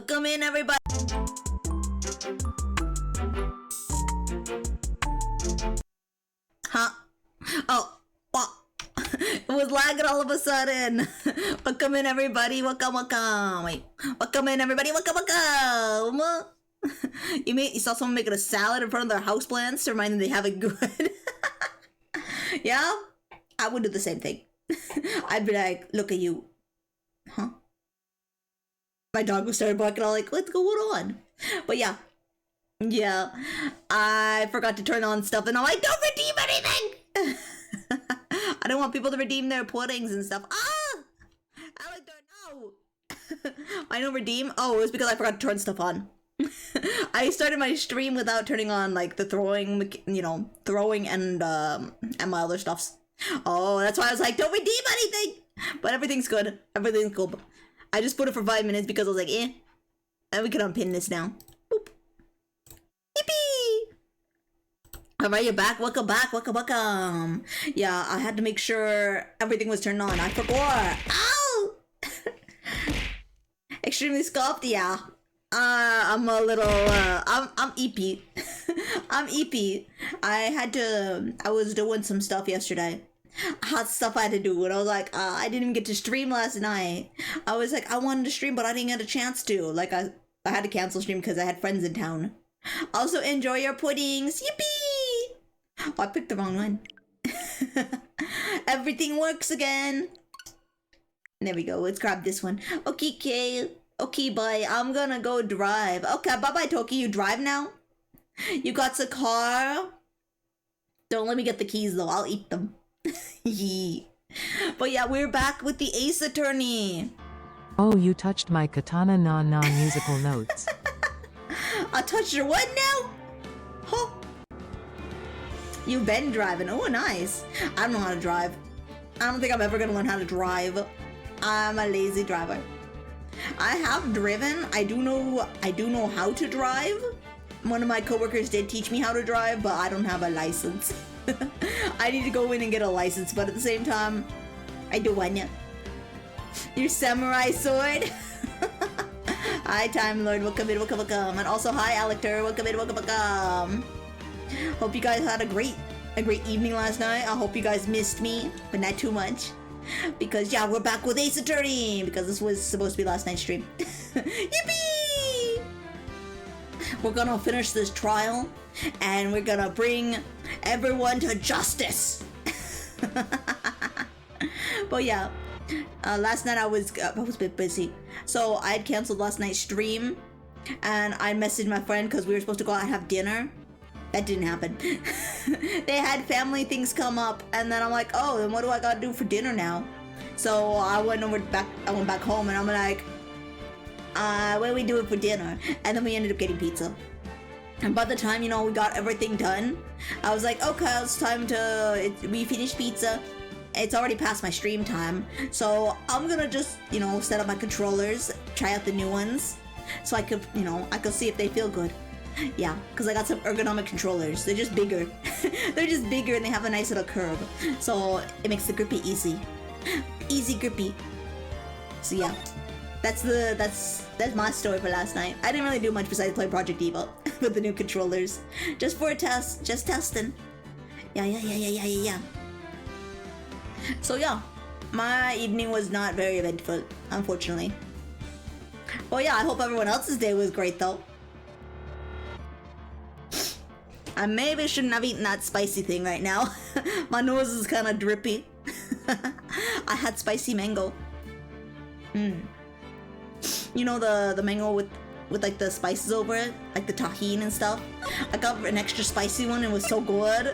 Welcome in, everybody. Huh? Oh, well, it was lagging all of a sudden. Welcome in, everybody. Welcome, welcome. Wait. Welcome in, everybody. Welcome, welcome. You saw someone making a salad in front of their houseplants to remind them they have it good. Yeah? I would do the same thing. I'd be like, look at you. Huh? My dog would start barking, all like, what's going on? But yeah. Yeah. I forgot to turn on stuff and I'm like, don't redeem anything! I don't want people to redeem their puddings and stuff. Ah! I like that. No! I know redeem. Oh, it was because I forgot to turn stuff on. I started my stream without turning on like the throwing, throwing and my other stuffs. Oh, that's why I was like, don't redeem anything! But everything's good. Everything's cool. I just put it for 5 minutes because I was like, eh. And we can unpin this now. Boop. Yippee! Alright, you're back. Welcome back. Welcome, welcome. Yeah, I had to make sure everything was turned on. I forgot. Ow! Extremely scuffed, yeah. I'm a little, I'm EP. I'm EP. I was doing some stuff yesterday. Hot stuff I had to do, and I was like, I didn't even get to stream last night. I was like, I wanted to stream, but I didn't get a chance to. Like, I had to cancel stream because I had friends in town. Also, enjoy your puddings. Yippee! Oh, I picked the wrong one. Everything works again. There we go. Let's grab this one. Okay, Kay. Okay, bye. I'm gonna go drive. Okay, bye-bye, Toki. You drive now? You got the car? Don't let me get the keys, though. I'll eat them. But yeah, we're back with the Ace Attorney. Oh, you touched my katana musical notes. I touched your what now? Huh? You've been driving. Oh, nice. I don't know how to drive. I don't think I'm ever gonna learn how to drive. I'm a lazy driver. I have driven. I do know how to drive. One of my coworkers did teach me how to drive, but I don't have a license. I need to go in and get a license, but at the same time, I do want ya. Your samurai sword. Hi, Time Lord. Welcome in, welcome, welcome. And also, hi, Alector. Welcome in, welcome, welcome. Hope you guys had a great evening last night. I hope you guys missed me, but not too much. Because, yeah, we're back with Ace Attorney. Because this was supposed to be last night's stream. Yippee! We're gonna finish this trial. And we're gonna bring everyone to justice. But yeah, last night I was a bit busy, so I had canceled last night's stream, and I messaged my friend because we were supposed to go out and have dinner. That didn't happen. They had family things come up, and then I'm like, oh, then what do I gotta do for dinner now? So I went back home, and I'm like, what do we do for dinner? And then we ended up getting pizza. And by the time, we got everything done, I was like, okay, it's time to, we finished pizza, it's already past my stream time, so I'm gonna just, you know, set up my controllers, try out the new ones, so I could, you know, I could see if they feel good. Yeah, because I got some ergonomic controllers. They're just bigger. They're just bigger and they have a nice little curve, so it makes the grippy easy. Easy grippy. So yeah, that's my story for last night. I didn't really do much besides play Project Evo with the new controllers, just for a test, just testing. Yeah. So yeah, my evening was not very eventful, unfortunately. Well, yeah, I hope everyone else's day was great though. I maybe shouldn't have eaten that spicy thing right now. My nose is kind of drippy. I had spicy mango. You know the mango with like the spices over it, like the tahini and stuff. I got an extra spicy one and it was so good.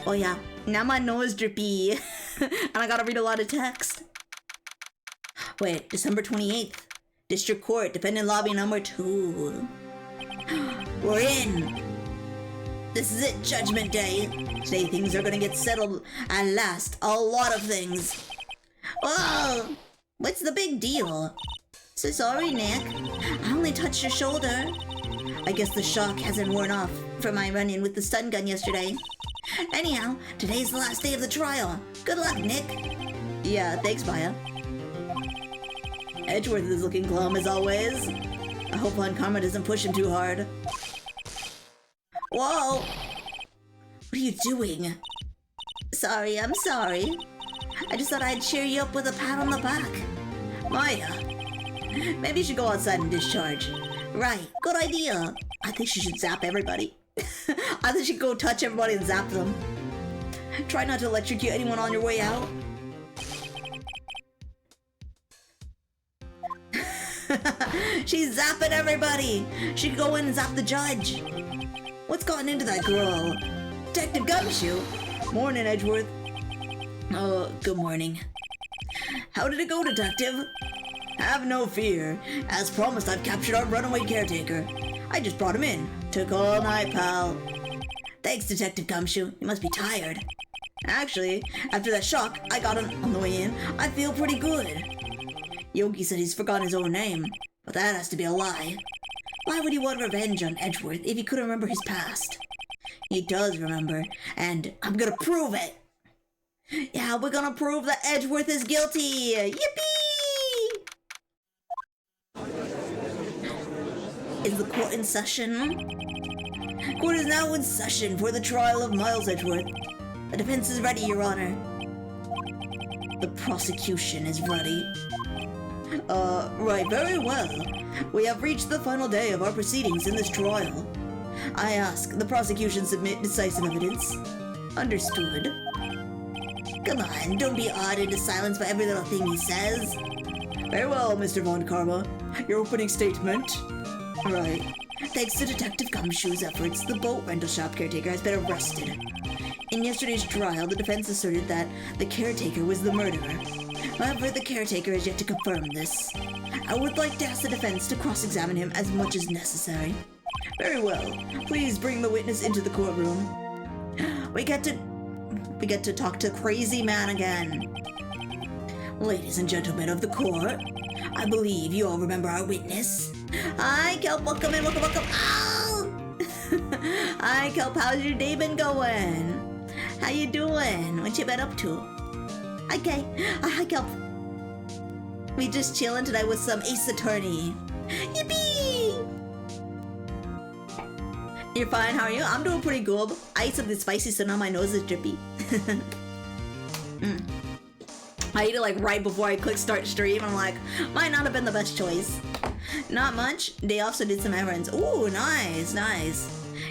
Oh yeah, now my nose drippy. And I gotta read a lot of text. Wait, December 28th. District Court, Defendant Lobby number 2. We're in. This is it, Judgment Day. Today things are gonna get settled at last. A lot of things. Whoa! What's the big deal? So sorry, Nick. I only touched your shoulder. I guess the shock hasn't worn off from my run-in with the stun gun yesterday. Anyhow, today's the last day of the trial. Good luck, Nick. Yeah, thanks, Maya. Edgeworth is looking glum as always. I hope Von Karma doesn't push him too hard. Whoa! What are you doing? Sorry, I'm sorry. I just thought I'd cheer you up with a pat on the back. Maya, maybe you should go outside and discharge. Right, good idea. I think she should zap everybody. I think she should go touch everybody and zap them. Try not to electrocute anyone on your way out. She's zapping everybody. She could go in and zap the judge. What's gotten into that girl? Detective Gumshoe. Morning, Edgeworth. Good morning. How did it go, Detective? Have no fear. As promised, I've captured our runaway caretaker. I just brought him in. Took all night, pal. Thanks, Detective Gumshoe. You must be tired. Actually, after that shock I got on the way in, I feel pretty good. Yogi said he's forgotten his own name, but that has to be a lie. Why would he want revenge on Edgeworth if he couldn't remember his past? He does remember, and I'm gonna prove it! Yeah, we're gonna prove that Edgeworth is guilty! Yippee! Is the court in session? Court is now in session for the trial of Miles Edgeworth. The defense is ready, Your Honor. The prosecution is ready. Right, very well. We have reached the final day of our proceedings in this trial. I ask the prosecution submit decisive evidence. Understood. Come on, don't be awed into silence by every little thing he says. Very well, Mr. Von Karma. Your opening statement. Right. Thanks to Detective Gumshoe's efforts, the boat rental shop caretaker has been arrested. In yesterday's trial, the defense asserted that the caretaker was the murderer. However, the caretaker is yet to confirm this. I would like to ask the defense to cross-examine him as much as necessary. Very well. Please bring the witness into the courtroom. We get to talk to Crazy Man again. Ladies and gentlemen of the court, I believe you all remember our witness. Hi, Kelp. Welcome in. Welcome. Oh! Hi, Kelp. How's your day been going? How you doing? What you been up to? Okay. Hi, Kelp. We just chilling today with some Ace Attorney. Yippee! You're fine. How are you? I'm doing pretty good. I ate something spicy, so now my nose is drippy. I ate it like right before I clicked start stream. I'm like, might not have been the best choice. Not much. Day off, so did some errands. Ooh, nice.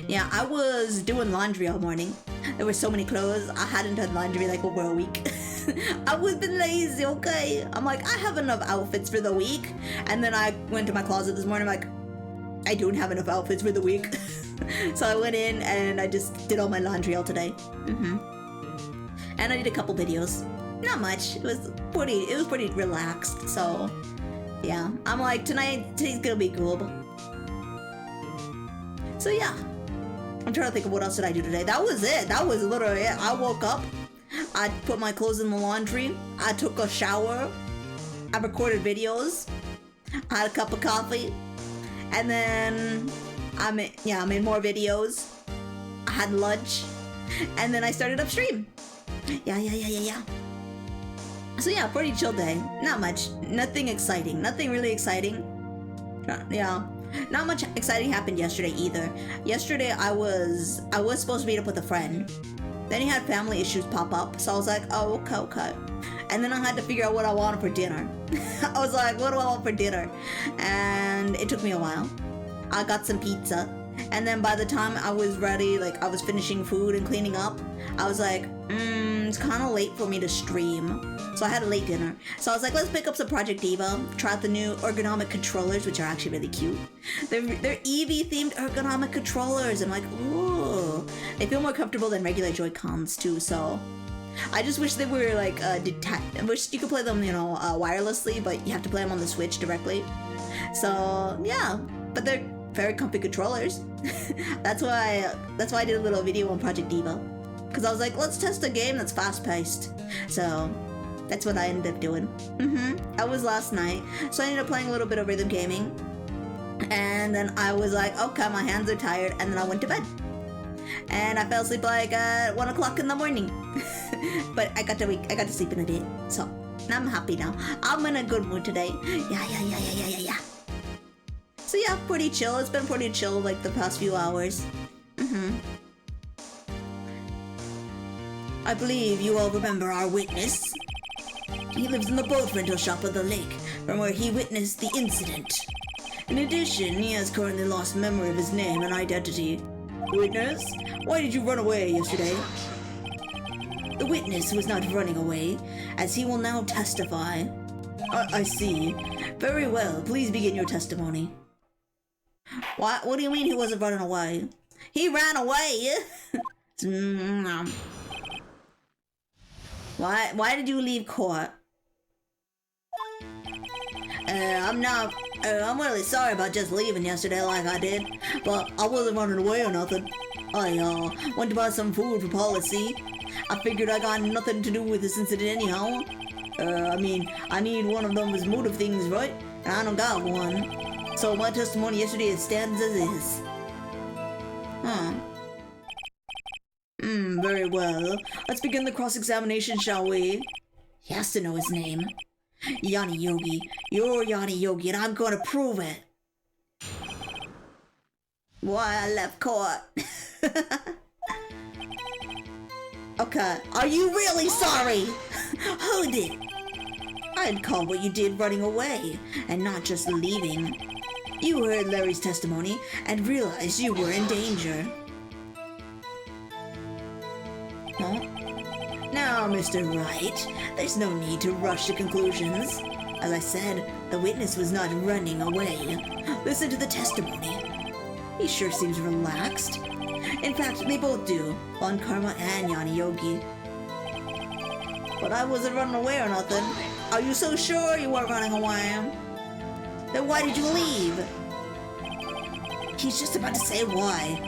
Yeah, I was doing laundry all morning. There were so many clothes. I hadn't done laundry like over a week. I was been lazy, okay? I'm like, I have enough outfits for the week. And then I went to my closet this morning, I'm like, I don't have enough outfits for the week. So I went in and I just did all my laundry all today. And I did a couple videos. Not much. It was pretty relaxed. So yeah, I'm like, today's gonna be cool. So yeah, I'm trying to think of what else did I do today. That was it. That was literally it. I woke up, I put my clothes in the laundry. I took a shower. I recorded videos. I had a cup of coffee. And then I made more videos. I had lunch. And then I started upstream. Yeah. So yeah, pretty chill day. Not much. Nothing exciting. Nothing really exciting. Yeah. Not much exciting happened yesterday either. Yesterday I was supposed to meet up with a friend. Then he had family issues pop up. So I was like, oh, okay. And then I had to figure out what I wanted for dinner. I was like, what do I want for dinner? And it took me a while. I got some pizza. And then by the time I was ready, like I was finishing food and cleaning up, I was like, it's kind of late for me to stream. So I had a late dinner. So I was like, let's pick up some Project Diva, try out the new ergonomic controllers, which are actually really cute. They're Eevee themed ergonomic controllers. I'm like, ooh. They feel more comfortable than regular Joy-Cons too, so. I just wish they were like, I wish you could play them, wirelessly, but you have to play them on the Switch directly. So, yeah. But they're very comfy controllers. That's why I did a little video on Project Diva. Because I was like, let's test a game that's fast-paced. So, that's what I ended up doing. That was last night. So I ended up playing a little bit of rhythm gaming. And then I was like, okay, my hands are tired. And then I went to bed. And I fell asleep like at 1 o'clock in the morning. But I got to sleep in a bit. So, I'm happy now. I'm in a good mood today. Yeah. So yeah, pretty chill. It's been pretty chill like the past few hours. I believe you all remember our witness. He lives in the boat rental shop at the lake, from where he witnessed the incident. In addition, he has currently lost memory of his name and identity. Witness, why did you run away yesterday? The witness was not running away, as he will now testify. I see. Very well, please begin your testimony. What do you mean he wasn't running away? He ran away! Why did you leave court? I'm really sorry about just leaving yesterday like I did, but I wasn't running away or nothing. I, went to buy some food for policy. I figured I got nothing to do with this incident anyhow. I mean, I need one of those motive things, right? And I don't got one. So my testimony yesterday stands as is. Very well. Let's begin the cross-examination, shall we? He has to know his name. Yanni Yogi. You're Yanni Yogi, and I'm gonna prove it. Why I left court. Okay, are you really sorry? Hold it. I'd call what you did running away, and not just leaving. You heard Larry's testimony, and realized you were in danger. Huh? Now, Mr. Wright, there's no need to rush to conclusions. As I said, the witness was not running away. Listen to the testimony. He sure seems relaxed. In fact, they both do, Von Karma and Yanni Yogi. But I wasn't running away or nothing. Are you so sure you weren't running away? Then why did you leave? He's just about to say why.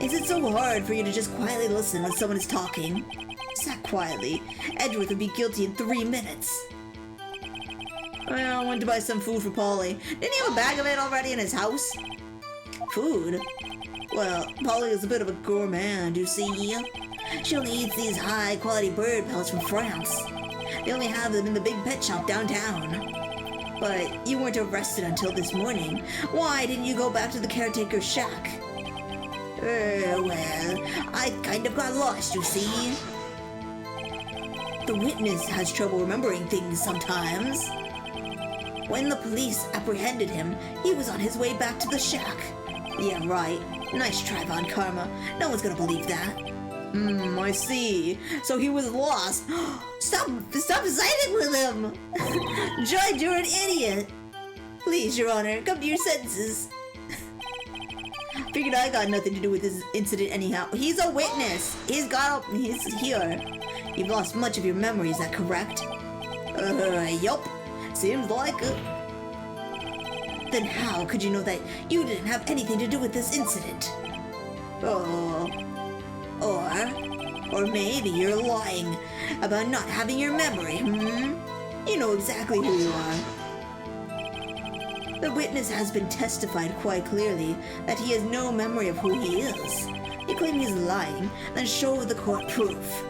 Is it so hard for you to just quietly listen when someone is talking? Sat quietly. Edgeworth would be guilty in 3 minutes. Well, I went to buy some food for Polly. Didn't he have a bag of it already in his house? Food? Well, Polly is a bit of a gourmand, you see. She only eats these high-quality bird pellets from France. They only have them in the big pet shop downtown. But you weren't arrested until this morning. Why didn't you go back to the caretaker's shack? Well, I kind of got lost, you see. The witness has trouble remembering things sometimes. When the police apprehended him, he was on his way back to the shack. Yeah, right. Nice try, Von Karma. No one's gonna believe that. I see. So he was lost. Stop siding with him! Judge, you're an idiot. Please, Your Honor, come to your senses. Figured I got nothing to do with this incident anyhow. He's a witness. He's here. You've lost much of your memory, is that correct? Yup. Seems like it. Then how could you know that you didn't have anything to do with this incident? Or Or maybe you're lying about not having your memory, You know exactly who you are. The witness has been testified quite clearly that he has no memory of who he is. You claim he's lying, then show the court proof.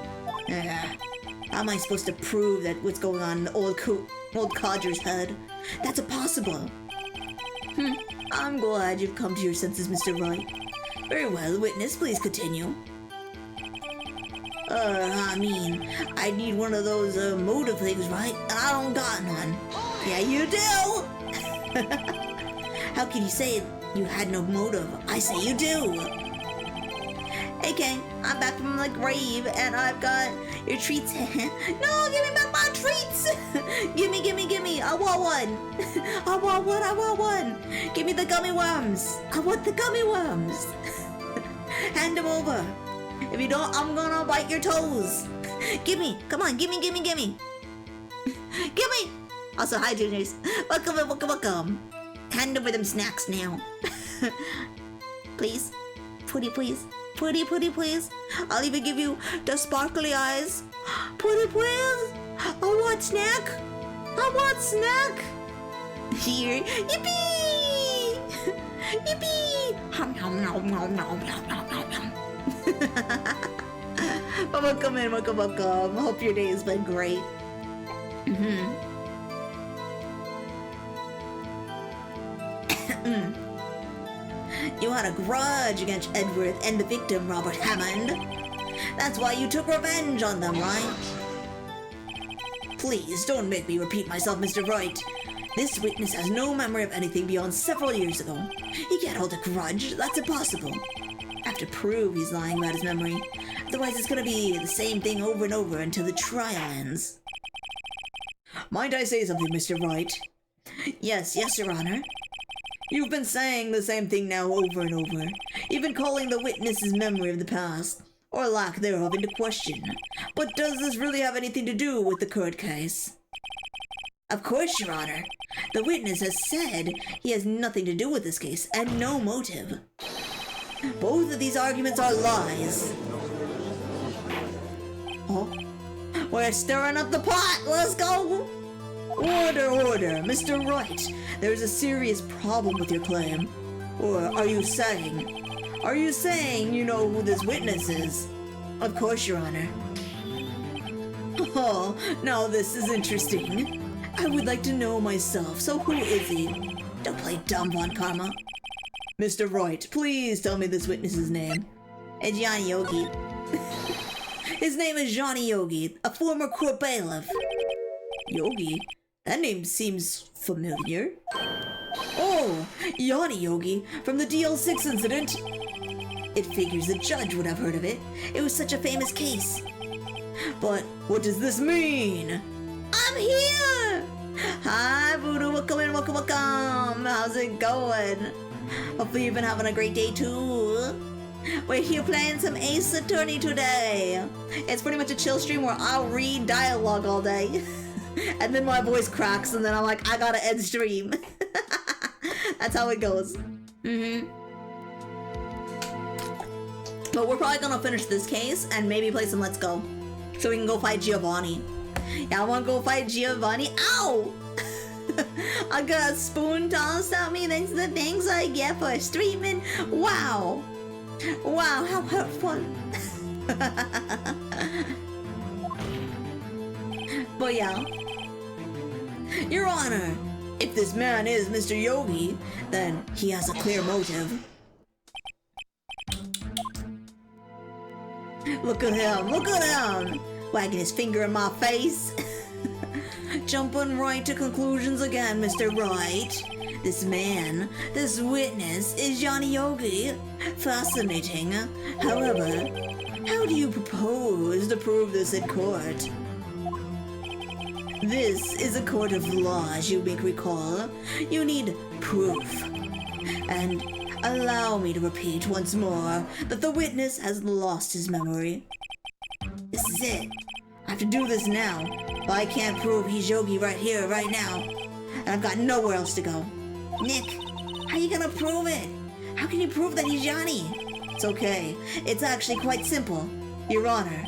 How am I supposed to prove that what's going on in the old codger's head? That's impossible. I'm glad you've come to your senses, Mr. Wright. Very well, witness, please continue. I need one of those motive things, right? And I don't got none. Yeah, you do! How can you say you had no motive? I say you do! Hey, King, I'm back from the grave, and I've got your treats. No, give me back my treats! gimme! I want one! I want one! Give me the gummy worms! I want the gummy worms! Hand them over. If you don't, I'm gonna bite your toes. Gimme! Come on, gimme! Gimme! Also, hi, juniors. Welcome. Hand over them snacks now. Please. Pretty, please. I'll even give you the sparkly eyes. Pretty, please. I want snack. Here. Yippee! Welcome in. Hope your day has been great. You had a grudge against Edgeworth and the victim, Robert Hammond. That's why you took revenge on them, right? Please, don't make me repeat myself, Mr. Wright. This witness has no memory of anything beyond several years ago. He can't hold a grudge. That's impossible. I have to prove he's lying about his memory. Otherwise, it's gonna be the same thing over and over until the trial ends. Might I say something, Mr. Wright? Yes, Your Honor. You've been saying the same thing now over and over, even calling the witness's memory of the past, or lack thereof, into question. But does this really have anything to do with the current case? Of course, Your Honor. The witness has said he has nothing to do with this case, and no motive. Both of these arguments are lies. Oh, we're stirring up the pot! Let's go! Order, Mr. Wright. There's a serious problem with your claim. Or are you saying you know who this witness is? Of course, Your Honor. Oh, now this is interesting. I would like to know myself, so who is he? Don't play dumb, Von Karma. Mr. Wright, please tell me this witness's name. It's Johnny Yogi. His name is Johnny Yogi, a former court bailiff. Yogi? That name seems familiar. Oh, Johnny Yogi, from the DL6 incident. It figures the judge would have heard of it. It was such a famous case. But what does this mean? I'm here! Hi, Voodoo. Welcome. How's it going? Hopefully you've been having a great day too. We're here playing some Ace Attorney today. It's pretty much a chill stream where I'll read dialogue all day. And then my voice cracks and then I'm like, I gotta end stream. That's how it goes. But we're probably gonna finish this case and maybe play some Let's Go. So we can go fight Giovanni. Yeah, I wanna go fight Giovanni. Ow! I got a spoon tossed at me thanks to the things I get for streaming. Wow, how hurtful. But yeah, Your Honor, if this man is Mr. Yogi, then he has a clear motive. Look at him, wagging his finger in my face. Jumping right to conclusions again, Mr. Wright. This man, this witness, is Johnny Yogi. Fascinating. However, how do you propose to prove this in court? This is a court of law, as you may recall. You need proof. And allow me to repeat once more that the witness has lost his memory. This is it. I have to do this now. But I can't prove he's Yogi right here, right now. And I've got nowhere else to go. Nick, how are you gonna prove it? How can you prove that he's Johnny? It's okay. It's actually quite simple. Your Honor,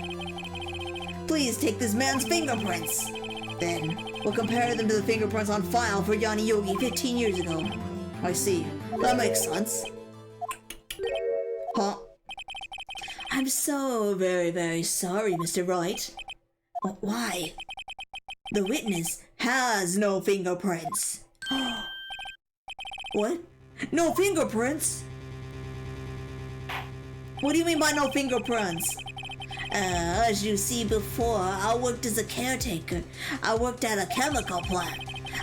please take this man's fingerprints. Then we'll compare them to the fingerprints on file for Yanni Yogi 15 years ago. I see. That makes sense. Huh? I'm so very, very sorry, Mr. Wright. Why? The witness has no fingerprints. What? No fingerprints? What do you mean by no fingerprints? As you see before, I worked as a caretaker. I worked at a chemical plant.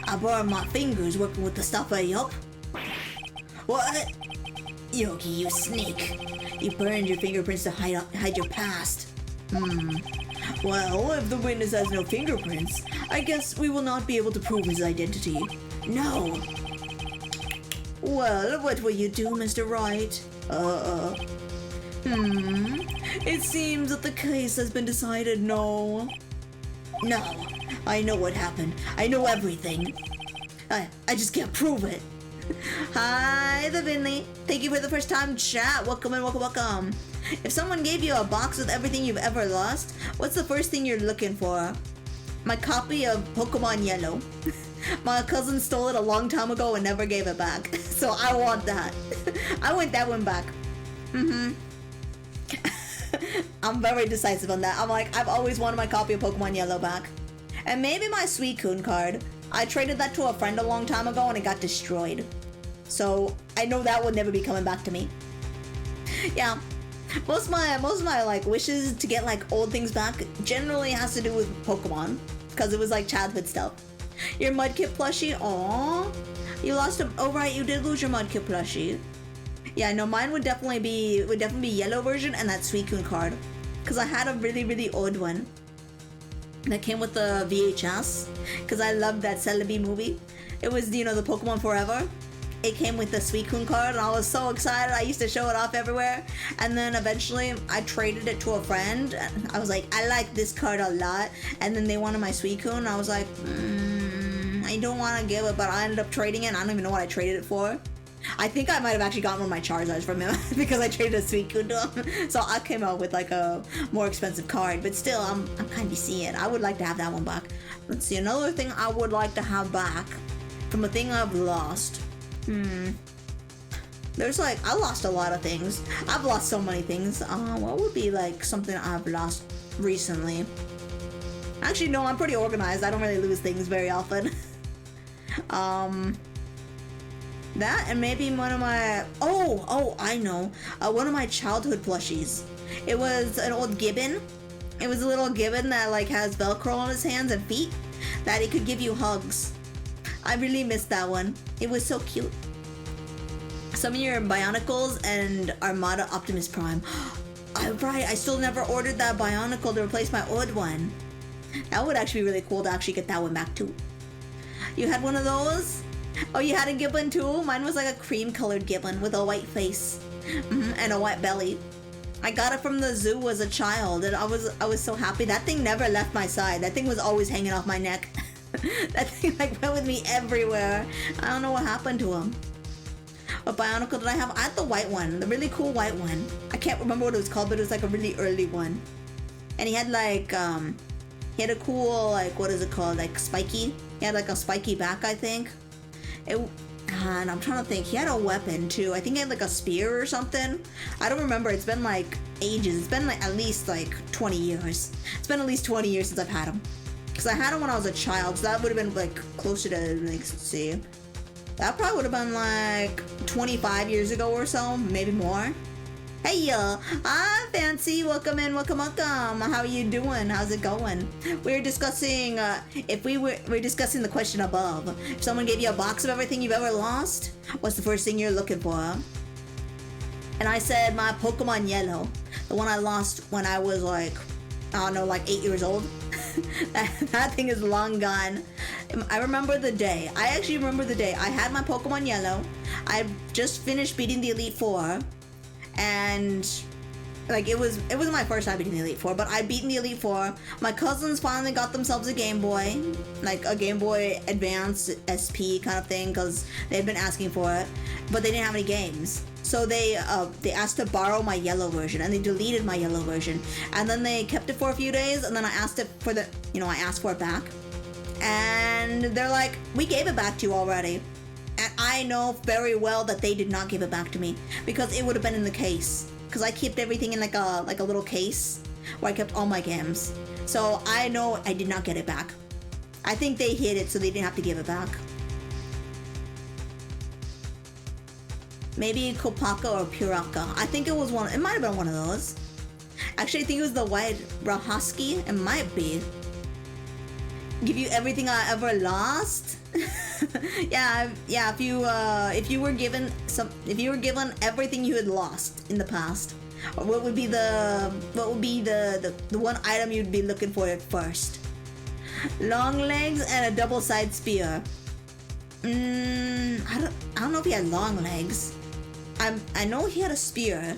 I burned my fingers working with the stuff up. What? Yogi, you sneak. You burned your fingerprints to hide your past. Well, if the witness has no fingerprints, I guess we will not be able to prove his identity. No. Well, what will you do, Mr. Wright? It seems that the case has been decided no. No. I know what happened. I know everything. I just can't prove it. Hi, the Vinley. Thank you for the first time chat. Welcome and welcome, welcome. If someone gave you a box with everything you've ever lost, what's the first thing you're looking for? My copy of Pokemon Yellow. My cousin stole it a long time ago and never gave it back. So I want that. I want that one back. I'm very decisive on that. I'm like, I've always wanted my copy of Pokemon Yellow back. And maybe my Suicune card. I traded that to a friend a long time ago and it got destroyed. So I know that would never be coming back to me. Yeah. Most of my like wishes to get like old things back generally has to do with Pokemon. Because it was like childhood stuff. Your Mudkip plushie? Aww. You lost a... Oh right, you did lose your Mudkip plushie. Yeah, no, mine would definitely be yellow version and that Suicune card. Because I had a really, really old one. That came with the VHS. Because I loved that Celebi movie. It was, you know, the Pokemon Forever. It came with the Suicune card and I was so excited. I used to show it off everywhere. And then eventually I traded it to a friend. I was like, I like this card a lot. And then they wanted my Suicune. I was like, I don't want to give it, but I ended up trading it. And I don't even know what I traded it for. I think I might have actually gotten one of my Charizards from him because I traded a Suicune to him. So I came out with like a more expensive card, but still, I'm kind of seeing it. I would like to have that one back. Let's see, another thing I would like to have back from a thing I've lost. There's like, I lost a lot of things. I've lost so many things. What would be like something I've lost recently? Actually, no, I'm pretty organized. I don't really lose things very often. That and maybe one of my I know one of my childhood plushies. It was an old gibbon. It was a little gibbon that like has Velcro on his hands and feet that it could give you hugs. I really missed that one. It was so cute. Some of your Bionicles and Armada Optimus Prime. Right, I still never ordered that Bionicle to replace my old one. That would actually be really cool to actually get that one back too. You had one of those? Oh, you had a gibbon too? Mine was like a cream colored gibbon with a white face and a white belly. I got it from the zoo as a child and I was so happy. That thing never left my side. That thing was always hanging off my neck. That thing like went with me everywhere. I don't know what happened to him. What Bionicle did I have? I had the white one, the really cool white one. I can't remember what it was called, but it was like a really early one. And he had like, he had a cool, like, what is it called? Like spiky. He had like a spiky back, I think. And I'm trying to think, he had a weapon too. I think he had like a spear or something. I don't remember, it's been like ages. It's been like at least like 20 years. It's been at least 20 years since I've had him. Because I had him when I was a child, so that would have been like closer to, like, let's see. That probably would have been like 25 years ago or so, maybe more. Hey y'all, hi Fancy, welcome in, welcome, welcome. How are you doing? How's it going? We're discussing, we're discussing the question above. If someone gave you a box of everything you've ever lost, what's the first thing you're looking for? And I said my Pokemon Yellow, the one I lost when I was like, I don't know, like 8 years old. that thing is long gone. I remember the day. I actually remember the day. I had my Pokemon Yellow. I just finished beating the Elite Four. And like it wasn't my first time beating the Elite Four, but I'd beaten the Elite Four. My cousins finally got themselves a Game Boy, like a Game Boy Advance SP kind of thing, because they had been asking for it, but they didn't have any games. So they asked to borrow my yellow version, and they deleted my yellow version, and then they kept it for a few days, and then I asked for it back, and they're like, we gave it back to you already. And I know very well that they did not give it back to me, because it would have been in the case, because I kept everything in like a little case where I kept all my games. So I know I did not get it back. I think they hid it so they didn't have to give it back. Maybe Kopaka or Puraka. I think it was one. It might have been one of those. Actually, I think it was the white Rahaski. It might be. Give you everything I ever lost. yeah. If you were given everything you had lost in the past, what would be the one item you'd be looking for at first? Long legs and a double side spear. I don't know if he had long legs. I know he had a spear.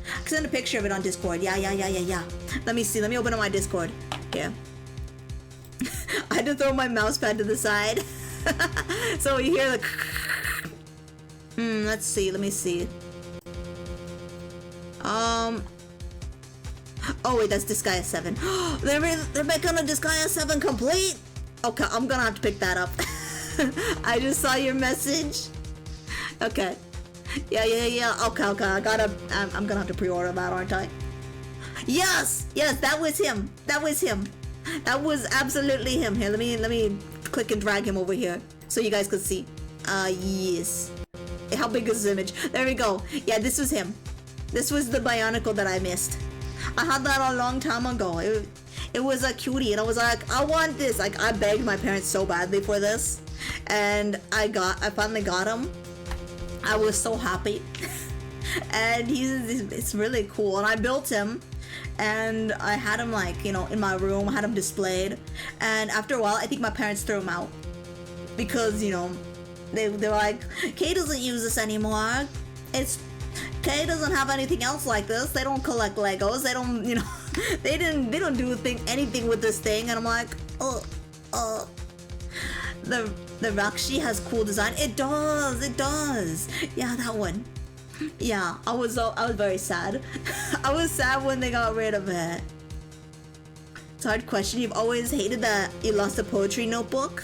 I sent a picture of it on Discord. Yeah. Let me see. Let me open up my Discord. Yeah. I had to throw my mouse pad to the side. So you hear the let's see. Let me see. Oh wait, that's Disgaea 7. They're making a Disgaea 7 complete? Okay, I'm gonna have to pick that up. I just saw your message. Okay. Yeah. Okay. I'm gonna have to pre-order that, aren't I? Yes, that was him. That was absolutely him. Here, let me click and drag him over here so you guys can see. Yes. How big is this image? There we go. Yeah, this was him. This was the Bionicle that I missed. I had that a long time ago. It was a cutie, and I was like, I want this. Like, I begged my parents so badly for this, and I finally got him. I was so happy. And it's really cool, and I built him, and I had him like, in my room. I had him displayed, and after a while I think my parents threw him out because they're like, Kay doesn't use this anymore. Kay doesn't have anything else like this. They don't collect Legos. They don't they don't do anything with this thing. And I'm like, the Rakshi has cool design. It does. Yeah, that one. Yeah, I was very sad. I was sad when they got rid of it. It's a hard question. You've always hated that you lost a poetry notebook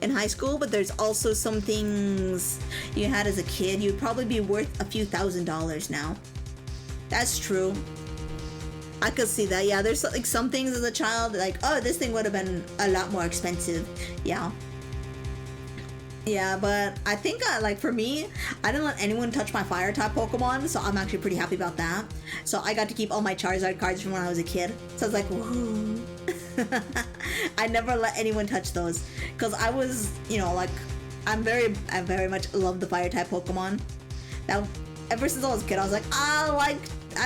in high school, but there's also some things you had as a kid. You'd probably be worth a few $1,000s now. That's true. I could see that. Yeah, there's like some things as a child, like, oh, this thing would have been a lot more expensive. Yeah, but I think, for me, I didn't let anyone touch my fire-type Pokemon, so I'm actually pretty happy about that. So I got to keep all my Charizard cards from when I was a kid. So I was like, whoa. I never let anyone touch those. Because I was, I very much love the fire-type Pokemon. Now, ever since I was a kid, I was like, I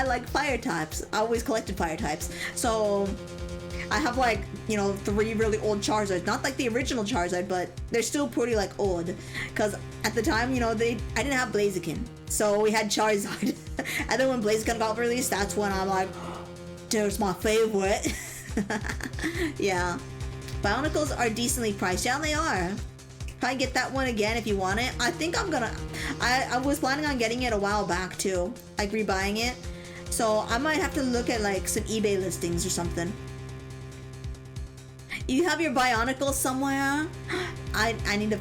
like fire-types. I always collected fire-types. So I have 3 really old Charizards. Not like the original Charizard, but they're still pretty old. Cause at the time, I didn't have Blaziken. So we had Charizard. And then when Blaziken got released, that's when I'm like, there's my favorite. Yeah. Bionicles are decently priced. Yeah, they are. Probably get that one again if you want it. I think I was planning on getting it a while back too. Rebuying it. So I might have to look at some eBay listings or something. You have your Bionicle somewhere? I need to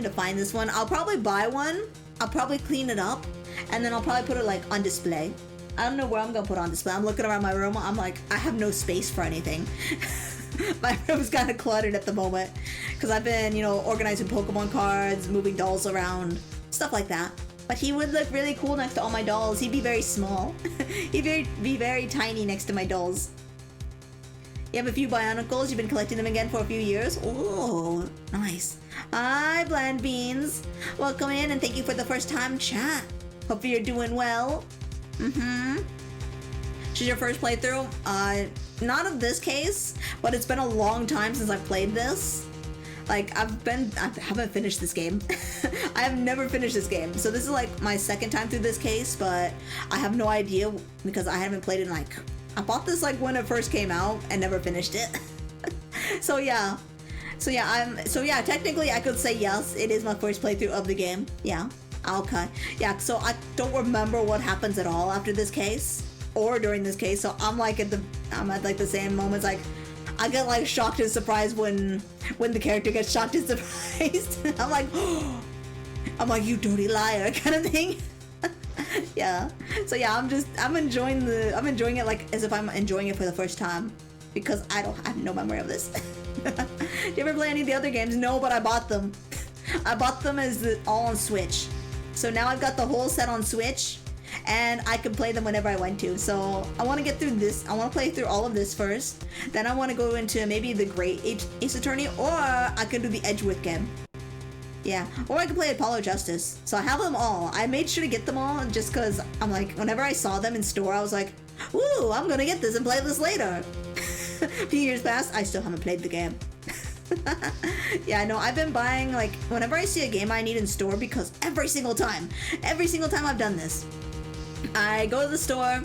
find this one. I'll probably buy one. I'll probably clean it up, and then I'll probably put it on display. I don't know where I'm gonna put it on display. I'm looking around my room. I'm like, I have no space for anything. My room's kind of cluttered at the moment because I've been, organizing Pokemon cards, moving dolls around, stuff like that. But he would look really cool next to all my dolls. He'd be very small. He'd be very tiny next to my dolls. You have a few Bionicles. You've been collecting them again for a few years. Oh, nice. Hi, Bland Beans. Welcome in and thank you for the first time chat. Hope you're doing well. This is your first playthrough? Not of this case, but it's been a long time since I've played this. I haven't finished this game. I have never finished this game. So this is my second time through this case, but I have no idea because I haven't played it I bought this when it first came out and never finished it. So yeah, technically I could say yes, it is my first playthrough of the game. Yeah, Okay. Yeah, so I don't remember what happens at all after this case or during this case. So I'm like I'm at like the same moments. Like I get like shocked and surprised when the character gets shocked and surprised. I'm like, you dirty liar kind of thing. Yeah. So yeah, I'm enjoying it like as if I'm enjoying it for the first time because I have no memory of this. Do you ever play any of the other games? No, but I bought them. I bought them all on Switch. So now I've got the whole set on Switch, and I can play them whenever I want to. So I want to get through this. I want to play through all of this first. Then I want to go into maybe the Great Ace Attorney, or I could do the Edgeworth game. Yeah, or I could play Apollo Justice. So I have them all. I made sure to get them all just because I'm like, whenever I saw them in store, I was like, ooh, I'm gonna get this and play this later. A few years passed, I still haven't played the game. Yeah, no, I've been buying, like, whenever I see a game I need in store, because every single time I've done this, I go to the store,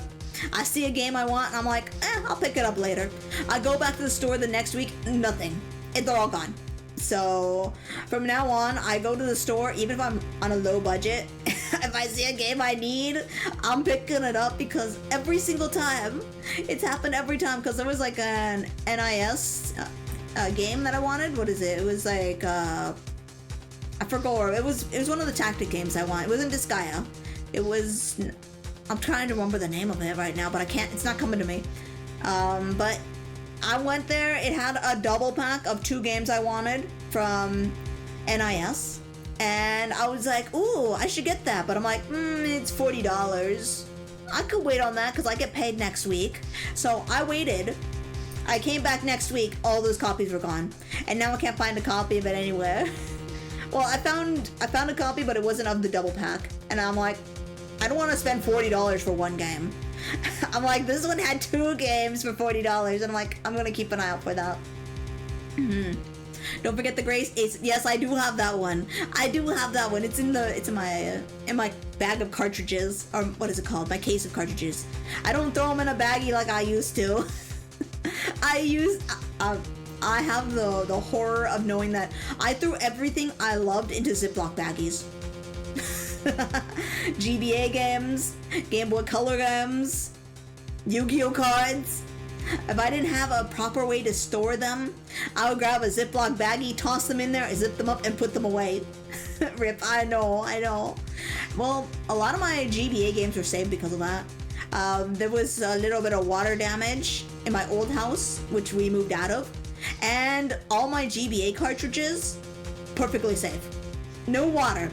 I see a game I want, and I'm like, I'll pick it up later. I go back to the store the next week, nothing. They're all gone. So, from now on, I go to the store, even if I'm on a low budget, if I see a game I need, I'm picking it up, because every single time, it's happened every time, because there was like an NIS game that I wanted. What is it? It was like I forgot. It was one of the tactic games I want. It wasn't Disgaea. It was. I'm trying to remember the name of it right now, but I can't. It's not coming to me. But I went there. It had a double pack of 2 games I wanted from NIS, and I was like, "Ooh, I should get that." But I'm like, it's $40. I could wait on that because I get paid next week. So I waited. I came back next week, all those copies were gone. And now I can't find a copy of it anywhere. Well, I found a copy, but it wasn't of the double pack. And I'm like, I don't want to spend $40 for one game. I'm like, this one had 2 games for $40, and I'm like, I'm gonna keep an eye out for that. Don't forget the Grace Ace. Yes, I do have that one. It's in my bag of cartridges, or what is it called? My case of cartridges. I don't throw them in a baggie like I used to. I have the horror of knowing that I threw everything I loved into Ziploc baggies. GBA games, Game Boy Color games, Yu-Gi-Oh cards. If I didn't have a proper way to store them, I would grab a Ziploc baggie, toss them in there, zip them up, and put them away. Rip, I know. Well, a lot of my GBA games were saved because of that. There was a little bit of water damage in my old house, which we moved out of, and all my GBA cartridges, perfectly safe. No water,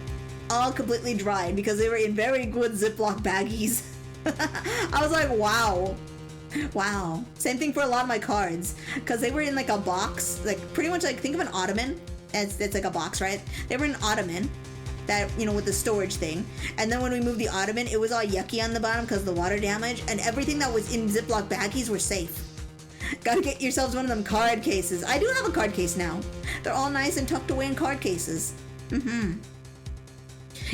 all completely dried because they were in very good Ziploc baggies. I was like, wow. Same thing for a lot of my cards, because they were in like a box, like pretty much like, think of an ottoman. It's like a box, right? They were in an ottoman. That, with the storage thing. And then when we moved the ottoman, it was all yucky on the bottom because of the water damage, and everything that was in Ziploc baggies were safe. Gotta get yourselves one of them card cases. I do have a card case now. They're all nice and tucked away in card cases.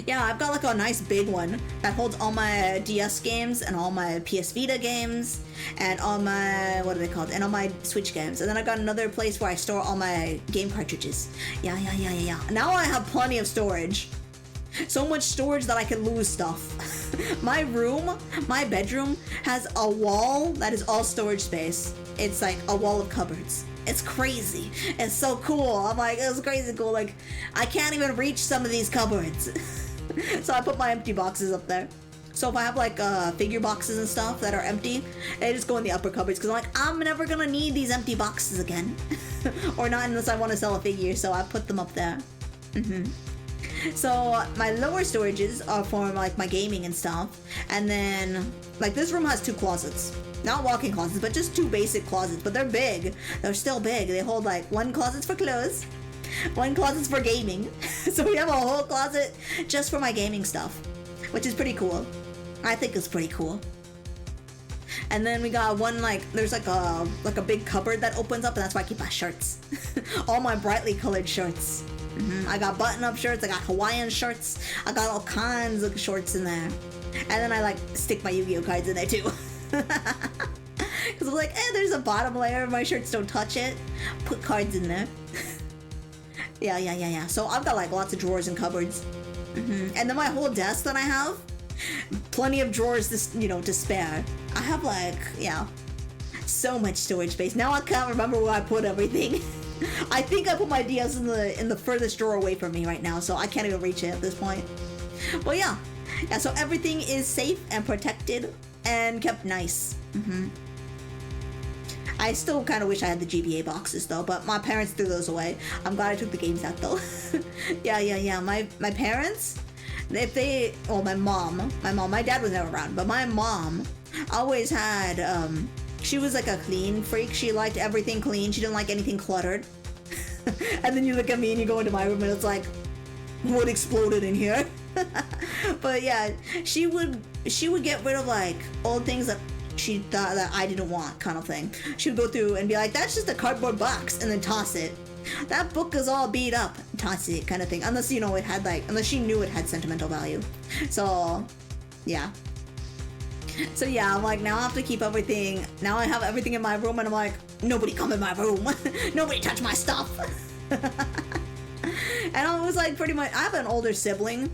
Yeah, I've got like a nice big one that holds all my DS games and all my PS Vita games and all my, what are they called? And all my Switch games. And then I got another place where I store all my game cartridges. Yeah. Now I have plenty of storage. So much storage that I can lose stuff. My bedroom has a wall that is all storage space. It's like a wall of cupboards. It's crazy. It's so cool. I'm like, it's crazy cool. Like, I can't even reach some of these cupboards. So I put my empty boxes up there. So if I have like figure boxes and stuff that are empty, they just go in the upper cupboards because I'm like, I'm never gonna need these empty boxes again. Or not unless I want to sell a figure, so I put them up there. So my lower storages are for like my gaming and stuff. And then like this room has 2 closets. Not walk-in closets, but just 2 basic closets. But they're big. They're still big. They hold like 1 closet's for clothes, 1 closet's for gaming. So we have a whole closet just for my gaming stuff, which is pretty cool. I think it's pretty cool. And then we got one like, there's like a big cupboard that opens up, and that's where I keep my shirts. All my brightly colored shirts. I got button-up shirts, I got Hawaiian shirts, I got all kinds of shorts in there. And then I like stick my Yu-Gi-Oh cards in there too. Because I'm like, there's a bottom layer, my shirts don't touch it. Put cards in there. Yeah. So I've got like lots of drawers and cupboards. And then my whole desk that I have, plenty of drawers to spare. I have like, yeah, so much storage space. Now I can't remember where I put everything. I think I put my DS in the furthest drawer away from me right now, so I can't even reach it at this point. But yeah, so everything is safe and protected and kept nice. I still kind of wish I had the GBA boxes though, but my parents threw those away. I'm glad I took the games out though. Yeah. My parents, my dad was never around, but my mom always had, she was like a clean freak. She liked everything clean. She didn't like anything cluttered. And then you look at me and you go into my room and it's like, what exploded in here? But yeah, she would get rid of like old things that she thought that I didn't want, kind of thing. She would go through and be like, that's just a cardboard box, and then toss it. That book is all beat up, toss it, kind of thing. Unless it had unless she knew it had sentimental value. So yeah. So yeah, I'm like, now I have to keep everything. Now I have everything in my room and I'm like, nobody come in my room. Nobody touch my stuff. And I was like, pretty much, I have an older sibling,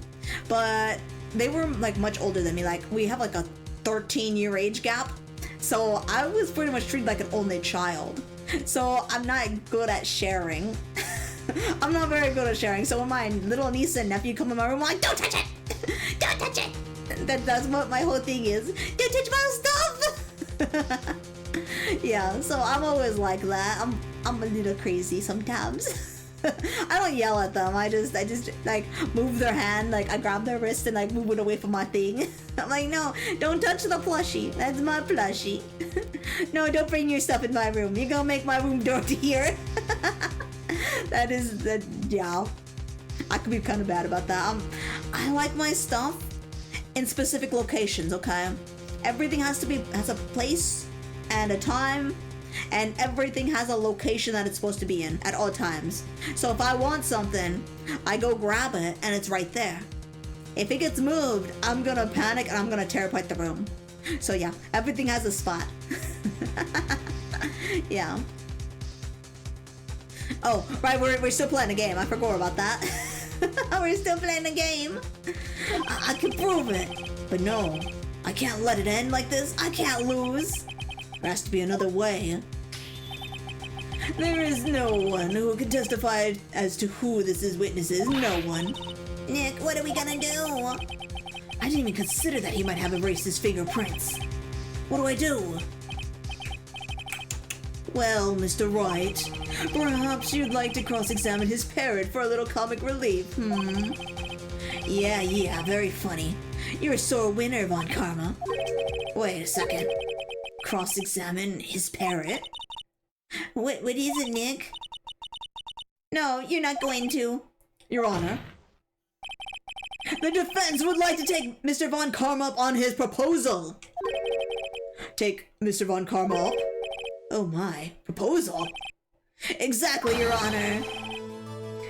but they were like much older than me. Like we have like a 13-year age gap. So I was pretty much treated like an only child. So I'm not good at sharing. I'm not very good at sharing. So when my little niece and nephew come in my room, I'm like, don't touch it! Don't touch it! That's what my whole thing is. Don't touch my stuff! Yeah, so I'm always like that. I'm a little crazy sometimes. I don't yell at them. I just like move their hand, like I grab their wrist and like move it away from my thing. I'm like, no, don't touch the plushie. That's my plushie. No, don't bring your stuff in my room. You're gonna make my room dirtier. Yeah. I could be kind of bad about that. I like my stuff in specific locations, okay? Everything has a place and a time, and everything has a location that it's supposed to be in at all times. So if I want something, I go grab it and it's right there. If it gets moved, I'm gonna panic and I'm gonna tear apart the room. So yeah, everything has a spot. Yeah. Oh, right, we're still playing a game. I forgot about that. We're still playing a game. I can prove it. But no, I can't let it end like this. I can't lose. There has to be another way. There is no one who can testify as to who this witnesses. No one. Nick, what are we gonna do? I didn't even consider that he might have erased his fingerprints. What do I do? Well, Mr. Wright, perhaps you'd like to cross-examine his parrot for a little comic relief, Yeah, very funny. You're a sore winner, Von Karma. Wait a second. Cross-examine his parrot? What is it, Nick? No, you're not going to. Your Honor. The defense would like to take Mr. Von Karma up on his proposal. Take Mr. Von Karma up? Oh my, proposal? Exactly, Your Honor.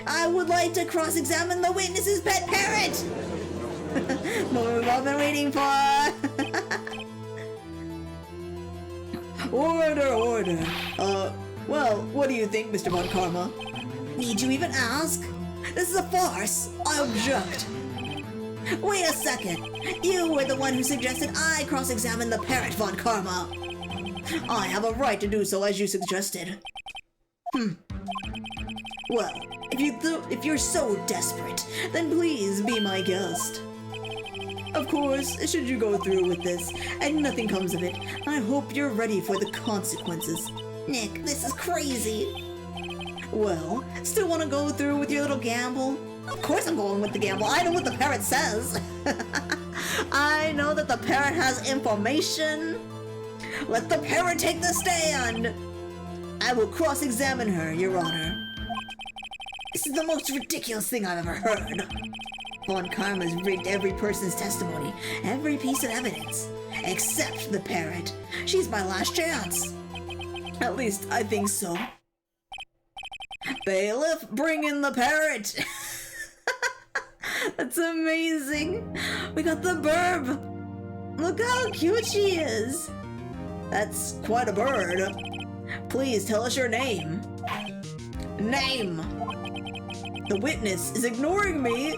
I would like to cross-examine the witness's pet parrot! What we've all been waiting for! Order! Well, what do you think, Mr. Von Karma? Need you even ask? This is a farce! I object! Wait a second! You were the one who suggested I cross-examine the parrot, Von Karma! I have a right to do so as you suggested. Well, if you're so desperate, then please be my guest. Of course, should you go through with this and nothing comes of it, I hope you're ready for the consequences. Nick, this is crazy. Well, still want to go through with your little gamble? Of course I'm going with the gamble. I know what the parrot says. I know that the parrot has information. Let the parrot take the stand. I will cross-examine her, Your Honor. This is the most ridiculous thing I've ever heard. Von Karma's rigged every person's testimony, every piece of evidence, except the parrot. She's my last chance. At least, I think so. Bailiff, bring in the parrot! That's amazing! We got the burb! Look how cute she is! That's quite a bird. Please tell us your name. Name! The witness is ignoring me!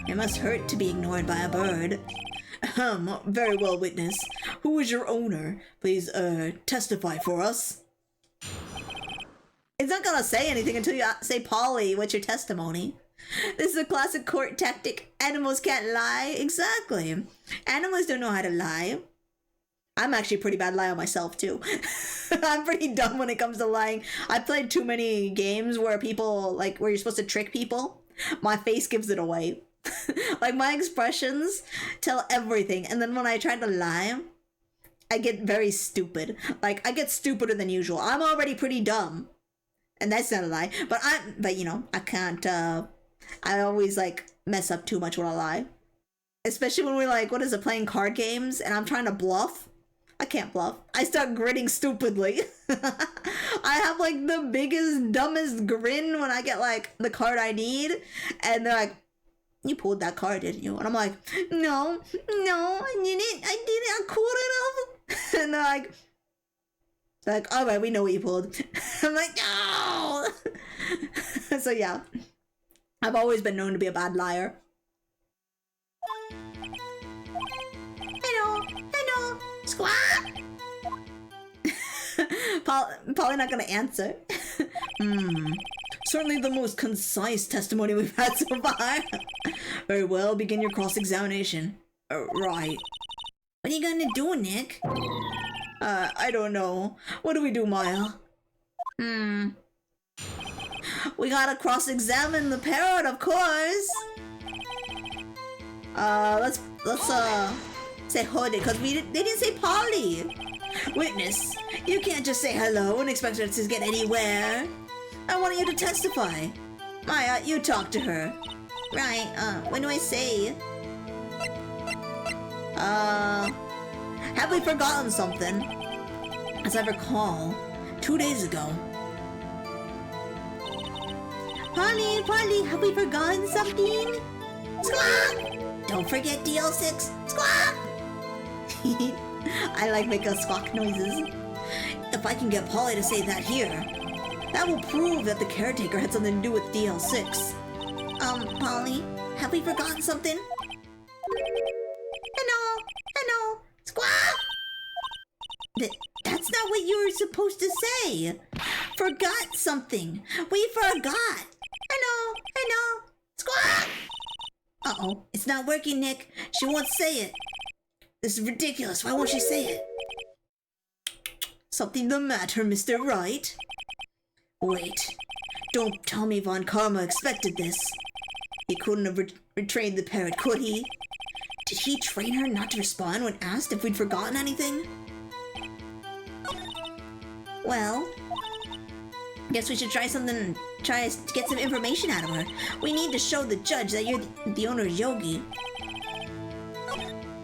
It must hurt to be ignored by a bird. Very well, witness. Who is your owner? Please, testify for us. It's not gonna say anything until you say, Polly, what's your testimony? This is a classic court tactic. Animals can't lie. Exactly. Animals don't know how to lie. I'm actually a pretty bad liar myself, too. I'm pretty dumb when it comes to lying. I've played too many games where people, like, where you're supposed to trick people. My face gives it away. Like, my expressions tell everything. And then when I try to lie, I get very stupid. Like, I get stupider than usual. I'm already pretty dumb. And that's not a lie. But you know, I can't, I always, like, mess up too much when I lie. Especially when we're, like, playing card games, and I'm trying to bluff. I can't bluff. I start grinning stupidly. I have, like, the biggest, dumbest grin when I get, like, the card I need. And they're like, you pulled that card, didn't you? And I'm like, no, I didn't, I couldn't have. And they're like, all right, we know what you pulled. I'm like, no. So yeah, I've always been known to be a bad liar. Hello, squawk. Probably not gonna answer. Certainly the most concise testimony we've had so far. Very well, begin your cross-examination. Right. What are you gonna do, Nick? I don't know. What do we do, Maya? We gotta cross-examine the parrot, of course. Let's say Hooded, because they didn't say Polly. Witness, you can't just say hello and expect us to get anywhere. I want you to testify. Maya, you talk to her. Right, what do I say? Have we forgotten something? As I recall, 2 days ago. Polly, have we forgotten something? Squawk! Don't forget DL6. Squawk! I like making squawk noises. If I can get Polly to say that here, that will prove that the caretaker had something to do with DL6. Polly, have we forgotten something? Hello, squawk! That's not what you were supposed to say. Forgot something. We forgot. Hello, squawk! Uh-oh, it's not working, Nick. She won't say it. This is ridiculous. Why won't she say it? Something the matter, Mr. Wright? Wait. Don't tell me Von Karma expected this. He couldn't have retrained the parrot, could he? Did he train her not to respond when asked if we'd forgotten anything? Well, guess we should try to get some information out of her. We need to show the judge that you're the owner of Yogi.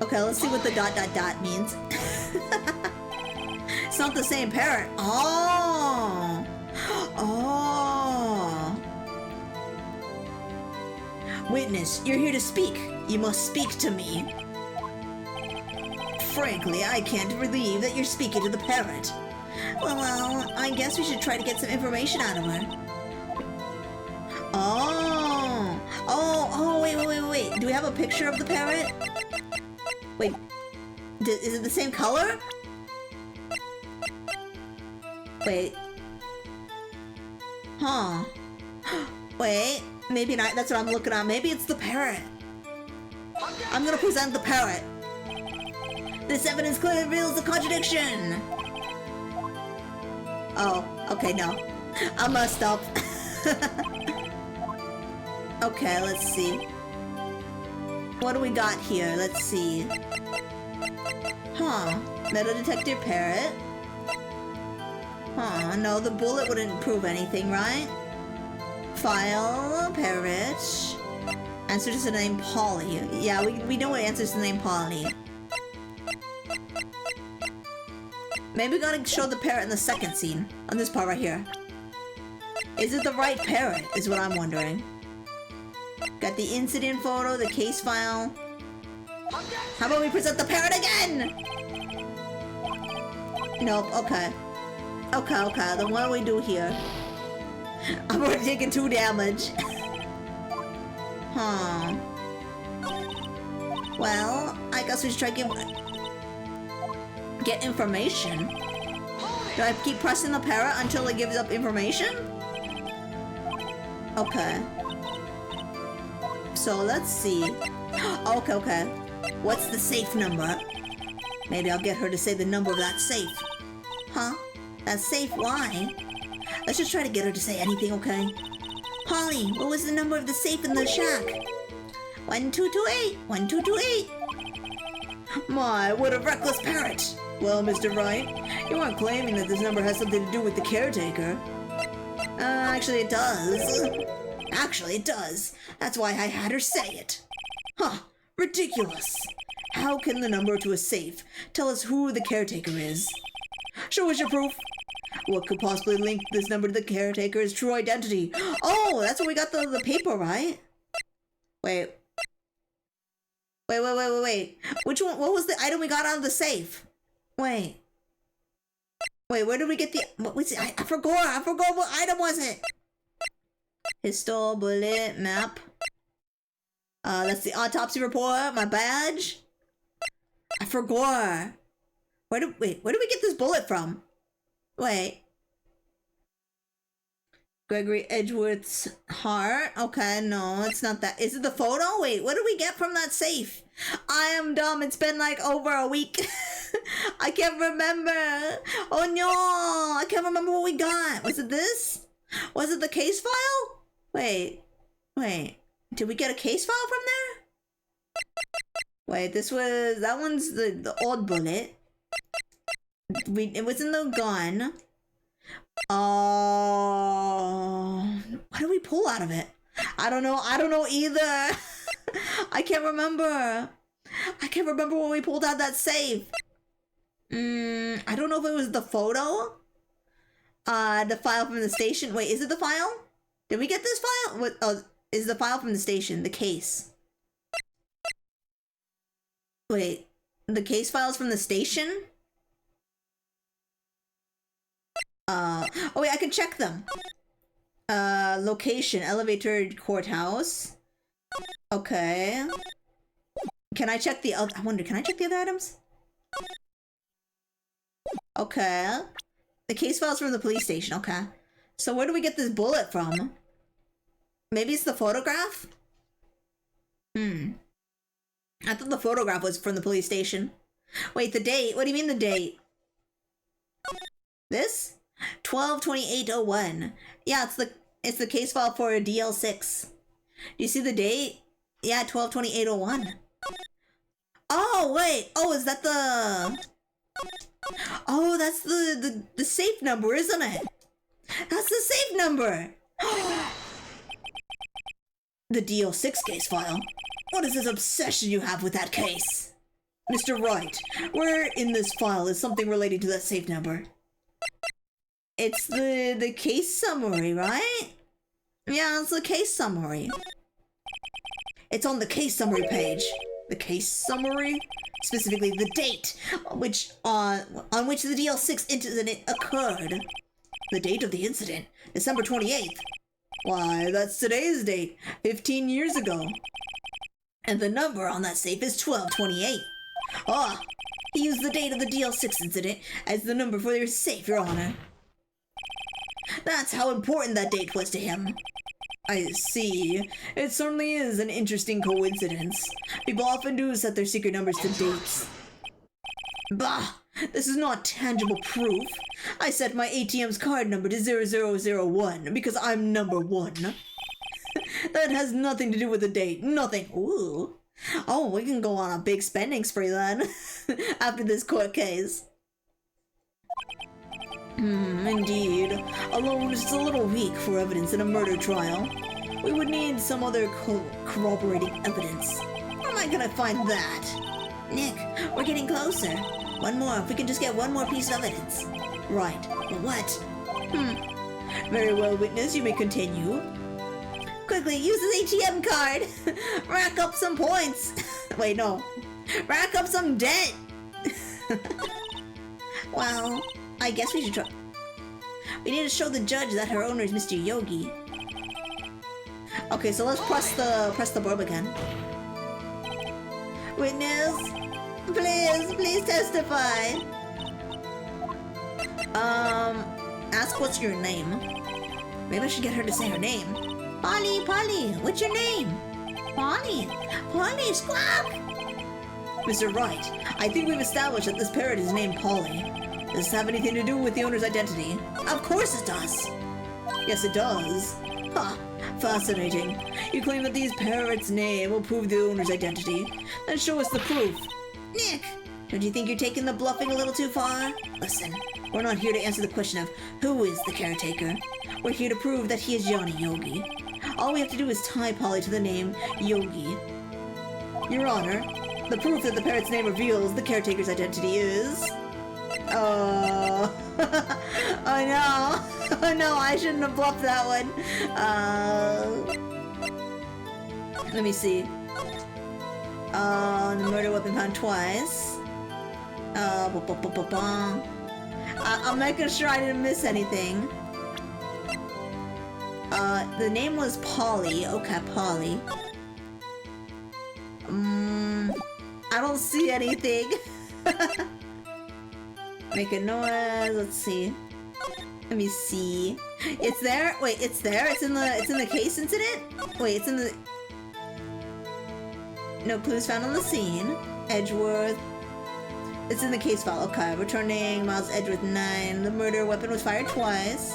Okay, let's see what the ... means. It's not the same parrot. Oh! Witness, you're here to speak. You must speak to me. Frankly, I can't believe that you're speaking to the parrot. Well, I guess we should try to get some information out of her. Wait. Do we have a picture of the parrot? Wait, is it the same color? Wait. Huh. Wait, maybe not. That's what I'm looking at. Maybe it's the parrot. I'm gonna present the parrot. This evidence clearly reveals the contradiction. Oh, okay, no. I messed up. Okay, let's see. What do we got here? Let's see. Huh. Metal detector parrot. Huh, no, the bullet wouldn't prove anything, right? File, parrot. Answer to the name Polly. Yeah, we know what answers to the name Polly. Maybe we gotta show the parrot in the second scene. On this part right here. Is it the right parrot, is what I'm wondering. Got the incident photo, the case file. How about we present the parrot again? Nope, okay. Okay, then what do we do here? I'm already taking 2 damage. Huh. Well, I guess we should try get information. Do I keep pressing the parrot until it gives up information? Okay. So let's see. Okay. What's the safe number? Maybe I'll get her to say the number of that safe. Huh? That safe? Why? Let's just try to get her to say anything, okay? Polly, what was the number of the safe in the shack? 1228. 1228. My, what a reckless parrot. Well, Mr. Wright, you aren't claiming that this number has something to do with the caretaker. Actually it does. Actually it does. That's why I had her say it. Huh, ridiculous. How can the number to a safe tell us who the caretaker is? Show us your proof. What could possibly link this number to the caretaker's true identity? Oh, that's where we got the paper, right? Wait. Which one? What was the item we got out of the safe? Wait, where did we get the... What was it? I forgot what item was it? Pistol, bullet, map. That's the autopsy report, my badge. I forgot. Where did we get this bullet from? Wait. Gregory Edgeworth's heart. Okay, no, it's not that. Is it the photo? Wait, what did we get from that safe? I am dumb. It's been like over a week. I can't remember. Oh no, I can't remember what we got. Was it this? Was it the case file? Wait. Did we get a case file from there? Wait, that one's the old bullet. It was in the gun. Oh, what did we pull out of it? I don't know either. I can't remember when we pulled out that safe. I don't know if it was the photo. The file from the station. Wait, is it the file? Did we get this file? What? Oh, is the file from the station, the case. Wait, the case files from the station? Oh wait, I can check them. Location, elevator, courthouse. Okay. Can I check the other? I wonder, can I check the other items? Okay. The case files from the police station. Okay. So where do we get this bullet from? Maybe it's the photograph? I thought the photograph was from the police station. Wait, the date? What do you mean the date? This? 12/28/01. Yeah, it's the case file for DL6. Do you see the date? Yeah, 12/28/01. Oh, wait. Oh, is that the... Oh, that's the safe number, isn't it? That's the safe number. The DL6 case file. What is this obsession you have with that case? Mr. Wright, where in this file is something related to that safe number? It's the case summary, right? Yeah, it's the case summary. It's on the case summary page. The case summary? Specifically the date on which the DL6 incident occurred. The date of the incident, December 28th. Why, that's today's date, 15 years ago. And the number on that safe is 12/28. Ah, he used the date of the DL6 incident as the number for your safe, Your Honor. That's how important that date was to him. I see. It certainly is an interesting coincidence. People often do set their secret numbers to dates. Bah! This is not tangible proof. I set my ATM's card number to 0001 because I'm number 1. That has nothing to do with the date. Nothing. Ooh. Oh, we can go on a big spending spree then. After this court case. Indeed. Alone is a little weak for evidence in a murder trial. We would need some other corroborating evidence. Where am I gonna find that? Nick, we're getting closer. One more, if we can just get one more piece of evidence. Right, but what? Very well, witness, you may continue. Quickly, use his ATM card! Rack up some points! Wait, no. Rack up some debt! Well, I guess we should try. We need to show the judge that her owner is Mr. Yogi. Okay, so let's press the verb again. Witness, please testify. Ask what's your name. Maybe I should get her to say her name. Polly, what's your name? Polly, squawk! Mr. Wright, I think we've established that this parrot is named Polly. Does this have anything to do with the owner's identity? Of course it does. Yes, it does. Huh, fascinating. You claim that these parrots' name will prove the owner's identity. Then show us the proof. Nick, don't you think you're taking the bluffing a little too far? Listen, we're not here to answer the question of who is the caretaker. We're here to prove that he is Johnny Yogi. All we have to do is tie Polly to the name Yogi. Your Honor, the proof that the parrot's name reveals the caretaker's identity is... I know, I shouldn't have bluffed that one. Let me see. The murder weapon found twice. I'm making sure I didn't miss anything. The name was Polly. Okay, Polly. I don't see anything. Make a noise. Let's see. Let me see. It's there. Wait, it's there. It's in the case incident. Wait, it's in the. No clues found on the scene. Edgeworth. It's in the case file. Okay, returning Miles Edgeworth 9. The murder weapon was fired twice.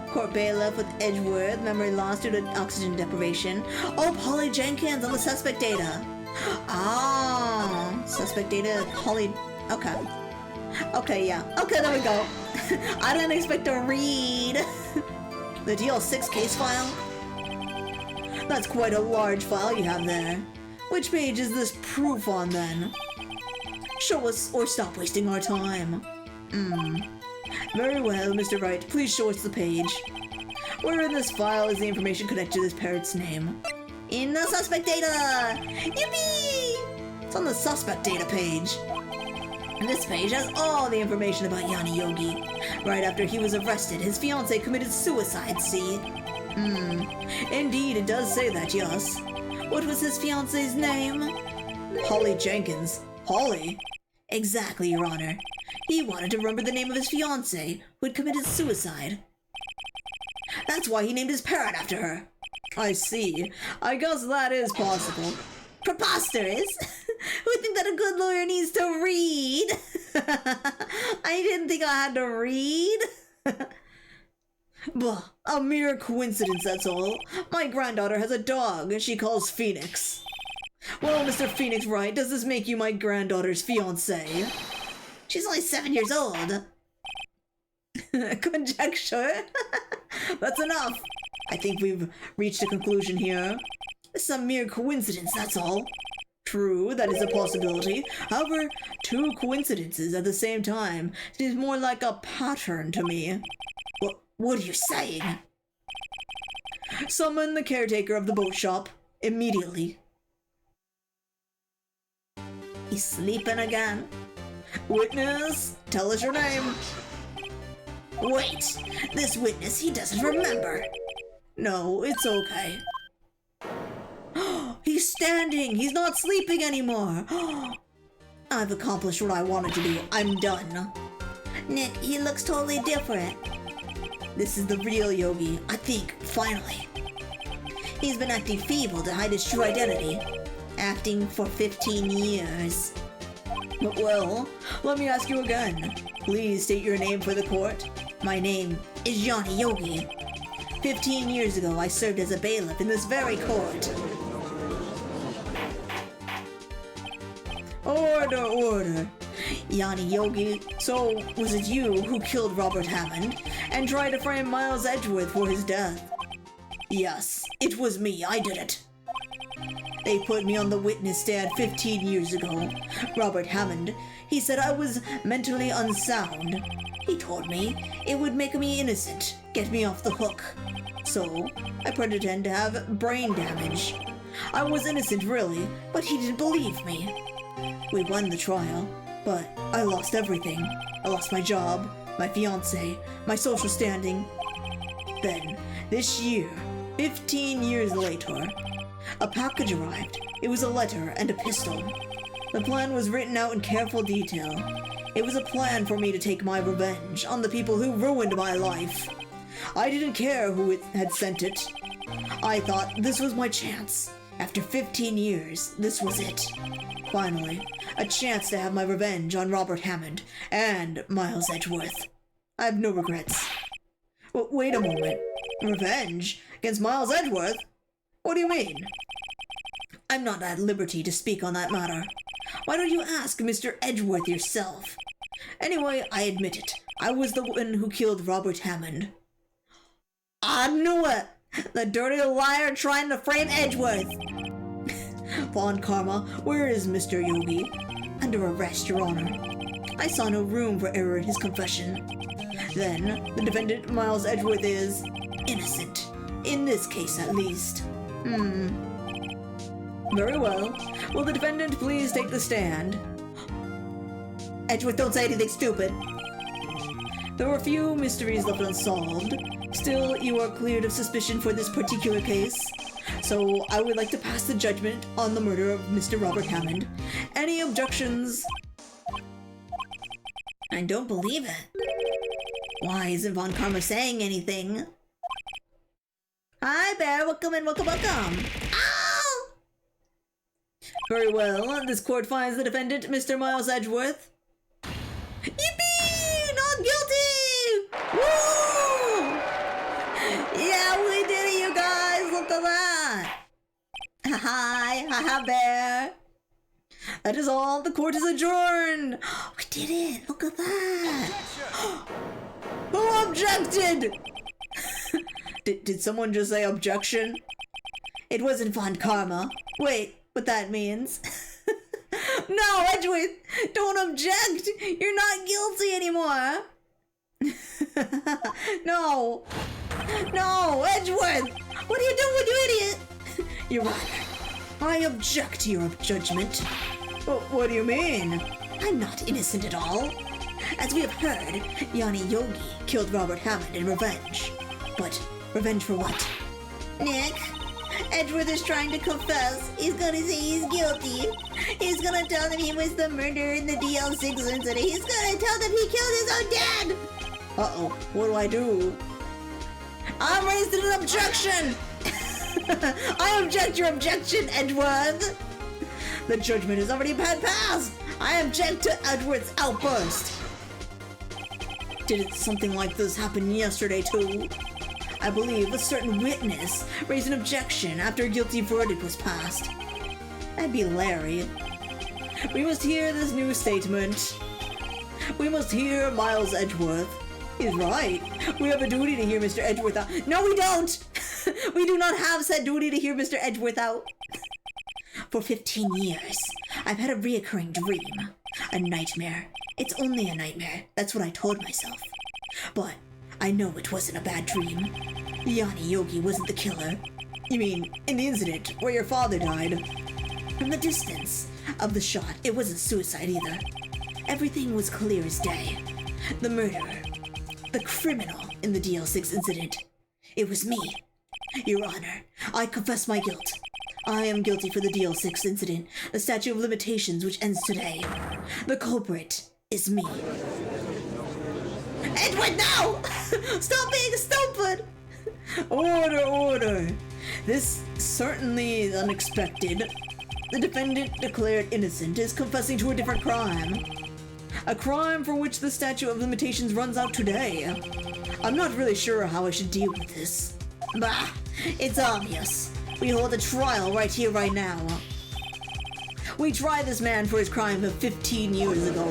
Court bailiff with Edgeworth. Memory lost due to oxygen deprivation. Oh, Polly Jenkins on the suspect data. Ah, suspect data. Polly. Okay. Okay, yeah. Okay, there we go. I didn't expect to read the DL6 case file. That's quite a large file you have there. Which page is this proof on, then? Show us or stop wasting our time. Very well, Mr. Wright. Please show us the page. Where in this file is the information connected to this parrot's name? In the suspect data! Yippee! It's on the suspect data page. This page has all the information about Yanni Yogi. Right after he was arrested, his fiancée committed suicide, see? Indeed, it does say that, yes. What was his fiancée's name? Polly Jenkins. Polly? Exactly, Your Honor. He wanted to remember the name of his fiancée, who had committed suicide. That's why he named his parrot after her. I see. I guess that is possible. Preposterous! Who would think that a good lawyer needs to read? I didn't think I had to read. Blah, a mere coincidence, that's all. My granddaughter has a dog she calls Phoenix. Well, Mr. Phoenix Wright, does this make you my granddaughter's fiancé? She's only 7 years old. Conjecture? That's enough. I think we've reached a conclusion here. It's a mere coincidence, that's all. True, that is a possibility. However, two coincidences at the same time seems more like a pattern to me. What are you saying? Summon the caretaker of the boat shop immediately. He's sleeping again. Witness, tell us your name. Wait, this witness, he doesn't remember. No, it's okay. He's standing! He's not sleeping anymore! I've accomplished what I wanted to do. I'm done. Nick, he looks totally different. This is the real Yogi, I think, finally. He's been acting feeble to hide his true identity. Acting for 15 years. Well, let me ask you again. Please state your name for the court. My name is Johnny Yogi. 15 years ago, I served as a bailiff in this very court. Order. Yanni Yogi, so was it you who killed Robert Hammond and tried to frame Miles Edgeworth for his death? Yes, it was me, I did it. They put me on the witness stand 15 years ago. Robert Hammond, he said I was mentally unsound. He told me it would make me innocent, get me off the hook. So, I pretended to have brain damage. I was innocent really, but he didn't believe me. We won the trial, but I lost everything. I lost my job, my fiancé, my social standing. Then, this year, 15 years later, a package arrived. It was a letter and a pistol. The plan was written out in careful detail. It was a plan for me to take my revenge on the people who ruined my life. I didn't care who had sent it. I thought this was my chance. After 15 years, this was it. Finally, a chance to have my revenge on Robert Hammond and Miles Edgeworth. I have no regrets. Well, wait a moment. Revenge? Against Miles Edgeworth? What do you mean? I'm not at liberty to speak on that matter. Why don't you ask Mr. Edgeworth yourself? Anyway, I admit it. I was the one who killed Robert Hammond. I knew it! The dirty liar trying to frame Edgeworth! Von Karma, where is Mr. Yogi? Under arrest, Your Honor. I saw no room for error in his confession. Then, the defendant, Miles Edgeworth, is innocent. In this case, at least. Very well. Will the defendant please take the stand? Edgeworth, don't say anything stupid. There are a few mysteries left unsolved. Still, you are cleared of suspicion for this particular case. So, I would like to pass the judgment on the murder of Mr. Robert Hammond. Any objections? I don't believe it. Why isn't Von Karma saying anything? Hi, Bear. Welcome in, welcome, welcome. Ow! Very well. This court finds the defendant, Mr. Miles Edgeworth. Yippee! Not guilty! Woo! Yeah, we did it, you guys! Look at that! Hi, haha, Bear. That is all. The court is adjourned. We did it! Look at that! Who objected? Did someone just say objection? It wasn't Von Karma. Wait, what that means? No, Edgeworth! Don't object! You're not guilty anymore! No! No, Edgeworth! What are you doing, you idiot? Your Honor, I object to your judgment. What do you mean? I'm not innocent at all. As we have heard, Yanni Yogi killed Robert Hammond in revenge. But revenge for what? Nick, Edgeworth is trying to confess. He's gonna say he's guilty. He's gonna tell them he was the murderer in the DL6 incident. He's gonna tell them he killed his own dad! Uh-oh, what do? I'm raising an objection! I object your objection, Edgeworth! The judgment has already been passed! I object to Edgeworth's outburst! Did something like this happen yesterday too? I believe a certain witness raised an objection after a guilty verdict was passed. That'd be Larry. We must hear this new statement. We must hear Miles Edgeworth. He's right. We have a duty to hear Mr. Edgeworth out. No, we don't! We do not have said duty to hear Mr. Edgeworth out. For 15 years, I've had a reoccurring dream. A nightmare. It's only a nightmare. That's what I told myself. But I know it wasn't a bad dream. Yanni Yogi wasn't the killer. You mean, in the incident where your father died? From the distance of the shot, it wasn't suicide either. Everything was clear as day. The murderer, the criminal in the DL6 incident, it was me. Your Honor, I confess my guilt. I am guilty for the DL6 incident, the statute of limitations which ends today. The culprit is me. Edward, no! Stop being stupid! Order, order. This certainly is unexpected. The defendant declared innocent is confessing to a different crime. A crime for which the statute of limitations runs out today. I'm not really sure how I should deal with this. Bah, it's obvious. We hold a trial right here, right now. We tried this man for his crime of 15 years ago.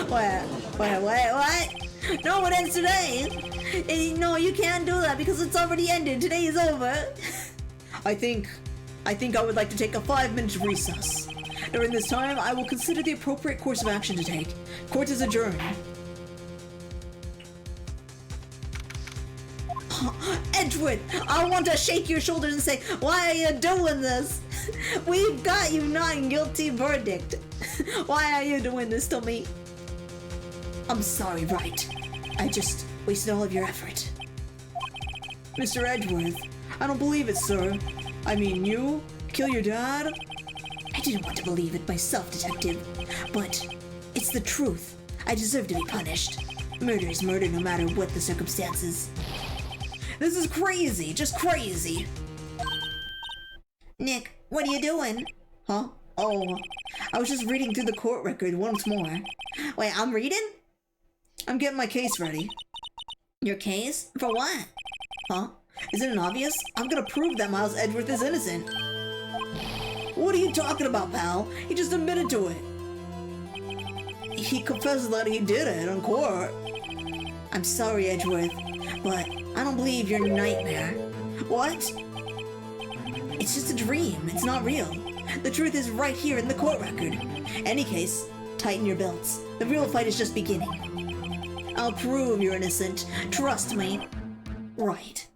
What? No, it ends today. No, you can't do that because it's already ended. Today is over. I think I would like to take a 5-minute recess. During this time, I will consider the appropriate course of action to take. Court is adjourned. Edgeworth, I want to shake your shoulders and say, why are you doing this? We've got you not guilty verdict. Why are you doing this to me? I'm sorry, right? I just wasted all of your effort. Mr. Edgeworth, I don't believe it, sir. I mean, you? Kill your dad? I didn't want to believe it myself, Detective, but it's the truth. I deserve to be punished. Murder is murder no matter what the circumstances. This is crazy, just crazy. Nick, what are you doing? Huh? Oh, I was just reading through the court record once more. Wait, I'm reading? I'm getting my case ready. Your case? For what? Huh? Isn't it obvious? I'm gonna prove that Miles Edgeworth is innocent. What are you talking about, pal? He just admitted to it. He confesses that he did it in court. I'm sorry, Edgeworth, but I don't believe your nightmare. What? It's just a dream. It's not real. The truth is right here in the court record. Any case, tighten your belts. The real fight is just beginning. I'll prove you're innocent. Trust me. Right.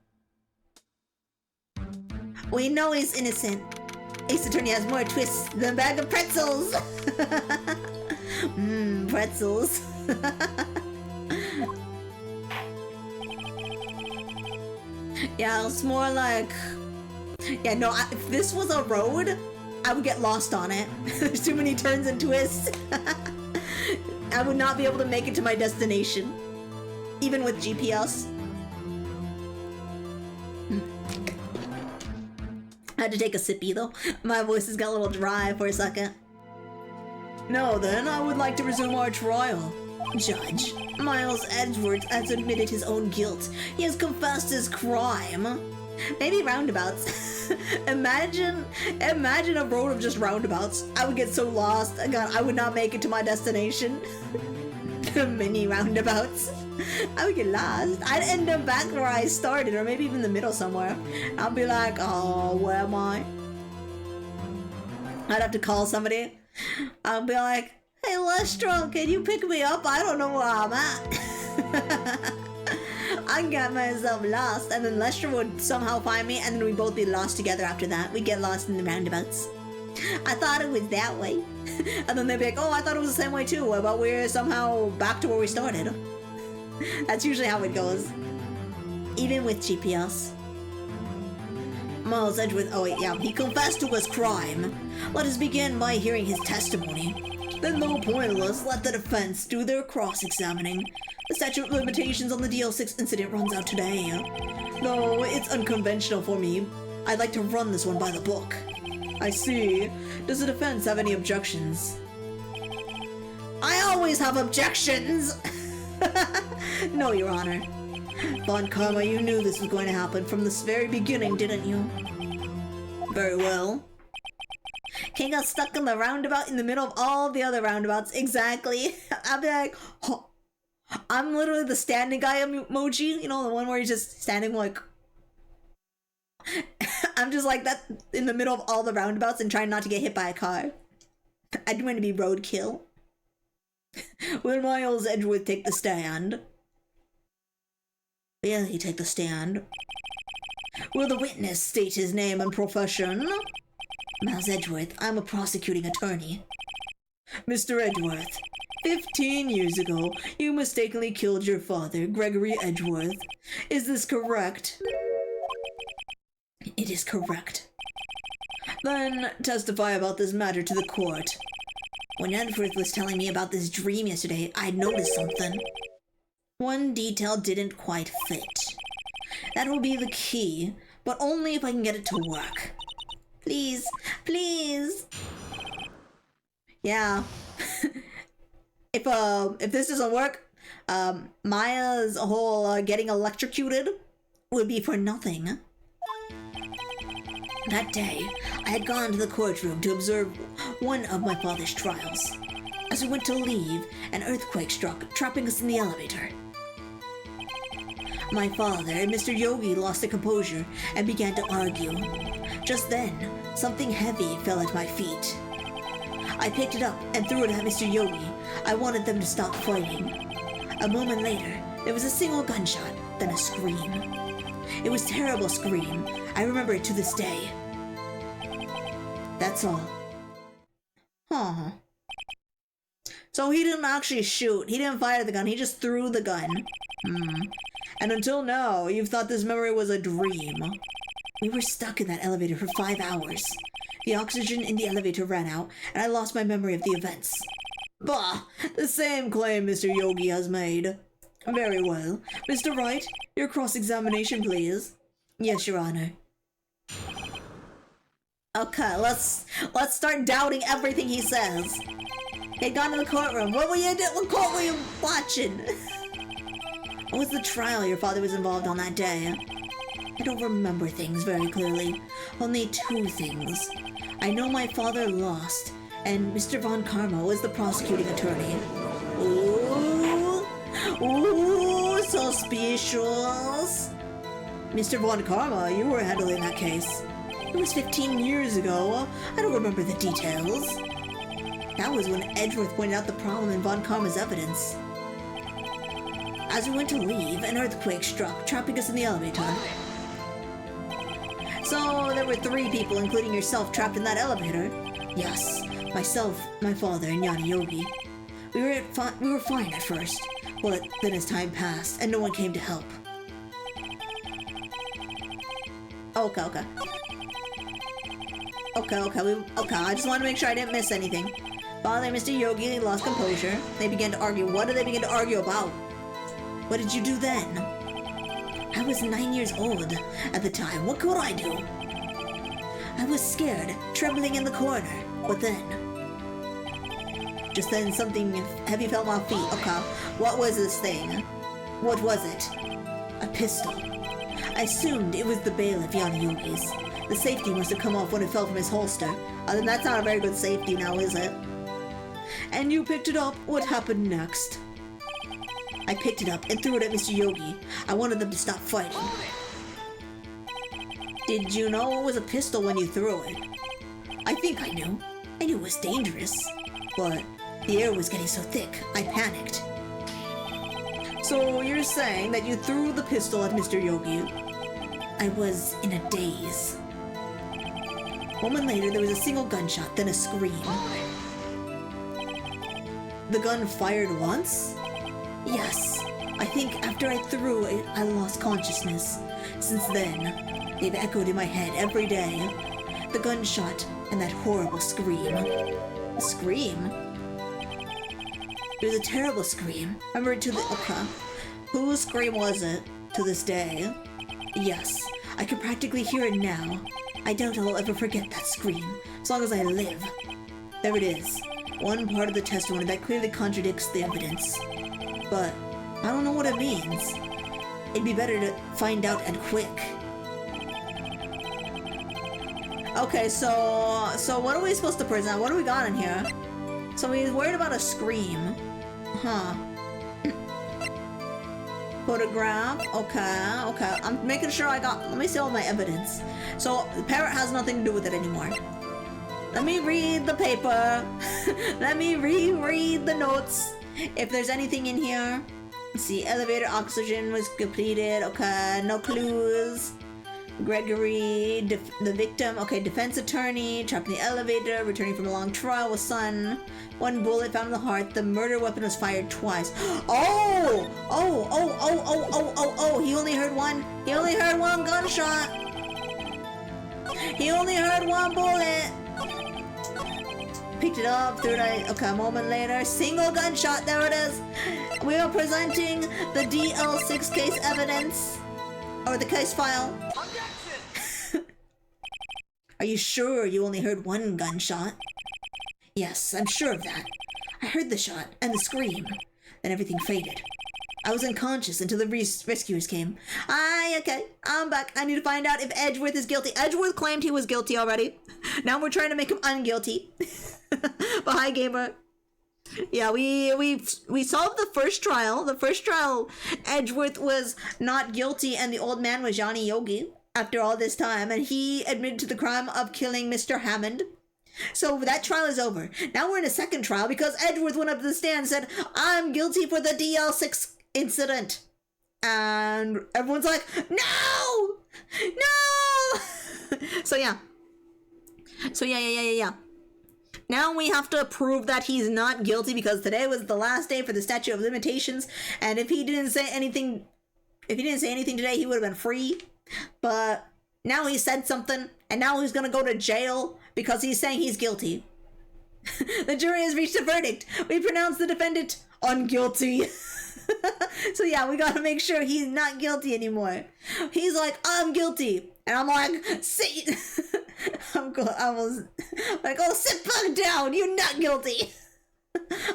We know he's innocent. Ace Attorney has more twists than a bag of pretzels. Pretzels. Yeah, it's more like... Yeah, no, if this was a road, I would get lost on it. There's too many turns and twists. I would not be able to make it to my destination. Even with GPS. I had to take a sippy though. My voice has got a little dry for a second. Now then, I would like to resume our trial. Judge, Miles Edgeworth has admitted his own guilt. He has confessed his crime. Maybe roundabouts. Imagine a road of just roundabouts. I would get so lost. God, I would not make it to my destination. Mini roundabouts. I would get lost. I'd end up back where I started, or maybe even the middle somewhere. I'll be like, oh, where am I? I'd have to call somebody. I'll be like, hey, Lestro, can you pick me up? I don't know where I'm at. I got myself lost, and then Lester would somehow find me, and then we'd both be lost together after that. We'd get lost in the roundabouts. I thought it was that way. And then they'd be like, oh, I thought it was the same way too, but we're somehow back to where we started. That's usually how it goes. Even with GPS. Miles Edgeworth, oh wait, yeah, he confessed to his crime. Let us begin by hearing his testimony. Then, though pointless, let the defense do their cross-examining. The statute of limitations on the DL6 incident runs out today. Though it's unconventional for me, I'd like to run this one by the book. I see. Does the defense have any objections? I always have objections! No, Your Honor. Von Karma, you knew this was going to happen from the very beginning, didn't you? Very well. King got stuck in the roundabout in the middle of all the other roundabouts. Exactly. I'd be like, oh. I'm literally the standing guy emoji. You know, the one where he's just standing like... I'm just like that in the middle of all the roundabouts and trying not to get hit by a car. I'd want to be roadkill. Will Miles Edgeworth take the stand? Will he take the stand? Will the witness state his name and profession? Miles Edgeworth, I'm a prosecuting attorney. Mr. Edgeworth, 15 years ago, you mistakenly killed your father, Gregory Edgeworth. Is this correct? It is correct. Then testify about this matter to the court. When Edgeworth was telling me about this dream yesterday, I'd noticed something. One detail didn't quite fit. That will be the key, but only if I can get it to work. Please, please. Yeah. If this doesn't work, Maya's whole getting electrocuted would be for nothing. That day, I had gone to the courtroom to observe one of my father's trials. As we went to leave, an earthquake struck, trapping us in the elevator. My father and Mr. Yogi lost their composure and began to argue. Just then, something heavy fell at my feet. I picked it up and threw it at Mr. Yogi. I wanted them to stop fighting. A moment later, there was a single gunshot, then a scream. It was a terrible scream. I remember it to this day. That's all. Huh. So he didn't actually shoot. He didn't fire the gun. He just threw the gun. And until now, you've thought this memory was a dream. We were stuck in that elevator for 5 hours. The oxygen in the elevator ran out, and I lost my memory of the events. Bah! The same claim Mr. Yogi has made. Very well. Mr. Wright, your cross-examination, please. Yes, Your Honor. Okay, let's start doubting everything he says. Hey, gone to the courtroom. What were you doing? What court were you watching? What was the trial your father was involved on that day? I don't remember things very clearly. Only two things. I know my father lost, and Mr. Von Karma was the prosecuting attorney. Ooh, suspicious. Mr. Von Karma, you were handling that case. It was 15 years ago. I don't remember the details. That was when Edgeworth pointed out the problem in Von Karma's evidence. As we went to leave, an earthquake struck, trapping us in the elevator. So there were 3 people, including yourself, trapped in that elevator? Yes, myself, my father, and Yana Yogi. We were fine at first, but then as time passed, and no one came to help. Okay. Okay, I just want to make sure I didn't miss anything. Father and Mr. Yogi lost composure. They began to argue. What did they begin to argue about? What did you do then? I was 9 years old at the time. What could I do? I was scared, trembling in the corner. But then... Just then something heavy fell off my feet. Okay, what was this thing? What was it? A pistol. I assumed it was the bailiff Yana Yogi's. The safety must have come off when it fell from his holster. That's not a very good safety now, is it? And you picked it up. What happened next? I picked it up and threw it at Mr. Yogi. I wanted them to stop fighting. Did you know it was a pistol when you threw it? I think I knew. I knew it was dangerous. But the air was getting so thick, I panicked. So you're saying that you threw the pistol at Mr. Yogi? I was in a daze. A moment later, there was a single gunshot, then a scream. The gun fired once? Yes. I think after I threw it, I lost consciousness. Since then, they've echoed in my head every day. The gunshot and that horrible scream. A scream? It was a terrible scream. I remember to the... Okay. Whose scream was it to this day? Yes. I can practically hear it now. I doubt I'll ever forget that scream, as long as I live. There it is. One part of the testimony that clearly contradicts the evidence. But I don't know what it means. It'd be better to find out and quick. Okay, so what are we supposed to present? What do we got in here? So he's worried about a scream. Huh. Photograph. Okay. I'm making sure I got... Let me see all my evidence. So the parrot has nothing to do with it anymore. Let me read the paper. Let me reread the notes. If there's anything in here. Let's see. Elevator oxygen was completed. Okay. No clues. Gregory, the victim. Okay. Defense attorney. Trapped in the elevator. Returning from a long trial with son. 1 bullet found in the heart. The murder weapon was fired twice. Oh! He only heard one. He only heard 1 gunshot. He only heard 1 bullet. Picked it up, threw it. Okay, a moment later, single gunshot. There it is. We are presenting the DL6 case evidence, or the case file. Are you sure you only heard 1 gunshot? Yes, I'm sure of that. I heard the shot and the scream. Then everything faded. I was unconscious until the rescuers came. Okay, I'm back. I need to find out if Edgeworth is guilty. Edgeworth claimed he was guilty already. Now we're trying to make him unguilty. But hi, gamer. Yeah, we solved the first trial. The first trial, Edgeworth was not guilty, and the old man was Yana Yogi after all this time, and he admitted to the crime of killing Mr. Hammond. So that trial is over. Now we're in a second trial because Edgeworth went up to the stand and said, I'm guilty for the DL6 incident. And everyone's like, no! So yeah. Now we have to prove that he's not guilty because today was the last day for the statute of limitations. And if he didn't say anything today, he would have been free. But now he said something, and now he's gonna go to jail because he's saying he's guilty. The jury has reached a verdict. We pronounce the defendant unguilty. So yeah, we gotta make sure he's not guilty anymore. He's like, I'm guilty. And I'm like, sit. I was like, oh, sit back down. You're not guilty.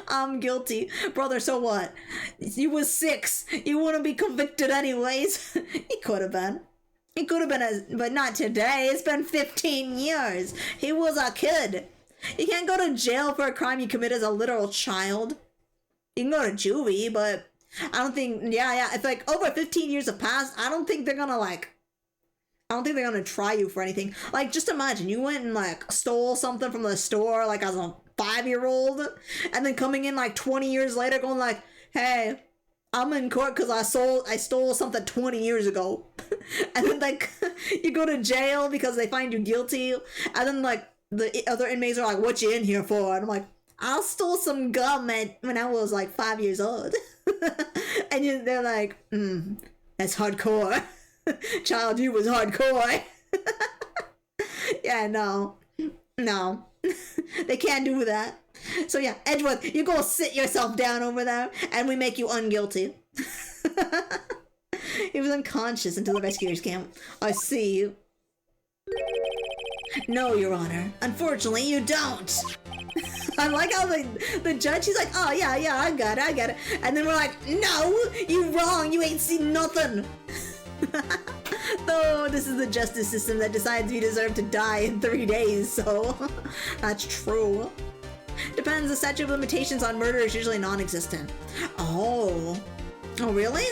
I'm guilty. Brother, so what? You was 6. You wouldn't be convicted anyways. He could have been. He could have been, but not today. It's been 15 years. He was a kid. You can't go to jail for a crime you commit as a literal child. You can go to juvie, but I don't think, yeah, if like over 15 years have passed, I don't think they're gonna try you for anything. Like, just imagine, you went and like stole something from the store, like as a 5-year-old, and then coming in like 20 years later going like, hey, I'm in court because I stole something 20 years ago. And then like, you go to jail because they find you guilty, and then like, the other inmates are like, what you in here for? And I'm like, I stole some gum when I was like 5 years old. And they're like, that's hardcore. Child, you was hardcore. Yeah, no. They can't do that. So yeah, Edgeworth, you go sit yourself down over there and we make you unguilty. He was unconscious until the rescuers came. I see you. No, Your Honor. Unfortunately, you don't. I like how the judge, he's like, oh, yeah, I got it. And then we're like, no, you wrong. You ain't seen nothing. Though this is the justice system that decides you deserve to die in 3 days, so that's true. Depends, the statute of limitations on murder is usually non-existent. Oh, really?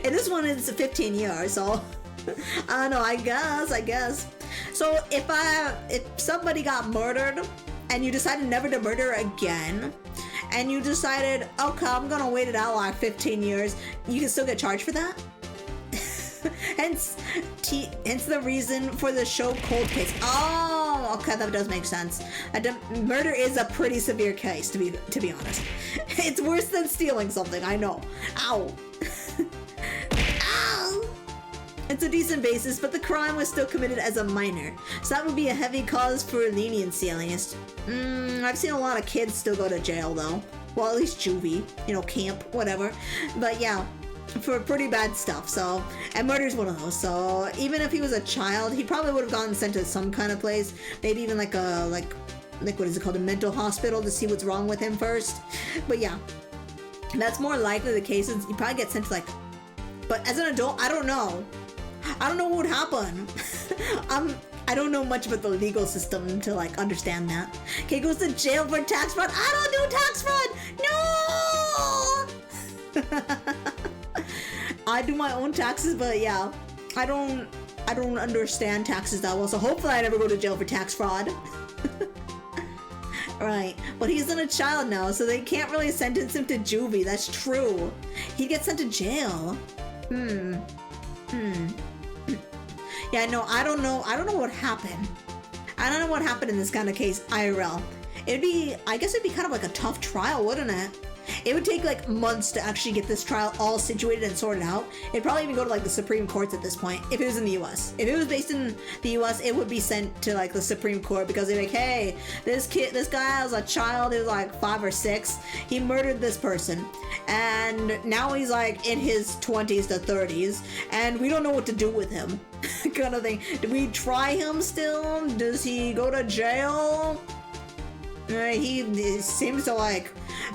And this one is 15 years, so I don't know, I guess. So if somebody got murdered and you decided never to murder again, and you decided, okay, I'm gonna wait it out like 15 years, you can still get charged for that? Hence the reason for the show Cold Case. Oh, okay, that does make sense. Murder is a pretty severe case, to be honest. It's worse than stealing something, I know. Ow. Ow! It's a decent basis, but the crime was still committed as a minor, so that would be a heavy cause for leniency at least. I've seen a lot of kids still go to jail though. Well, at least juvie, camp, whatever. But yeah, for pretty bad stuff, so, and murder's one of those, so even if he was a child, he probably would have gotten sent to some kind of place, maybe even like what is it called, a mental hospital, to see what's wrong with him first. But yeah, that's more likely the case. You probably get sent to like, but as an adult, I don't know what would happen. I don't know much about the legal system to like understand that. Okay, goes to jail for tax fraud. I don't do tax fraud. No. I do my own taxes, but yeah, I don't understand taxes that well. So hopefully I never go to jail for tax fraud. Right, but he's a child now, so they can't really sentence him to juvie. That's true. He'd get sent to jail. Yeah, no, I don't know what happened. I don't know what happened in this kind of case, IRL. I guess it'd be kind of like a tough trial, wouldn't it? It would take like months to actually get this trial all situated and sorted out. It'd probably even go to like the Supreme Courts at this point, if it was in the US. If it was based in the US, it would be sent to like the Supreme Court, because they're like, hey, this guy was a child, he was like 5 or 6, he murdered this person, and now he's like in his 20s to 30s, and we don't know what to do with him. Kind of thing. Do we try him still? Does he go to jail? He seems to like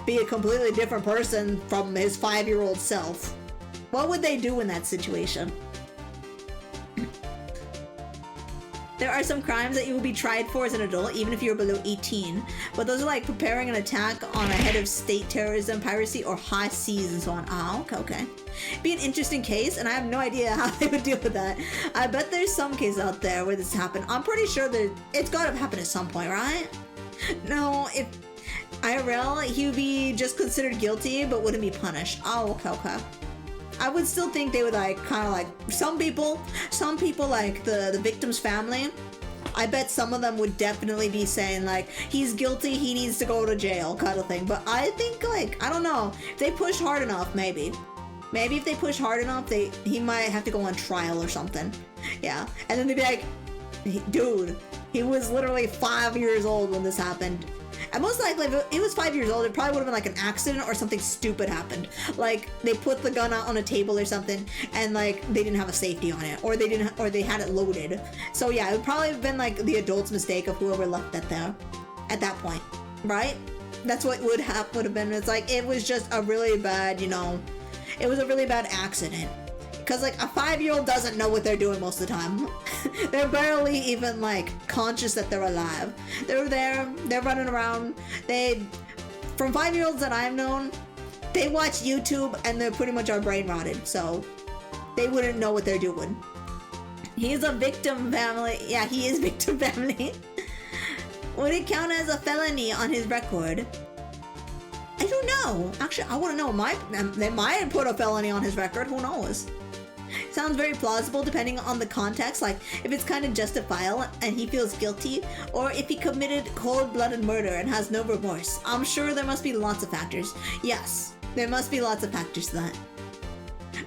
be a completely different person from his 5-year-old self. What would they do in that situation? There are some crimes that you will be tried for as an adult, even if you're below 18. But those are like preparing an attack on a head of state terrorism, piracy, or high seas and so on. Oh, okay. Be an interesting case, and I have no idea how they would deal with that. I bet there's some case out there where this happened. I'm pretty sure that it's gotta happen at some point, right? No, if IRL, he would be just considered guilty, but wouldn't be punished. Oh, okay. I would still think they would like, kind of like, some people like the victim's family, I bet some of them would definitely be saying like, he's guilty, he needs to go to jail, kind of thing. But I think like, I don't know, if they push hard enough, maybe if they push hard enough, he might have to go on trial or something. Yeah, and then they'd be like, dude, He was literally 5 years old when this happened. And most likely, if he was 5 years old, it probably would have been like an accident or something stupid happened. Like they put the gun out on a table or something, and like they didn't have a safety on it, or they had it loaded. So yeah, it would probably have been like the adult's mistake of whoever left that there at that point, right? That's what would have been. It's like it was just a really bad, you know, it was a really bad accident. Because like a 5-year-old doesn't know what they're doing most of the time. They're barely even like conscious that they're alive. They're there, they're running around. From 5-year-olds that I've known, they watch YouTube and they're pretty much are brain rotted. So they wouldn't know what they're doing. He's a victim family. Yeah, he is victim family. Would it count as a felony on his record? I don't know. Actually, I want to know. They might put a felony on his record. Who knows? Sounds very plausible depending on the context, like if it's kind of justifiable and he feels guilty, or if he committed cold-blooded murder and has no remorse. I'm sure there must be lots of factors. Yes, there must be lots of factors to that.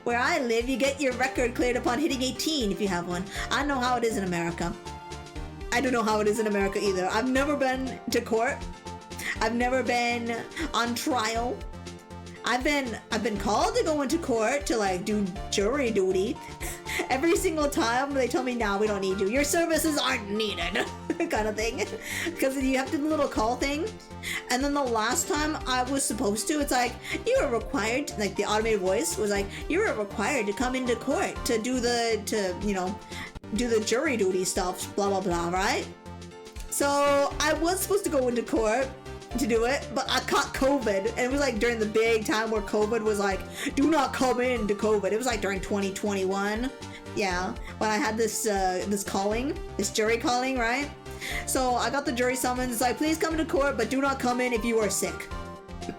Where I live, you get your record cleared upon hitting 18 if you have one. I know how it is in America. I don't know how it is in America either. I've never been to court. I've never been on trial. I've been called to go into court to like do jury duty. Every single time they tell me, "No, we don't need you. Your services aren't needed," kind of thing. Because you have to do the little call thing. And then the last time I was supposed to, it's like, you are required, like the automated voice was like, you are required to come into court to do the jury duty stuff, blah, blah, blah, right? So I was supposed to go into court to do it, but I caught COVID, and it was like during the big time where COVID was like, do not come into COVID. It was like during 2021, yeah, when I had this jury calling, right? So I got the jury summons. It's like, please come into court, but do not come in if you are sick.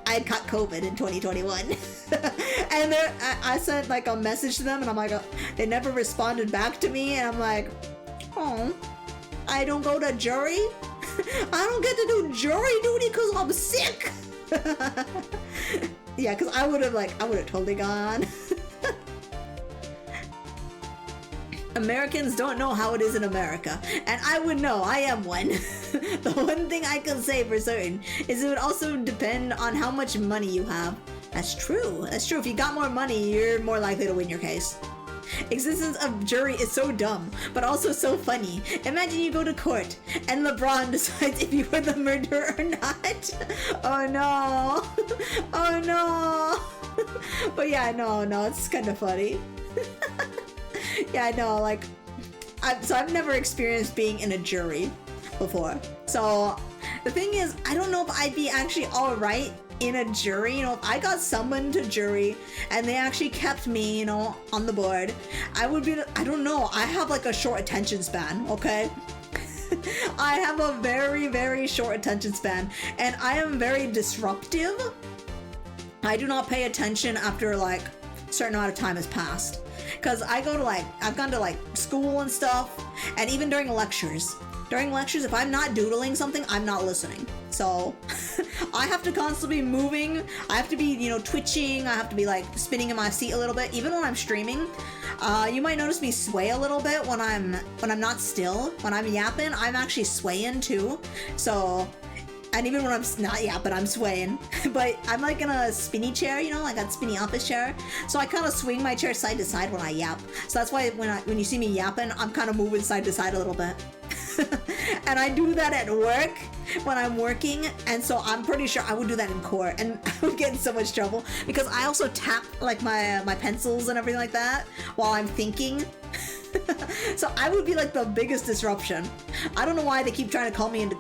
I had caught COVID in 2021. And I sent like a message to them, and I'm like, they never responded back to me, and I'm like, oh, I don't go to jury? I don't get to do jury duty because I'm sick. Yeah, because I would have totally gone. Americans don't know how it is in America, and I would know. I am one. The one thing I can say for certain is it would also depend on how much money you have. That's true. That's true. If you got more money, you're more likely to win your case. Existence of jury is so dumb, but also so funny. Imagine you go to court and LeBron decides if you were the murderer or not. Oh no. Oh no. But yeah, no, it's kind of funny. Yeah, I know, like, I've never experienced being in a jury before. So the thing is, I don't know if I'd be actually alright in a jury. You know, if I got summoned to jury and they actually kept me, you know, on the board, I would be, I don't know, I have like a short attention span, okay? I have a very, very short attention span, and I am very disruptive. I do not pay attention after like a certain amount of time has passed. Because I've gone to like school and stuff, and even during lectures, if I'm not doodling something, I'm not listening. So I have to constantly be moving. I have to be, you know, twitching. I have to be like spinning in my seat a little bit, even when I'm streaming. You might notice me sway a little bit when I'm not still. When I'm yapping, I'm actually swaying too. So, and even when I'm not yapping, I'm swaying. But I'm like in a spinny chair, you know, like a spinny office chair. So I kind of swing my chair side to side when I yap. So that's why when you see me yapping, I'm kind of moving side to side a little bit. And I do that at work when I'm working, and so I'm pretty sure I would do that in court, and I would get in so much trouble because I also tap like my pencils and everything like that while I'm thinking. So I would be like the biggest disruption. I don't know why they keep trying to call me into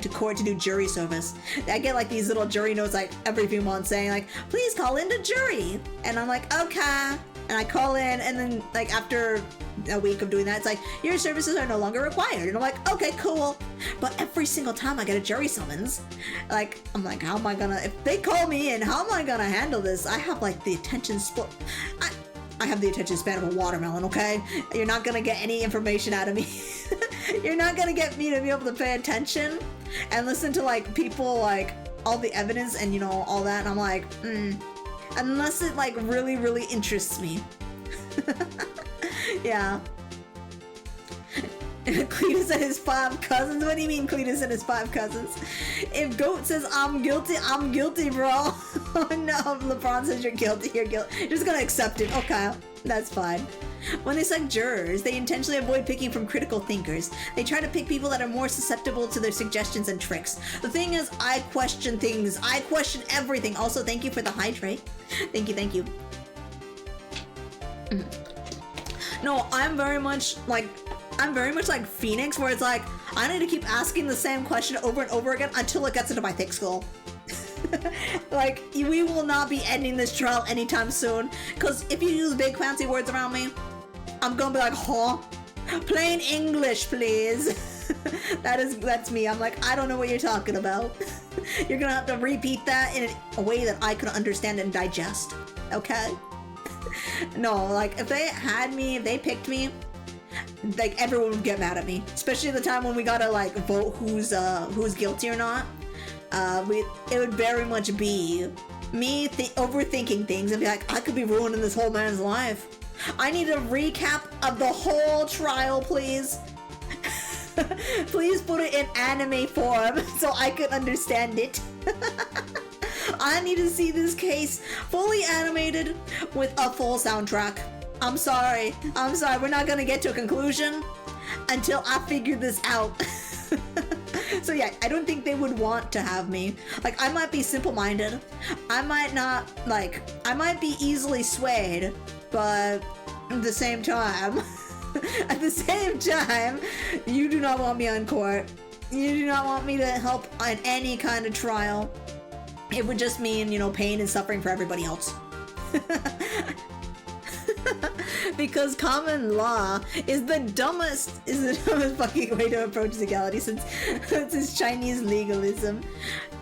court to do jury service. I get like these little jury notes like every few months saying like, please call into jury, and I'm like, okay. And I call in, and then like after a week of doing that, it's like, your services are no longer required. And I'm like, okay, cool. But every single time I get a jury summons, like, I'm like, how am I gonna, if they call me in, how am I gonna handle this? I have like the attention I have the attention span of a watermelon, okay? You're not gonna get any information out of me. You're not gonna get me to be able to pay attention and listen to like people, like all the evidence and, you know, all that. And I'm like, unless it like really, really interests me. Yeah. Cletus and his 5 cousins? What do you mean Cletus and his 5 cousins? If Goat says I'm guilty, bro. Oh no, if LeBron says you're guilty, you're guilty. You're just gonna accept it. Okay, that's fine. When they select jurors, they intentionally avoid picking from critical thinkers. They try to pick people that are more susceptible to their suggestions and tricks. The thing is, I question things. I question everything. Also, thank you for the hydrate. Thank you. No, I'm very much like Phoenix, where it's like, I need to keep asking the same question over and over again until it gets into my thick skull. Like, we will not be ending this trial anytime soon, because if you use big fancy words around me, I'm gonna be like, huh? Plain English, please. That's me. I'm like, I don't know what you're talking about. You're gonna have to repeat that in a way that I can understand and digest, okay? No, like, if they picked me, like, everyone would get mad at me, especially the time when we gotta like vote who's guilty or not. It would very much be me overthinking things and be like, I could be ruining this whole man's life. I need a recap of the whole trial, please. Please put it in anime form so I could understand it. I need to see this case fully animated with a full soundtrack. I'm sorry. We're not gonna get to a conclusion until I figure this out. So yeah, I don't think they would want to have me. Like, I might be simple-minded. I might be easily swayed, but at the same time, you do not want me on court. You do not want me to help on any kind of trial. It would just mean, pain and suffering for everybody else. Because common law is the dumbest fucking way to approach legality since it's Chinese legalism.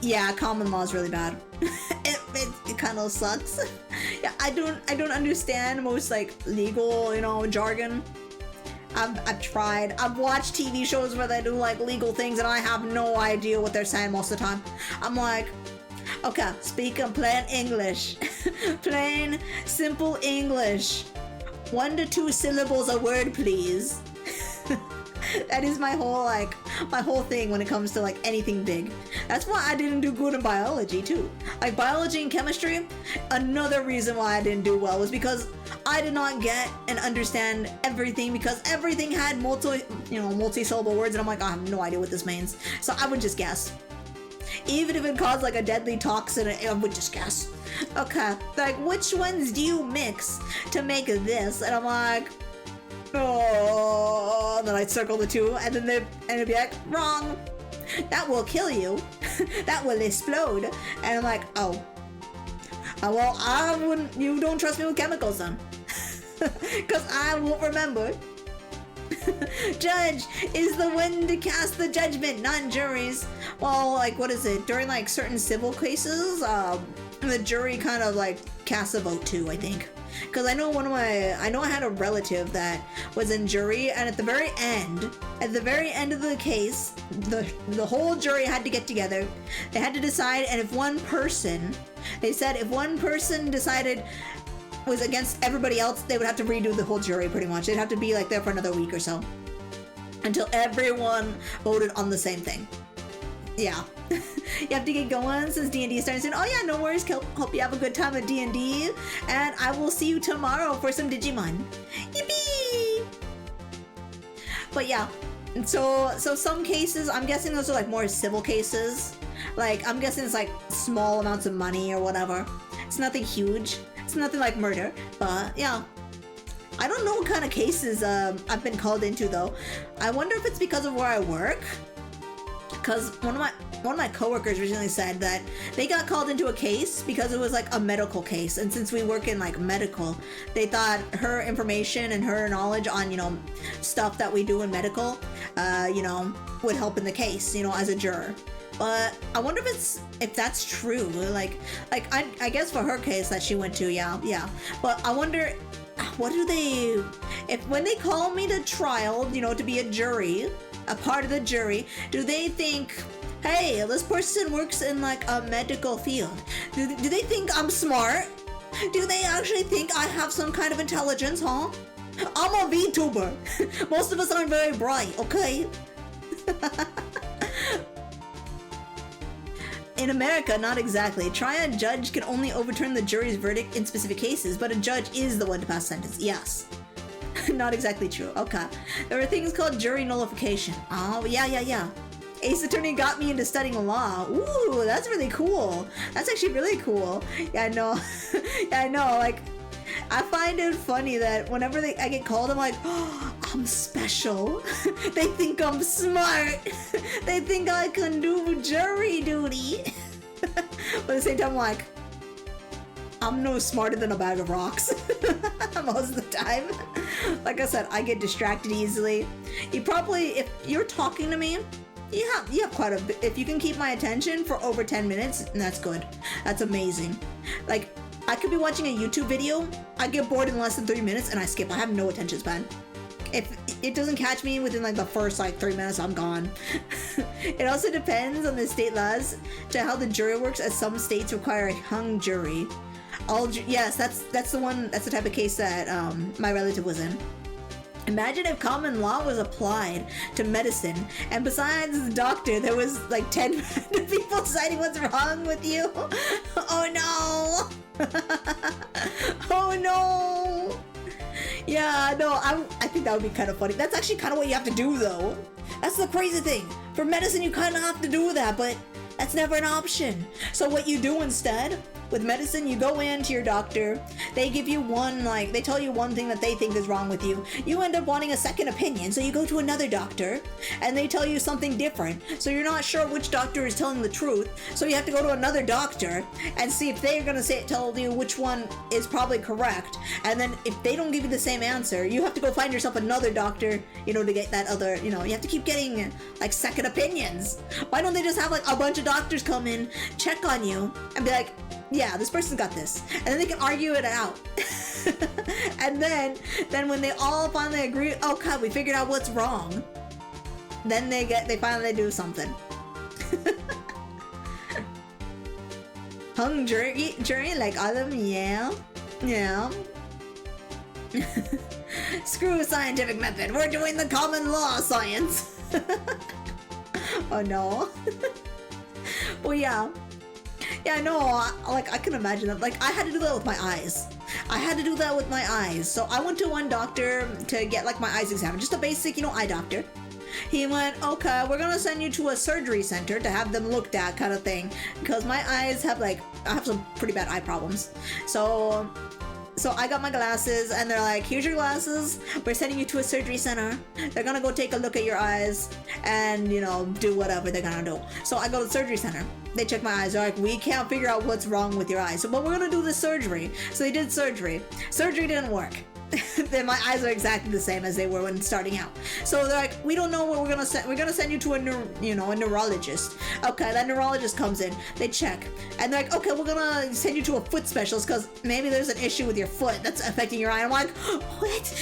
Yeah, common law is really bad. It kind of sucks. Yeah, I don't understand most like legal, jargon. I've tried. I've watched TV shows where they do like legal things and I have no idea what they're saying most of the time. I'm like, okay, speak in plain English. Plain, simple English. 1 to 2 syllables a word, please. That is my whole thing when it comes to like anything big. That's why I didn't do good in biology too. Like biology and chemistry, another reason why I didn't do well was because I did not get and understand everything, because everything had multi-syllable words and I'm like, I have no idea what this means. So I would just guess. Even if it caused like a deadly toxin, I would just guess. Okay, like, which ones do you mix to make this? And I'm like, oh, and then I'd circle the 2, and then it'd be like, wrong. That will kill you. That will explode. And I'm like, oh. Well, you don't trust me with chemicals then. Because I won't remember. Judge is the one to cast the judgment, not juries. Well, like, what is it? During like certain civil cases, the jury kind of like casts a vote too, I think. Because I know I had a relative that was in jury, and at the very end of the case, the whole jury had to get together. They had to decide, and if one person decided was against everybody else, they would have to redo the whole jury pretty much. They'd have to be like there for another week or so until everyone voted on the same thing. Yeah. You have to get going since D&D is starting soon. Oh yeah, no worries, Kelp. Hope you have a good time at D&D, and I will see you tomorrow for some Digimon. Yippee! But yeah, so some cases, I'm guessing those are like more civil cases. Like, I'm guessing it's like small amounts of money or whatever. It's nothing huge. It's nothing like murder, but yeah. I don't know what kind of cases I've been called into though. I wonder if it's because of where I work. Because one of my coworkers recently said that they got called into a case because it was like a medical case, and since we work in like medical, they thought her information and her knowledge on stuff that we do in medical, would help in the case, as a juror. But I wonder if that's true. Like I guess for her case that she went to, yeah. But I wonder, what do they, when they call me to trial, to be a jury, a part of the jury, do they think, hey, this person works in like a medical field? Do they think I'm smart? Do they actually think I have some kind of intelligence, huh? I'm a VTuber. Most of us aren't very bright, okay? In America, not exactly. A triad judge can only overturn the jury's verdict in specific cases, but a judge is the one to pass sentence. Yes. Not exactly true. Okay. There are things called jury nullification. Oh, yeah. Ace Attorney got me into studying law. Ooh, that's really cool. That's actually really cool. Yeah, I know. Yeah, I know. Like, I find it funny that whenever I get called, I'm like, oh, I'm special. They think I'm smart. They think I can do jury duty. But at the same time, I'm like, I'm no smarter than a bag of rocks. Most of the time. Like I said, I get distracted easily. You probably, if you're talking to me, you have quite a bit. If you can keep my attention for over 10 minutes, that's good. That's amazing. Like, I could be watching a YouTube video, I get bored in less than 3 minutes and I skip. I have no attention span. If it doesn't catch me within like the first like 3 minutes, I'm gone. It also depends on the state laws to how the jury works, as some states require a hung jury. Yes, that's the one. That's the type of case that my relative was in. Imagine if common law was applied to medicine, and besides the doctor, there was like 10 people deciding what's wrong with you. Oh no! Oh no! Yeah, no, I think that would be kind of funny. That's actually kind of what you have to do, though. That's the crazy thing. For medicine, you kind of have to do that, but that's never an option. So what you do instead, with medicine, you go in to your doctor, they give you they tell you one thing that they think is wrong with you. You end up wanting a second opinion, so you go to another doctor, and they tell you something different. So you're not sure which doctor is telling the truth, so you have to go to another doctor and see if they're gonna tell you which one is probably correct. And then if they don't give you the same answer, you have to go find yourself another doctor, to get that other, you have to keep getting, like, second opinions. Why don't they just have, like, a bunch of doctors come in, check on you, and be like, yeah, this person's got this. And then they can argue it out. And then when they all finally agree, oh god, we figured out what's wrong, then they finally do something. Hung jury like Autumn, yeah. Screw scientific method, we're doing the common law science. Oh no. Well, yeah, no, I can imagine that. Like, I had to do that with my eyes. So I went to one doctor to get, like, my eyes examined. Just a basic, eye doctor. He went, okay, we're gonna send you to a surgery center to have them looked at, kind of thing. Because my eyes have, I have some pretty bad eye problems. So I got my glasses, and they're like, here's your glasses, we're sending you to a surgery center. They're gonna go take a look at your eyes and, do whatever they're gonna do. So I go to the surgery center. They check my eyes. They're like, we can't figure out what's wrong with your eyes, but we're gonna do this surgery. So they did surgery. Surgery didn't work. Then my eyes are exactly the same as they were when starting out. So they're like, we don't know what we're gonna send. We're gonna send you to a neurologist. Okay, that neurologist comes in. They check, and they're like, okay, we're gonna send you to a foot specialist because maybe there's an issue with your foot that's affecting your eye. I'm like, what?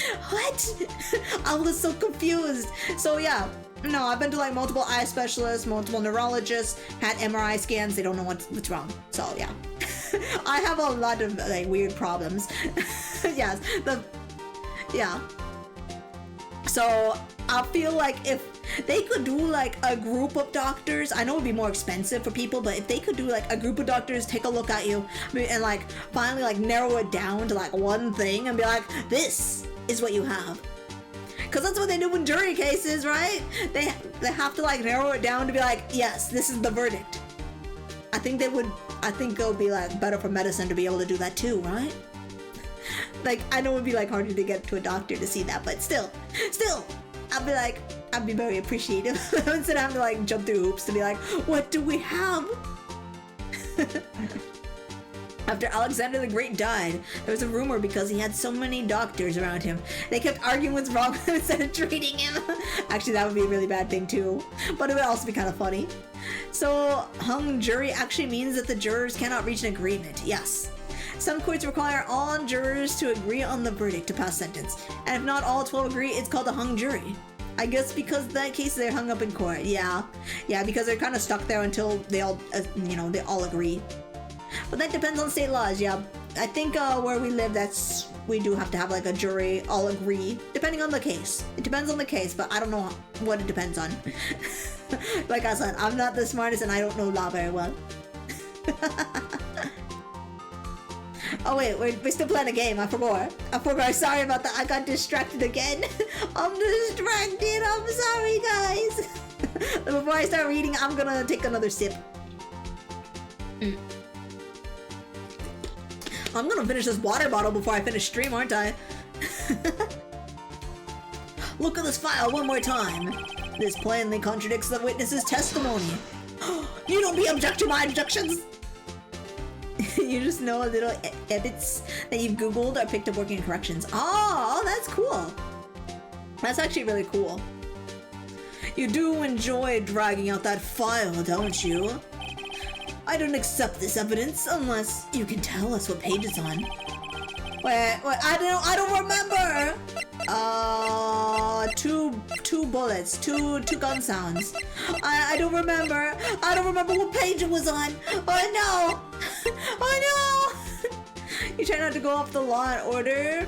I was so confused. So yeah. No, I've been to multiple eye specialists, multiple neurologists, had MRI scans. They don't know what's wrong. So yeah, I have a lot of weird problems. Yes, yeah. So I feel like if they could do a group of doctors, I know it'd be more expensive for people, but if they could do a group of doctors take a look at you and finally narrow it down to one thing and be like, this is what you have. Because that's what they do in jury cases, right? They have to narrow it down to be like, yes, this is the verdict. I think it would be better for medicine to be able to do that too, right? I know it would be harder to get to a doctor to see that, but still, I'd be very appreciative instead of having to jump through hoops to be like, what do we have? After Alexander the Great died, there was a rumor because he had so many doctors around him. They kept arguing what's wrong with him instead of treating him. Actually, that would be a really bad thing too, but it would also be kind of funny. So, hung jury actually means that the jurors cannot reach an agreement. Yes. Some courts require all jurors to agree on the verdict to pass sentence, and if not all 12 agree, it's called a hung jury. I guess because in that case they're hung up in court. Yeah, because they're kind of stuck there until they all, they all agree. But that depends on state laws. Yeah, I think where we live, that's we do have to have like a jury all agree, depending on the case. It depends on the case, but I don't know what it depends on. Like I said, I'm not the smartest and I don't know law very well. Oh wait, we're still playing a game. I forgot. Sorry about that. I got distracted again. I'm distracted. I'm sorry, guys. Before I start reading, I'm gonna take another sip. I'm gonna finish this water bottle before I finish stream, aren't I? Look at this file one more time. This plainly contradicts the witness's testimony. You don't be object to my objections. You just know a little edits that you've googled or picked up working corrections. Oh, that's cool. That's actually really cool. You do enjoy dragging out that file, don't you? I don't accept this evidence unless you can tell us what page it's on. Wait, I don't remember. Two bullets, two gun sounds. I don't remember. I don't remember what page it was on. Oh no! Oh no! You try not to go off the Law and Order.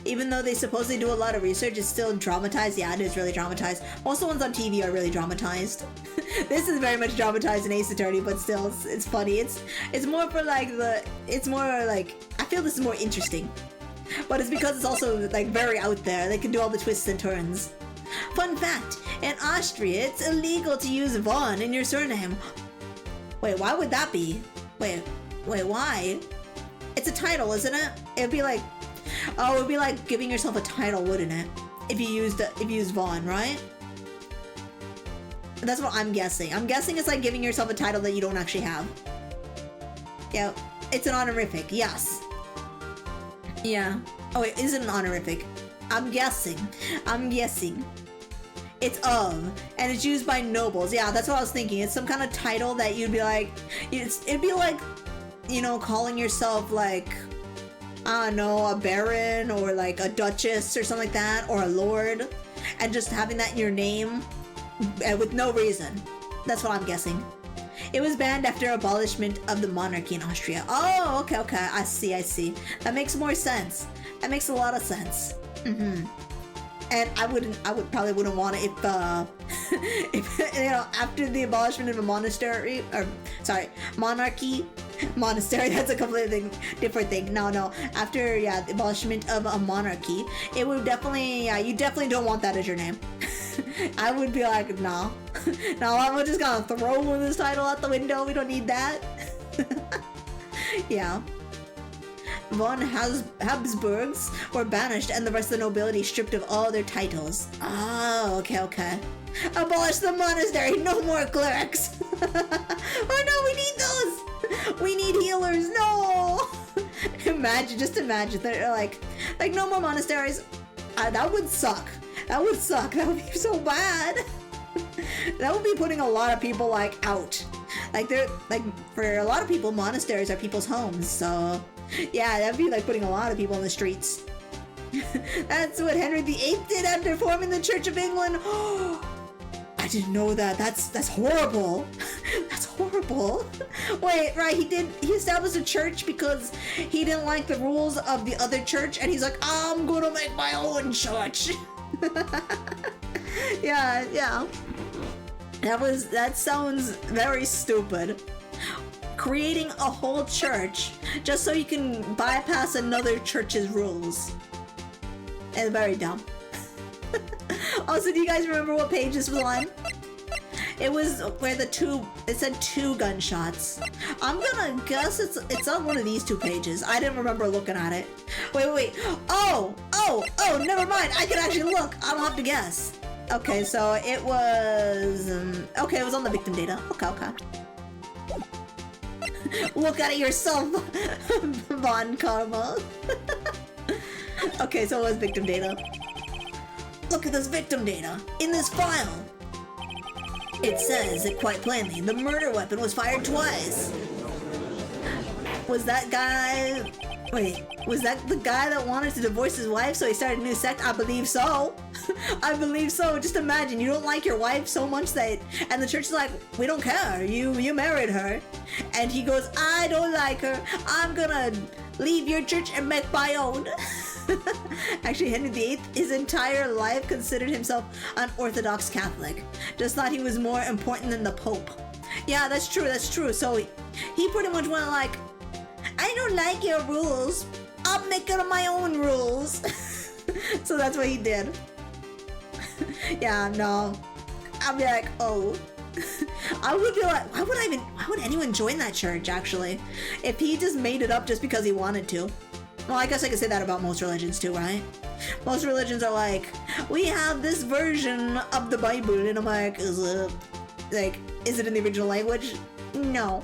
Even though they supposedly do a lot of research, it's still dramatized. Yeah, it is really dramatized. Most of the ones on TV are really dramatized. This is very much dramatized in Ace Attorney, but still, it's funny. It's more for like it's more like, I feel this is more interesting. But it's because it's also like very out there. They can do all the twists and turns. Fun fact, in Austria, it's illegal to use von in your surname. Wait, why would that be? Wait, why? It's a title, isn't it? It'd be like, oh, it'd be like giving yourself a title, wouldn't it? If you used von, right? That's what I'm guessing. I'm guessing it's like giving yourself a title that you don't actually have. Yeah, it's an honorific, yes. Yeah. Oh, it is an honorific. I'm guessing. It's of, and it's used by nobles. Yeah, that's what I was thinking. It's some kind of title that you'd be like, it'd be like, you know, calling yourself like, I don't know, a baron or like a duchess or something like that, or a lord, and just having that in your name with no reason. That's what I'm guessing. It was banned after abolishment of the monarchy in Austria. Oh, okay. I see. That makes more sense. That makes a lot of sense. And I probably wouldn't want it if you know, after the abolishment of a monastery, or sorry, monarchy, monastery, that's a completely different thing. No, after, yeah, the abolishment of a monarchy, it would definitely, yeah, you definitely don't want that as your name. I would be like, no, I'm just gonna throw this title out the window. We don't need that. Yeah. Von Habsburgs were banished and the rest of the nobility stripped of all their titles. Oh, okay. Abolish the monastery, no more clerics. Oh no, we need those. We need healers, no. Just imagine, they're like no more monasteries. That would suck. That would be so bad. That would be putting a lot of people like out. Like they're like, for a lot of people, monasteries are people's homes, so yeah, that'd be like putting a lot of people in the streets. That's what Henry VIII did after forming the Church of England. I didn't know that. That's horrible. That's horrible. Wait, right, he established a church because he didn't like the rules of the other church, and he's like, I'm gonna make my own church. Yeah. That sounds very stupid. Creating a whole church just so you can bypass another church's rules. It's very dumb. Also, do you guys remember what page this was on? It was where it said 2 gunshots. I'm gonna guess it's on one of these 2 pages. I didn't remember looking at it. Wait. Oh, never mind. I can actually look. I don't have to guess. Okay, so it was, okay, it was on the victim data. Okay. Look at it yourself, Von Karma. Okay, so it was victim data. Look at this victim data in this file. It says it quite plainly. The murder weapon was fired twice. Was that guy... Wait, was that the guy that wanted to divorce his wife so he started a new sect? I believe so. I believe so. Just imagine, you don't like your wife so much that... And the church is like, we don't care. You married her. And he goes, I don't like her. I'm gonna leave your church and make my own. Actually, Henry VIII, his entire life considered himself an Orthodox Catholic. Just thought he was more important than the Pope. Yeah, that's true. So he pretty much went like, I don't like your rules. I'm making my own rules. So that's what he did. Yeah, no. I'd be like, oh. I would be like, why would anyone join that church, actually? If he just made it up just because he wanted to. Well, I guess I could say that about most religions too, right? Most religions are like, we have this version of the Bible, and I'm like, is it in the original language? No.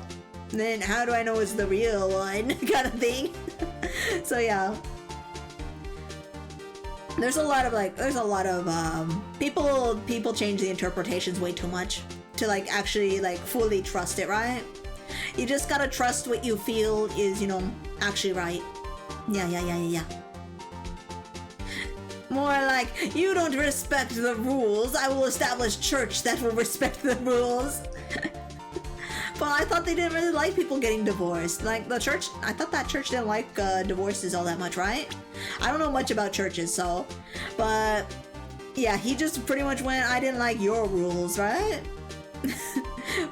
Then how do I know it's the real one? Kind of thing. So yeah. There's a lot of people change the interpretations way too much to like actually like fully trust it, right? You just gotta trust what you feel is, actually right. Yeah. More like, you don't respect the rules, I will establish church that will respect the rules. But I thought they didn't really like people getting divorced. Like the church, I thought that church didn't like divorces all that much, right? I don't know much about churches, so, but yeah, he just pretty much went, I didn't like your rules, right?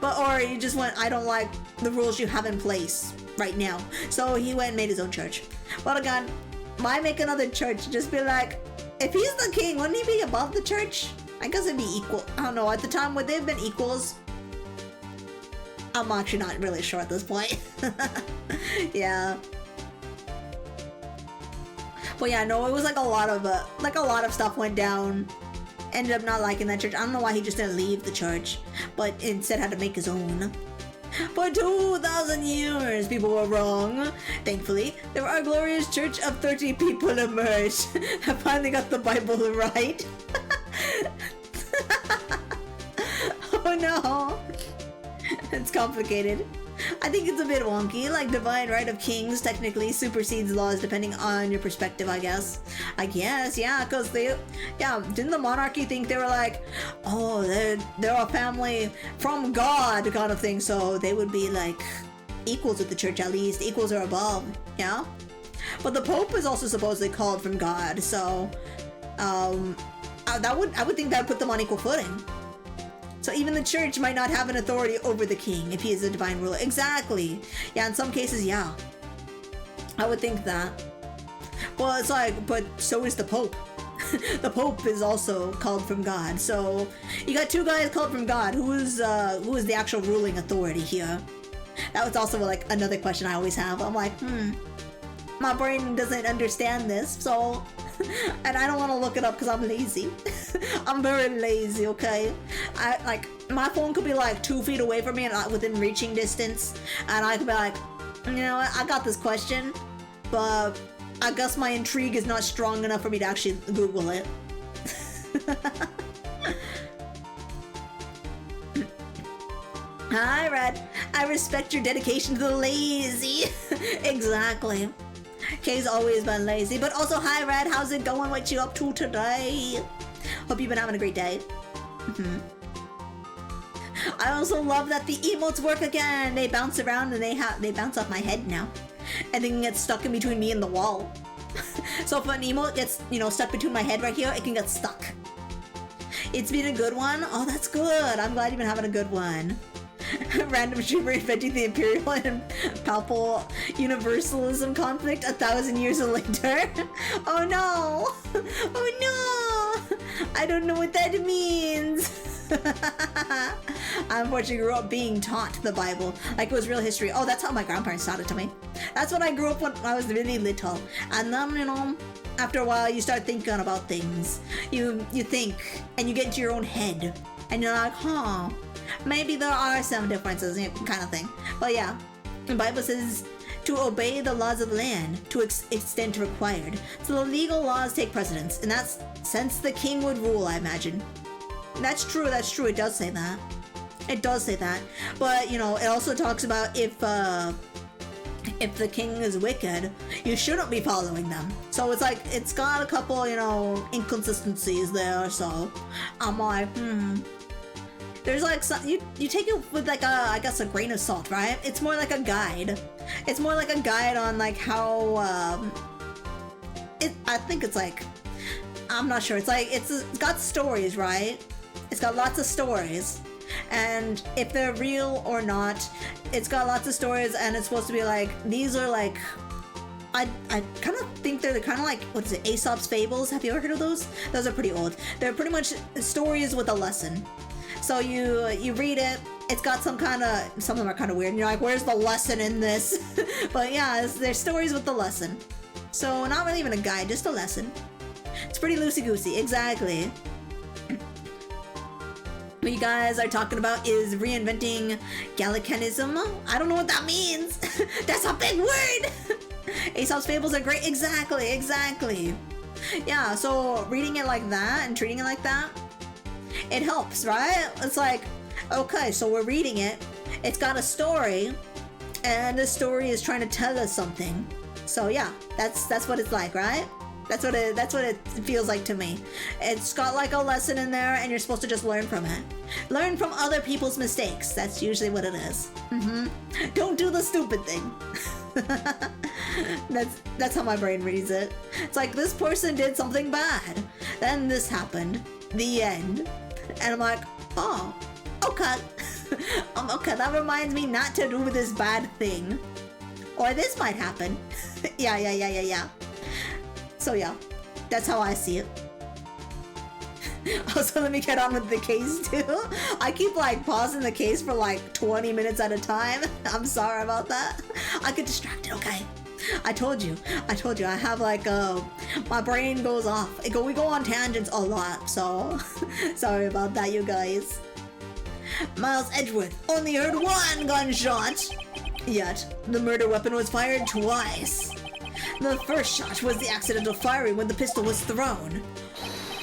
Or he just went, I don't like the rules you have in place right now. So he went and made his own church. But again, why make another church? Just be like, if he's the king, wouldn't he be above the church? I guess it'd be equal. I don't know, at the time, would they have been equals? I'm actually not really sure at this point. Yeah. But yeah, no, it was like a lot of stuff went down. Ended up not liking that church. I don't know why he just didn't leave the church, but instead had to make his own. For 2,000 years, people were wrong. Thankfully, there were a glorious church of 30 people emerged that finally got the Bible right. Oh no. It's complicated. I think it's a bit wonky, like divine right of kings technically supersedes laws depending on your perspective, I guess. Yeah, because didn't the monarchy think they were like, oh, they're a family from God kind of thing, so they would be like equals with the church at least, equals or above, yeah? But the Pope is also supposedly called from God, so I would think that would put them on equal footing. So even the church might not have an authority over the king if he is a divine ruler. Exactly. Yeah, in some cases, yeah. I would think that. Well, it's like, but so is the Pope. The Pope is also called from God. So you got two guys called from God. Who is the actual ruling authority here? That was also like another question I always have. I'm like, my brain doesn't understand this, so... And I don't want to look it up because I'm lazy. I'm very lazy, okay? My phone could be like 2 feet away from me and within reaching distance, and I could be like, you know what, I got this question, but I guess my intrigue is not strong enough for me to actually Google it. Hi, Red. I respect your dedication to the lazy. Exactly. Kay's always been lazy, but also hi Red, how's it going? What you up to today? Hope you've been having a great day. I also love that the emotes work again. They bounce around and they bounce off my head now, and they can get stuck in between me and the wall. So if an emote gets stuck between my head right here, it can get stuck. It's been a good one. Oh, that's good. I'm glad you've been having a good one. Random streamer inventing the imperial and papal universalism conflict 1,000 years later. Oh no! Oh no! I don't know what that means. I unfortunately grew up being taught the Bible like it was real history. Oh, that's how my grandparents taught it to me. That's what I grew up when I was really little. And then, after a while you start thinking about things. You think, and you get into your own head. And you're like, huh, maybe there are some differences, kind of thing. But yeah, the Bible says to obey the laws of the land to extent required. So the legal laws take precedence. In that sense, the king would rule, I imagine. That's true, it does say that. It does say that. But, it also talks about if the king is wicked, you shouldn't be following them. So it's like, it's got a couple, inconsistencies there, so I'm like, There's like some, you take it with like I guess a grain of salt, right? It's more like a guide. It's more like a guide on like how I think it's like, I'm not sure. It's like it's got stories, right? It's got lots of stories, and if they're real or not, it's got lots of stories, and it's supposed to be like, these are like, I kind of think they're kind of like, what is it, Aesop's Fables? Have you ever heard of those? Those are pretty old. They're pretty much stories with a lesson. So you read it. It's got some of them are kind of weird, and you're like, where's the lesson in this? But yeah, they're stories with the lesson. So not really even a guide, just a lesson. It's pretty loosey-goosey, exactly. What you guys are talking about is reinventing Gallicanism. I don't know what that means. That's a big word. Aesop's Fables are great. Exactly. Yeah, so reading it like that and treating it like that, it helps, right? It's like, okay, so we're reading it. It's got a story, and the story is trying to tell us something. So yeah, that's what it's like, right? That's what it feels like to me. It's got like a lesson in there, and you're supposed to just learn from it. Learn from other people's mistakes. That's usually what it is. Don't do the stupid thing. That's how my brain reads it. It's like, this person did something bad, then this happened. The end. And I'm like, oh, okay. Okay, that reminds me not to do this bad thing. Or this might happen. Yeah. So yeah, that's how I see it. Also, let me get on with the case too. I keep like pausing the case for like 20 minutes at a time. I'm sorry about that. I get distracted, okay? I told you, I have like my brain goes off. We go on tangents a lot, so sorry about that, you guys. Miles Edgeworth only heard one gunshot, yet the murder weapon was fired twice. The first shot was the accidental firing when the pistol was thrown.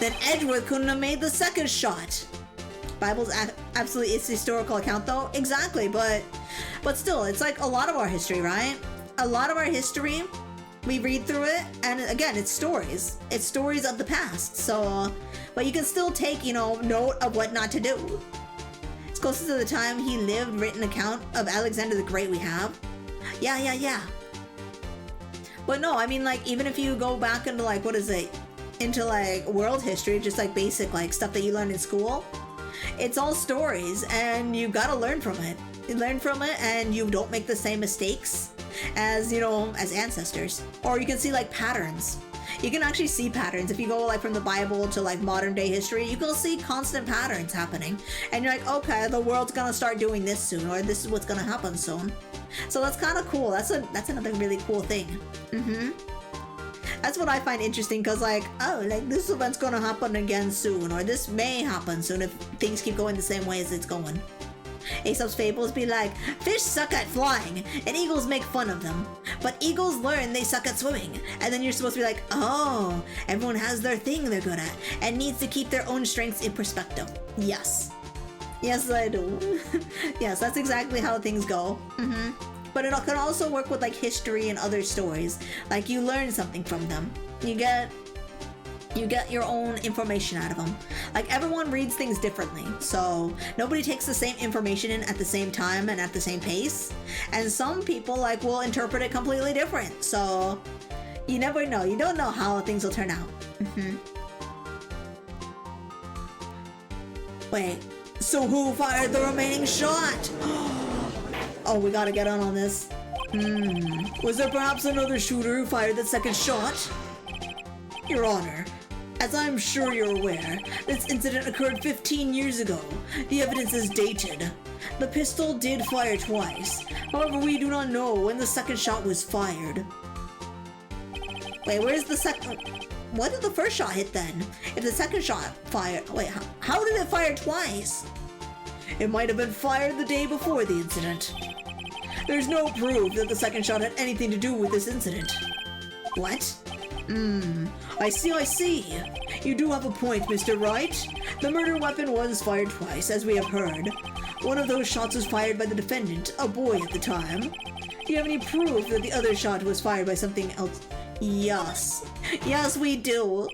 Then Edgeworth couldn't have made the second shot. Bible's absolutely its historical account though, exactly, but still, it's like a lot of our history, right? A lot of our history, we read through it, and again, it's stories. It's stories of the past, so, but you can still take, note of what not to do. It's closest to the time he lived written account of Alexander the Great we have. Yeah. But no, I mean, like, even if you go back into, like, into, like, world history, just, like, basic, like, stuff that you learn in school, it's all stories, and you gotta learn from it. You learn from it, and you don't make the same mistakes as, as ancestors. Or you can see, like, patterns. You can actually see patterns. If you go, like, from the Bible to, like, modern-day history, you can see constant patterns happening. And you're like, okay, the world's gonna start doing this soon, or this is what's gonna happen soon. So that's kind of cool. That's another really cool thing. That's what I find interesting, because like, oh, like this event's gonna happen again soon, or this may happen soon if things keep going the same way as it's going. Aesop's Fables be like, fish suck at flying, and eagles make fun of them. But eagles learn they suck at swimming. And then you're supposed to be like, oh, everyone has their thing they're good at, and needs to keep their own strengths in perspective. Yes. Yes, I do. Yes, that's exactly how things go. But it can also work with like history and other stories. Like you learn something from them. You get your own information out of them. Like everyone reads things differently, so nobody takes the same information in at the same time and at the same pace. And some people like will interpret it completely different. So you never know. You don't know how things will turn out. Wait. So who fired the remaining shot? Oh, we gotta get on this. Was there perhaps another shooter who fired the second shot? Your Honor, as I'm sure you're aware, this incident occurred 15 years ago. The evidence is dated. The pistol did fire twice. However, we do not know when the second shot was fired. Wait, where's the second? What did the first shot hit then? If the second shot fired... Wait, how did it fire twice? It might have been fired the day before the incident. There's no proof that the second shot had anything to do with this incident. What? I see. You do have a point, Mr. Wright. The murder weapon was fired twice, as we have heard. One of those shots was fired by the defendant, a boy at the time. Do you have any proof that the other shot was fired by something else? Yes. Yes, we do.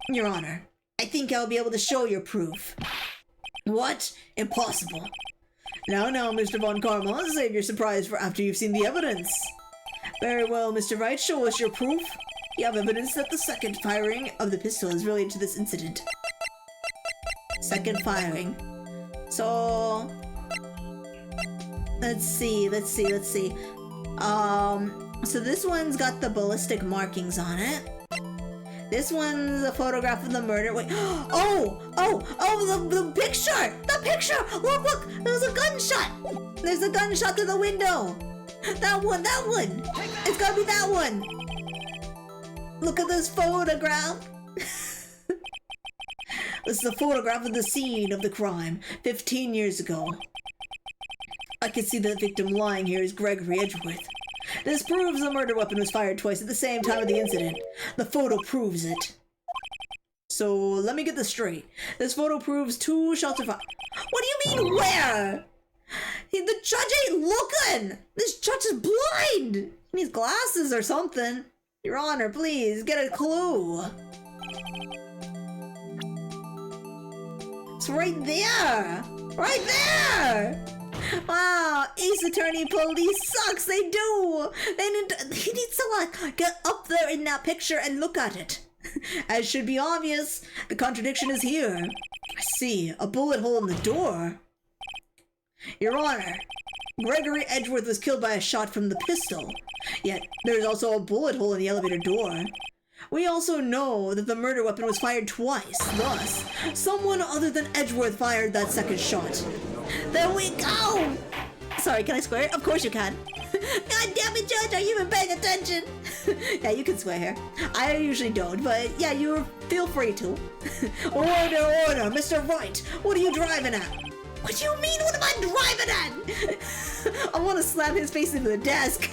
Your Honor, I think I'll be able to show your proof. What? Impossible. Now, Mr. Von Karma, save your surprise for after you've seen the evidence. Very well, Mr. Wright, show us your proof. You have evidence that the second firing of the pistol is related to this incident. Second firing. So... Let's see. So this one's got the ballistic markings on it. This one's a photograph of the murder. Wait, the picture! The picture! Look! There's a gunshot! There's a gunshot through the window! That one! It's gotta be that one! Look at this photograph! This is a photograph of the scene of the crime, 15 years ago. I can see the victim lying here is Gregory Edgeworth. This proves the murder weapon was fired twice at the same time of the incident. The photo proves it. So, let me get this straight. This photo proves 2 shots were fired. What do you mean, where? The judge ain't looking! This judge is blind! He needs glasses or something. Your Honor, please, get a clue. It's right there! Right there! Wow, Ace Attorney Police sucks, they do! He needs to, like, get up there in that picture and look at it. As should be obvious, the contradiction is here. I see, a bullet hole in the door. Your Honor, Gregory Edgeworth was killed by a shot from the pistol, yet there's also a bullet hole in the elevator door. We also know that the murder weapon was fired twice, thus, someone other than Edgeworth fired that second shot. There we go! Sorry, can I swear? Of course you can. God damn it, Judge, are you even paying attention? Yeah, you can swear here. I usually don't, but yeah, you feel free to. Order, Mr. Wright, what are you driving at? What do you mean, what am I driving at? I want to slam his face into the desk.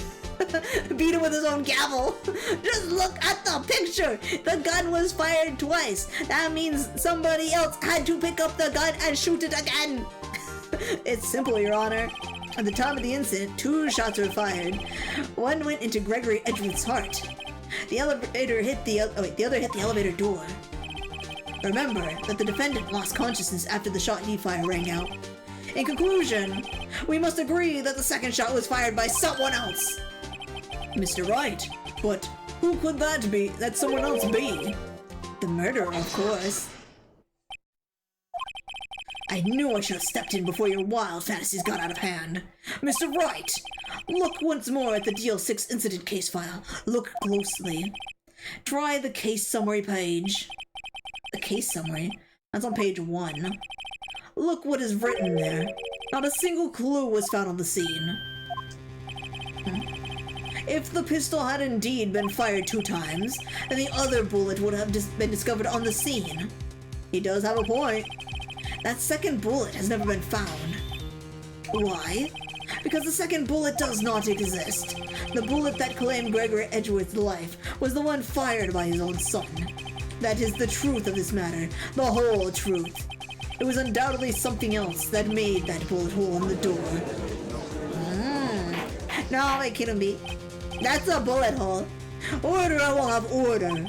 Beat him with his own gavel. Just look at the picture. The gun was fired twice. That means somebody else had to pick up the gun and shoot it again. It's simple, Your Honor. At the time of the incident, 2 shots were fired. One went into Gregory Edgeworth's heart. The other hit the elevator door. Remember that the defendant lost consciousness after the shot he fired rang out. In conclusion, we must agree that the second shot was fired by someone else. Mr. Wright, but who could that be? That someone else be? The murderer, of course. I knew I should have stepped in before your wild fantasies got out of hand. Mr. Wright, look once more at the DL6 incident case file. Look closely. Try the case summary page. The case summary? That's on page 1. Look what is written there. Not a single clue was found on the scene. If the pistol had indeed been fired 2 times, then the other bullet would have been discovered on the scene. He does have a point. That second bullet has never been found. Why? Because the second bullet does not exist. The bullet that claimed Gregory Edgeworth's life was the one fired by his own son. That is the truth of this matter, the whole truth. It was undoubtedly something else that made that bullet hole in the door. No, it couldn't be. That's a bullet hole. Order, I will have order.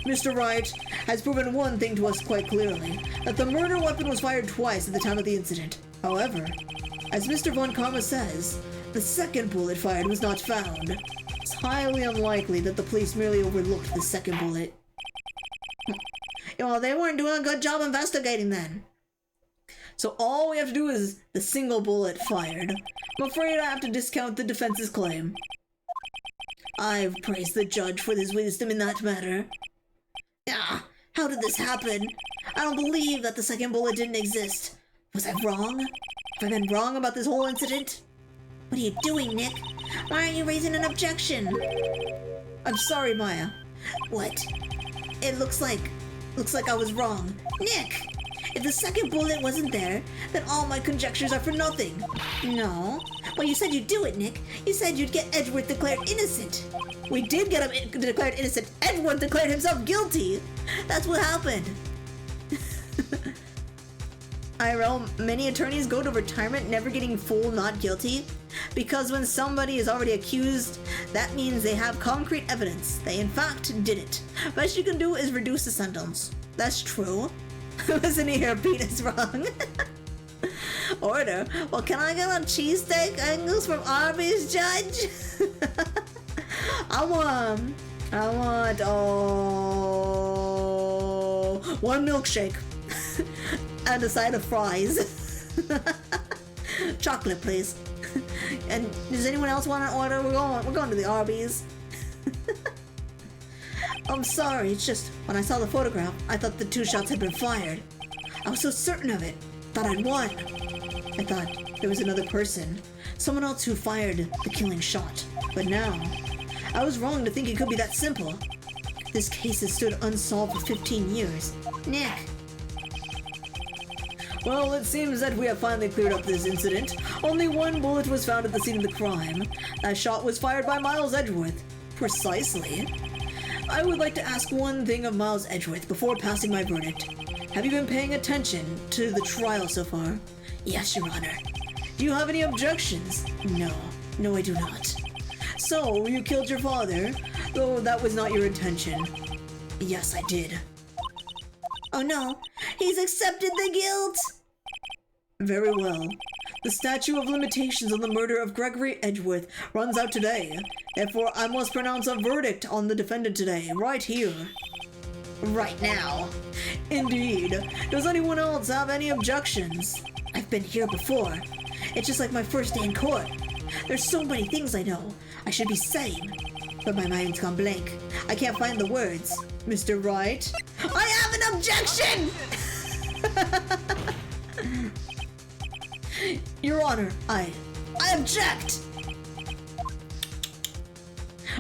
Mr. Wright has proven one thing to us quite clearly, that the murder weapon was fired twice at the time of the incident. However, as Mr. Von Karma says, the second bullet fired was not found. It's highly unlikely that the police merely overlooked the second bullet. Well, they weren't doing a good job investigating then. So all we have to do is the single bullet fired. I'm afraid I have to discount the defense's claim. I've praised the judge for his wisdom in that matter. Ah, how did this happen? I don't believe that the second bullet didn't exist. Was I wrong? Have I been wrong about this whole incident? What are you doing, Nick? Why aren't you raising an objection? I'm sorry, Maya. What? It looks like I was wrong. Nick! If the second bullet wasn't there, then all my conjectures are for nothing. No. Well, you said you'd do it, Nick. You said you'd get Edgeworth declared innocent. We did get him declared innocent. Edgeworth declared himself guilty. That's what happened. IRL, many attorneys go to retirement never getting full not guilty because when somebody is already accused, that means they have concrete evidence. They in fact did it. Best you can do is reduce the sentence. That's true. Listen here, Pete is wrong. Order? Well, can I get a cheesesteak Angus from Arby's, Judge? I want, one milkshake and a side of fries. Chocolate, please. And does anyone else want to order? We're going to the Arby's. I'm sorry, it's just when I saw the photograph, I thought the 2 shots had been fired. I was so certain of it, thought I'd won. I thought there was another person, someone else who fired the killing shot. But now, I was wrong to think it could be that simple. This case has stood unsolved for 15 years. Nick. Well, it seems that we have finally cleared up this incident. Only 1 bullet was found at the scene of the crime. That shot was fired by Miles Edgeworth. Precisely. I would like to ask one thing of Miles Edgeworth before passing my verdict. Have you been paying attention to the trial so far? Yes, Your Honor. Do you have any objections? No. No, I do not. So, you killed your father, though that was not your intention. Yes, I did. Oh no, he's accepted the guilt! Very well. The statute of limitations on the murder of Gregory Edgeworth runs out today. Therefore, I must pronounce a verdict on the defendant today, right here. Right now. Indeed. Does anyone else have any objections? I've been here before. It's just like my first day in court. There's so many things I know I should be saying, but my mind's gone blank. I can't find the words. Mr. Wright? I have an objection! Your Honor, I object!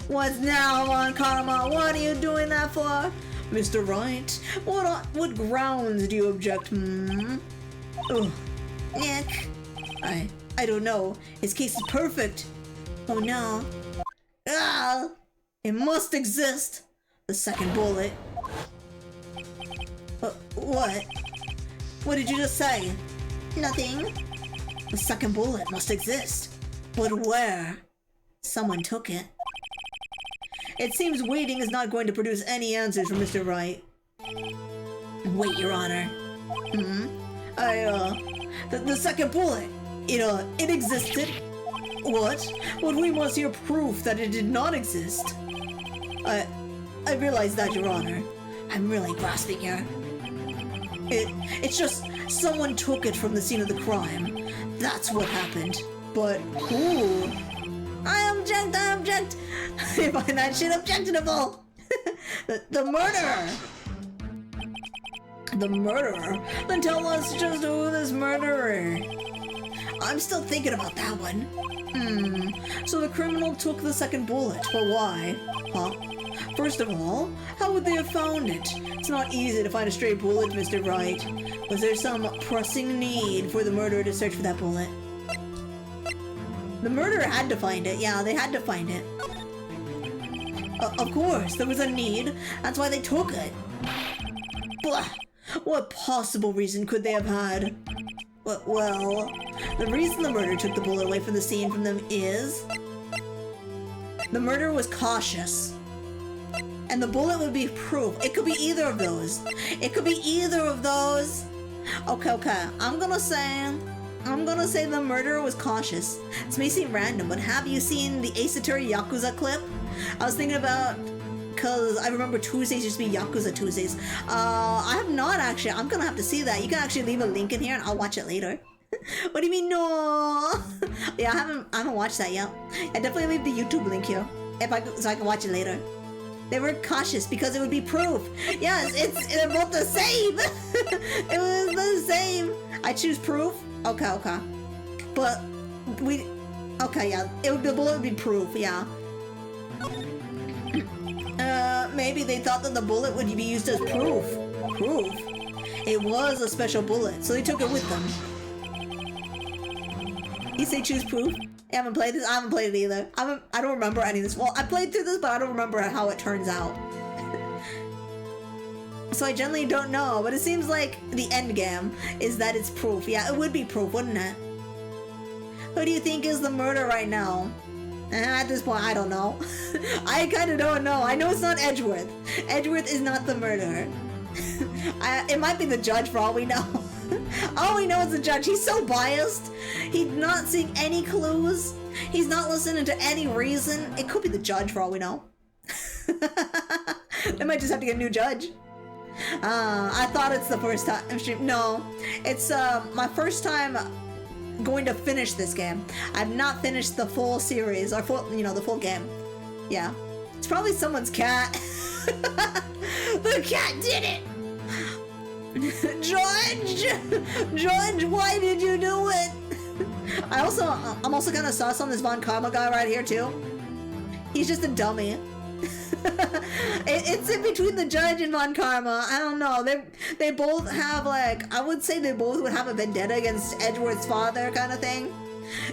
What's now on Karma? What are you doing that for? Mr. Wright, what grounds do you object, Oh, Nick. I don't know. His case is perfect. Oh no. Ah! It must exist. The second bullet. What? What did you just say? Nothing. The second bullet must exist. But where? Someone took it. It seems waiting is not going to produce any answers from Mr. Wright. Wait, Your Honor. The second bullet. It existed. What? But we must hear proof that it did not exist. I realize that, Your Honor. I'm really grasping here. It's just someone took it from the scene of the crime. That's what happened. But who? I object! I find that shit objectionable! The murderer! The murderer? Then tell us just who this murderer. I'm still thinking about that one. So the criminal took the second bullet, but why? Huh? First of all, how would they have found it? It's not easy to find a stray bullet, Mr. Wright. Was there some pressing need for the murderer to search for that bullet? The murderer had to find it. Yeah, they had to find it. Of course, there was a need. That's why they took it. Blah. What possible reason could they have had? Well, the reason the murderer took the bullet away from the scene from them is... the murderer was cautious. And the bullet would be proof. It could be either of those. It could be either of those. Okay. I'm gonna say the murderer was cautious. This may seem random, but have you seen the Ace Attorney Yakuza clip? I was thinking about... because I remember Tuesdays used to be Yakuza Tuesdays. I have not actually. I'm gonna have to see that. You can actually leave a link in here and I'll watch it later. What do you mean, no? Yeah, I haven't watched that yet. I definitely leave the YouTube link here so I can watch it later. They were cautious because it would be proof. Yes, they're both the same. It was the same. I choose proof. Okay. But yeah. The bullet would be proof. Yeah. Maybe they thought that the bullet would be used as proof. Proof? It was a special bullet, so they took it with them. You say choose proof? I haven't played this. I haven't played it either. I don't remember any of this. Well, I played through this, but I don't remember how it turns out. So I generally don't know, but it seems like the end game is that it's proof. Yeah, it would be proof, wouldn't it? Who do you think is the murderer right now? At this point, I don't know. I kind of don't know. I know it's not Edgeworth. Edgeworth is not the murderer. It might be the judge for all we know. All we know is the judge. He's so biased. He's not seeing any clues. He's not listening to any reason. It could be the judge for all we know. They might just have to get a new judge. I thought it's the first time. No, it's my first time going to finish this game. I've not finished the full series or full, the full game. Yeah, it's probably someone's cat. The cat did it. George, why did you do it? I'm also kind of sus on this Von Karma guy right here too. He's just a dummy. It's in between the judge and Von Karma. I don't know. They both have I would say they both would have a vendetta against Edgeworth's father kind of thing.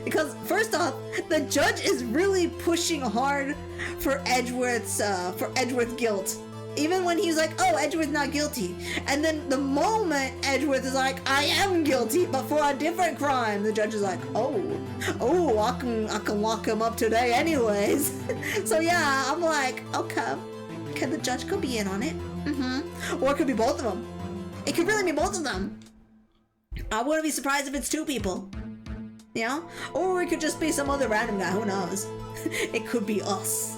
Because first off, the judge is really pushing hard for Edgeworth's guilt. Even when he's like, oh, Edgeworth's not guilty. And then the moment Edgeworth is like, I am guilty, but for a different crime, the judge is like, oh, I can lock him up today anyways. So yeah, I'm like, okay, the judge could be in on it. Or it could be both of them. It could really be both of them. I wouldn't be surprised if it's two people. Yeah? Or it could just be some other random guy, who knows? It could be us.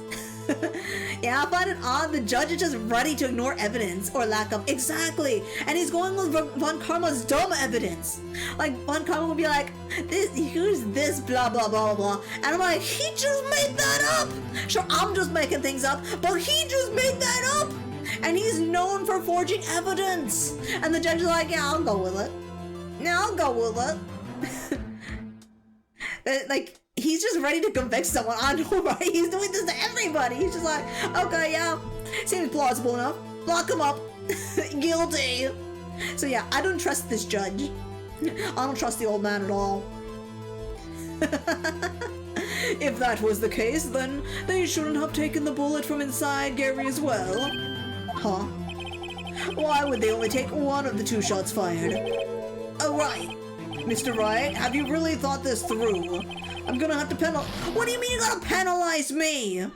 Yeah, I find it odd the judge is just ready to ignore evidence or lack of. Exactly, and he's going with Von Karma's dumb evidence. Like Von Karma would be like, here's this blah blah blah blah, and I'm like, he just made that up. Sure, I'm just making things up, but he just made that up, and he's known for forging evidence. And the judge is like, yeah, I'll go with it. Yeah, I'll go with it. He's just ready to convict someone. I know, right? He's doing this to everybody. He's just like, okay, yeah, seems plausible enough. Lock him up. Guilty. So yeah, I don't trust this judge. I don't trust the old man at all. If that was the case, then they shouldn't have taken the bullet from inside Gary as well. Huh? Why would they only take one of the two shots fired? Oh, right. Mr. Wright, have you really thought this through? I'm gonna have to What do you mean you gotta penalize me?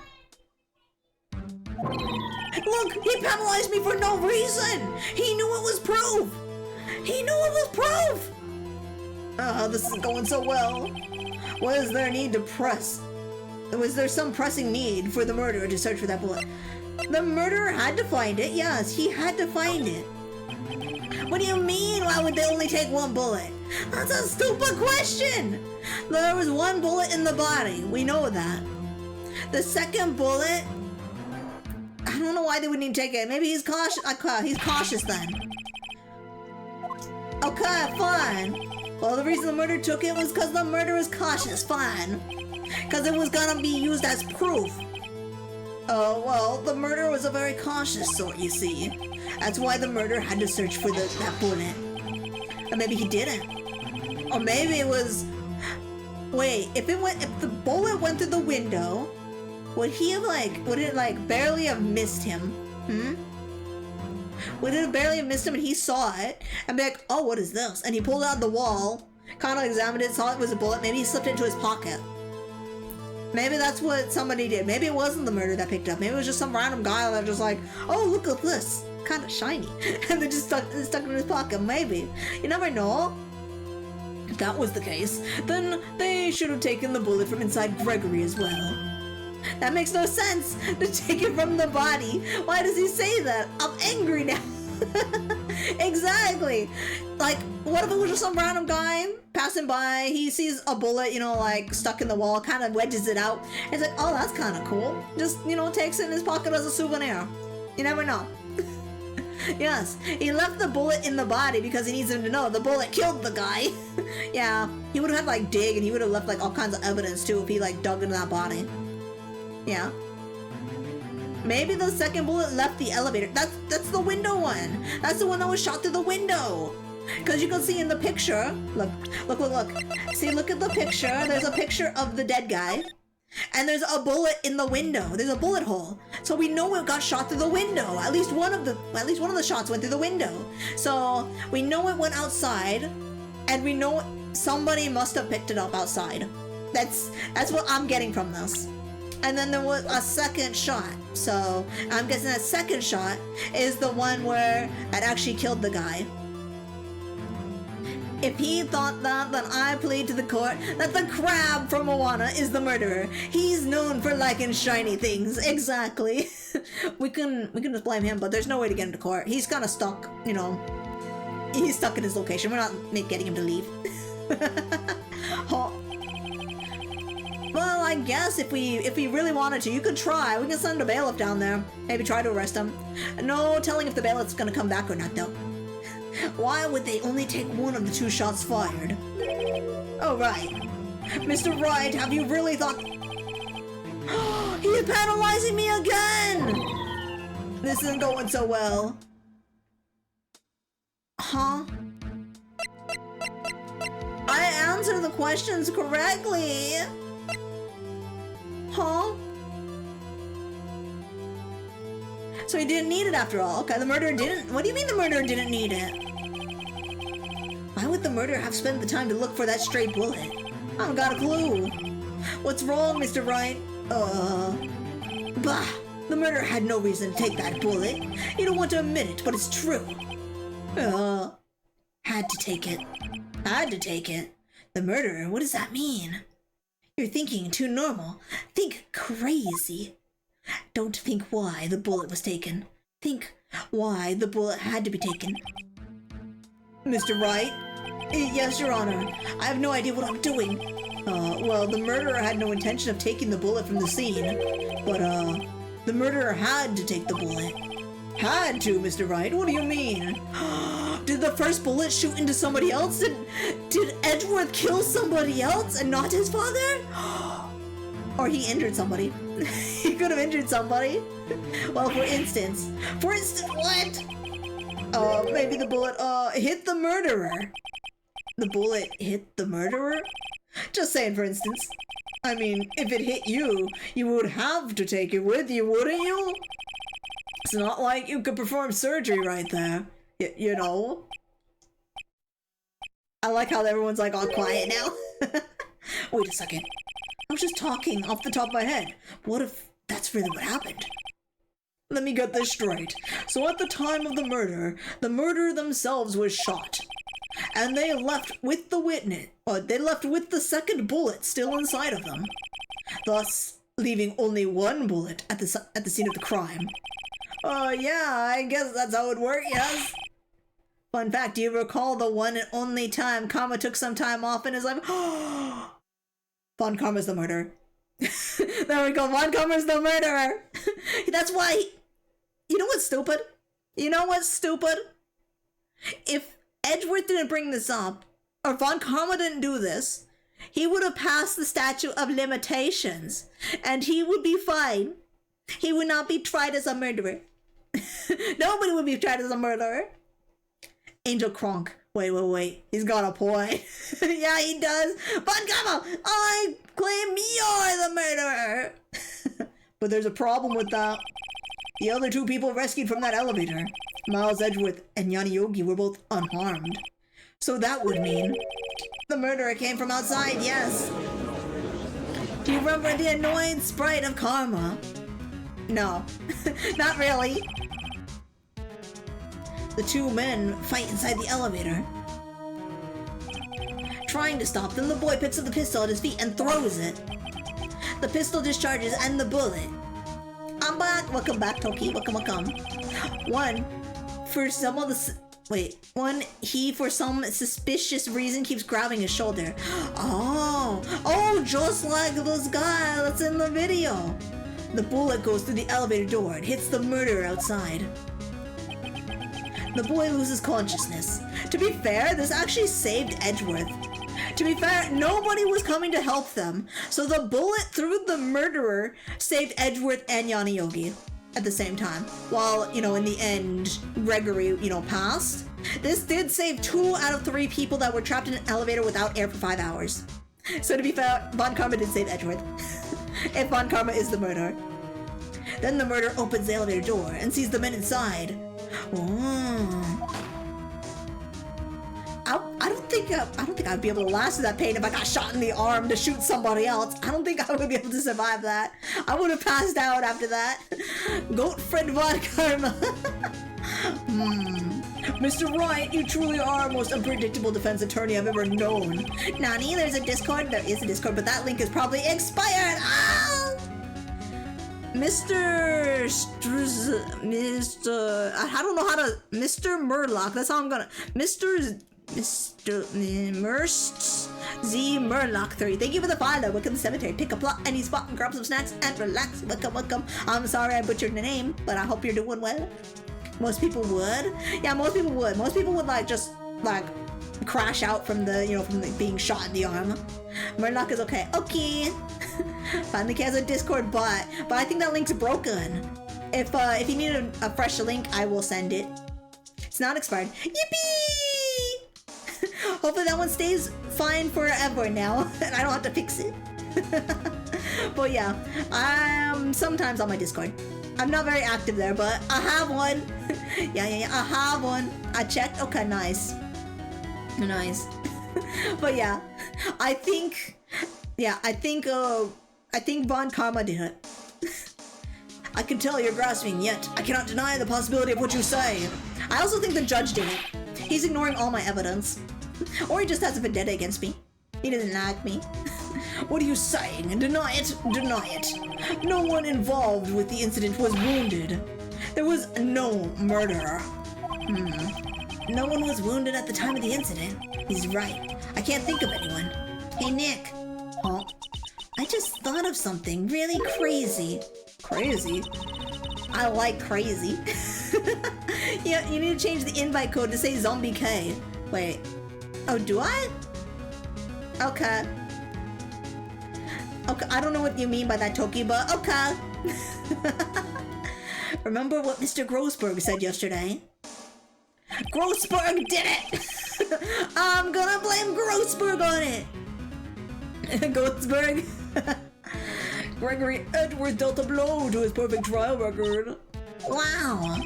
Look, he penalized me for no reason! He knew it was proof! He knew it was proof! This isn't going so well. Was there need to press? Was there some pressing need for the murderer to search for that bullet? The murderer had to find it, yes, he had to find it. What do you mean, why would they only take one bullet? That's a stupid question! There was one bullet in the body, we know that. The second bullet, I don't know why they would need to take it. Maybe he's cautious. He's cautious then. Okay, fine. Well, the reason the murderer took it was because the murderer was cautious. Fine. Because it was gonna be used as proof. Oh, well, the murderer was a very cautious sort, you see. That's why the murderer had to search for that bullet. Or maybe he didn't. Or maybe it was... Wait, if the bullet went through the window, would it barely have missed him? Would it have barely have missed him and he saw it and be like, oh, what is this? And he pulled out the wall, kind of examined it, saw it was a bullet, maybe he slipped it into his pocket. Maybe that's what somebody did. Maybe it wasn't the murderer that picked up. Maybe it was just some random guy that was just like, oh, look at this. Kind of shiny. And they just stuck it in his pocket. Maybe. You never know. If that was the case, then they should have taken the bullet from inside Gregory as well. That makes no sense to take it from the body. Why does he say that? I'm angry now. Exactly. Like, what if it was just some random guy passing by, he sees a bullet, stuck in the wall, kind of wedges it out, and he's like, oh, that's kind of cool. Just, takes it in his pocket as a souvenir. You never know. Yes, he left the bullet in the body because he needs him to know the bullet killed the guy. Yeah, he would have had dig and he would have left all kinds of evidence too if he dug into that body. Yeah. Maybe the second bullet left the elevator. That's the window one. That's the one that was shot through the window. Because you can see in the picture, look. See, look at the picture. There's a picture of the dead guy. And there's a bullet in the window. There's a bullet hole. So we know it got shot through the window. At least one of the shots went through the window. So we know it went outside, and we know somebody must have picked it up outside. That's what I'm getting from this. And then there was a second shot. So I'm guessing that second shot is the one where it actually killed the guy. If he thought that, then I plead to the court that the crab from Moana is the murderer. He's known for liking shiny things. Exactly. we can just blame him, but there's no way to get him to court. He's kind of stuck, you know. He's stuck in his location. We're not getting him to leave. Oh. Well, I guess if we really wanted to, you could try. We can send a bailiff down there. Maybe try to arrest him. No telling if the bailiff's gonna come back or not, though. Why would they only take one of the 2 shots fired? Oh, right. Mr. Wright, have you really thought... He is penalizing me again! This isn't going so well. Huh? I answered the questions correctly. Huh? So he didn't need it after all. Okay, the murderer didn't... What do you mean the murderer didn't need it? Why would the murderer have spent the time to look for that stray bullet? I haven't got a clue. What's wrong, Mr. Wright? Bah! The murderer had no reason to take that bullet. You don't want to admit it, but it's true. Had to take it. Had to take it. The murderer, what does that mean? You're thinking too normal. Think crazy. Don't think why the bullet was taken. Think why the bullet had to be taken. Mr. Wright? Yes, Your Honor. I have no idea what I'm doing. Well, the murderer had no intention of taking the bullet from the scene. But, the murderer had to take the bullet. Had to, Mr. Wright? What do you mean? Did the first bullet shoot into somebody else? Did Edgeworth kill somebody else and not his father? Or he injured somebody. He could have injured somebody. Well, for instance, what? Maybe the bullet, hit the murderer. The bullet hit the murderer? Just saying, for instance. I mean, if it hit you, you would have to take it with you, wouldn't you? It's not like you could perform surgery right there. You know? I like how everyone's like all quiet now. Wait a second. I was just talking off the top of my head. What if that's really what happened? Let me get this straight. So at the time of the murderer themselves was shot. And they left with the witness, they left with the second bullet still inside of them. Thus, leaving only one bullet at the scene of the crime. Yeah, I guess that's how it worked, yes. Fun fact, do you recall the one and only time Karma took some time off in his life? Von Karma's the murderer. There we go, Von Karma's the murderer. That's why, you know what's stupid? You know what's stupid? If Edgeworth didn't bring this up, or Von Karma didn't do this, he would have passed the statute of limitations, and he would be fine. He would not be tried as a murderer. Nobody would be tried as a murderer. Angel Kronk. Wait. He's got a point. Yeah, he does. Von Karma, I claim you're the murderer. But there's a problem with that. The other 2 people rescued from that elevator, Miles Edgeworth and Yanni Yogi, were both unharmed. So that would mean the murderer came from outside, yes. Do you remember the annoying sprite of Karma? No, not really. The 2 men fight inside the elevator. Trying to stop them, the boy picks up the pistol at his feet and throws it. The pistol discharges and the bullet. I'm back! Welcome back, Toki. Welcome. He for some suspicious reason keeps grabbing his shoulder. Oh, just like this guy that's in the video. The bullet goes through the elevator door and hits the murderer outside. The boy loses consciousness. To be fair, this actually saved Edgeworth. To be fair, nobody was coming to help them, so the bullet through the murderer saved Edgeworth and Yanni Yogi at the same time. While, in the end, Gregory, passed. This did save 2 out of 3 people that were trapped in an elevator without air for 5 hours. So to be fair, Von Karma did save Edgeworth. If Von Karma is the murderer. Then the murderer opens the elevator door and sees the men inside. I don't think I'd be able to last through that pain if I got shot in the arm to shoot somebody else. I don't think I would be able to survive that. I would have passed out after that. Goat friend Von Karma. Mr. Wright, you truly are the most unpredictable defense attorney I've ever known. Nani, there's a Discord? There is a Discord, but that link is probably expired! Ah! Mr. I don't know how to... Mr. Murloc, that's how I'm gonna... Mr. Merst Z Murloc 3. Thank you for the follow. Welcome to the cemetery. Pick a plot, any spot, and grab some snacks and relax. Welcome, welcome. I'm sorry I butchered the name, but I hope you're doing well. Most people would. Yeah, most people would. Most people would like just like crash out from the, you know, from the being shot in the arm. Murloc is okay. Okay. Finally has a Discord bot, but I think that link's broken. If you need a fresh link, I will send it. It's not expired. Yippee! Hopefully that one stays fine forever now, and I don't have to fix it. But yeah, I'm sometimes on my Discord. I'm not very active there, but I have one. Yeah, I have one. I checked. Okay, nice. Nice. But yeah, I think Von Karma did it. I can tell you're grasping, yet I cannot deny the possibility of what you say. I also think the judge did it. He's ignoring all my evidence. Or he just has a vendetta against me. He doesn't like me. What are you saying? Deny it. Deny it. No one involved with the incident was wounded. There was no murder. No one was wounded at the time of the incident. He's right. I can't think of anyone. Hey, Nick. Huh? I just thought of something really crazy. Crazy? I like crazy. Yeah, you need to change the invite code to say Zombie K. Wait. Oh, do I? Okay. Okay, I don't know what you mean by that, Toki, but okay. Remember what Mr. Grossberg said yesterday? Grossberg did it! I'm gonna blame Grossberg on it! Grossberg? Gregory Edgeworth dealt a blow to his perfect trial record. Wow.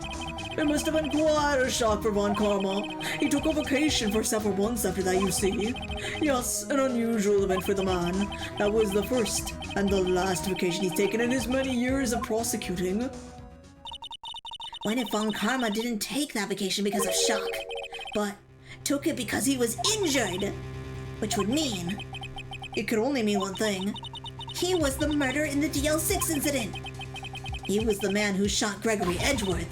It must have been quite a shock for Von Karma. He took a vacation for several months after that, you see. Yes, an unusual event for the man. That was the first and the last vacation he's taken in his many years of prosecuting. What if Von Karma didn't take that vacation because of shock, but took it because he was injured? Which would mean... It could only mean one thing. He was the murderer in the DL6 incident. He was the man who shot Gregory Edgeworth.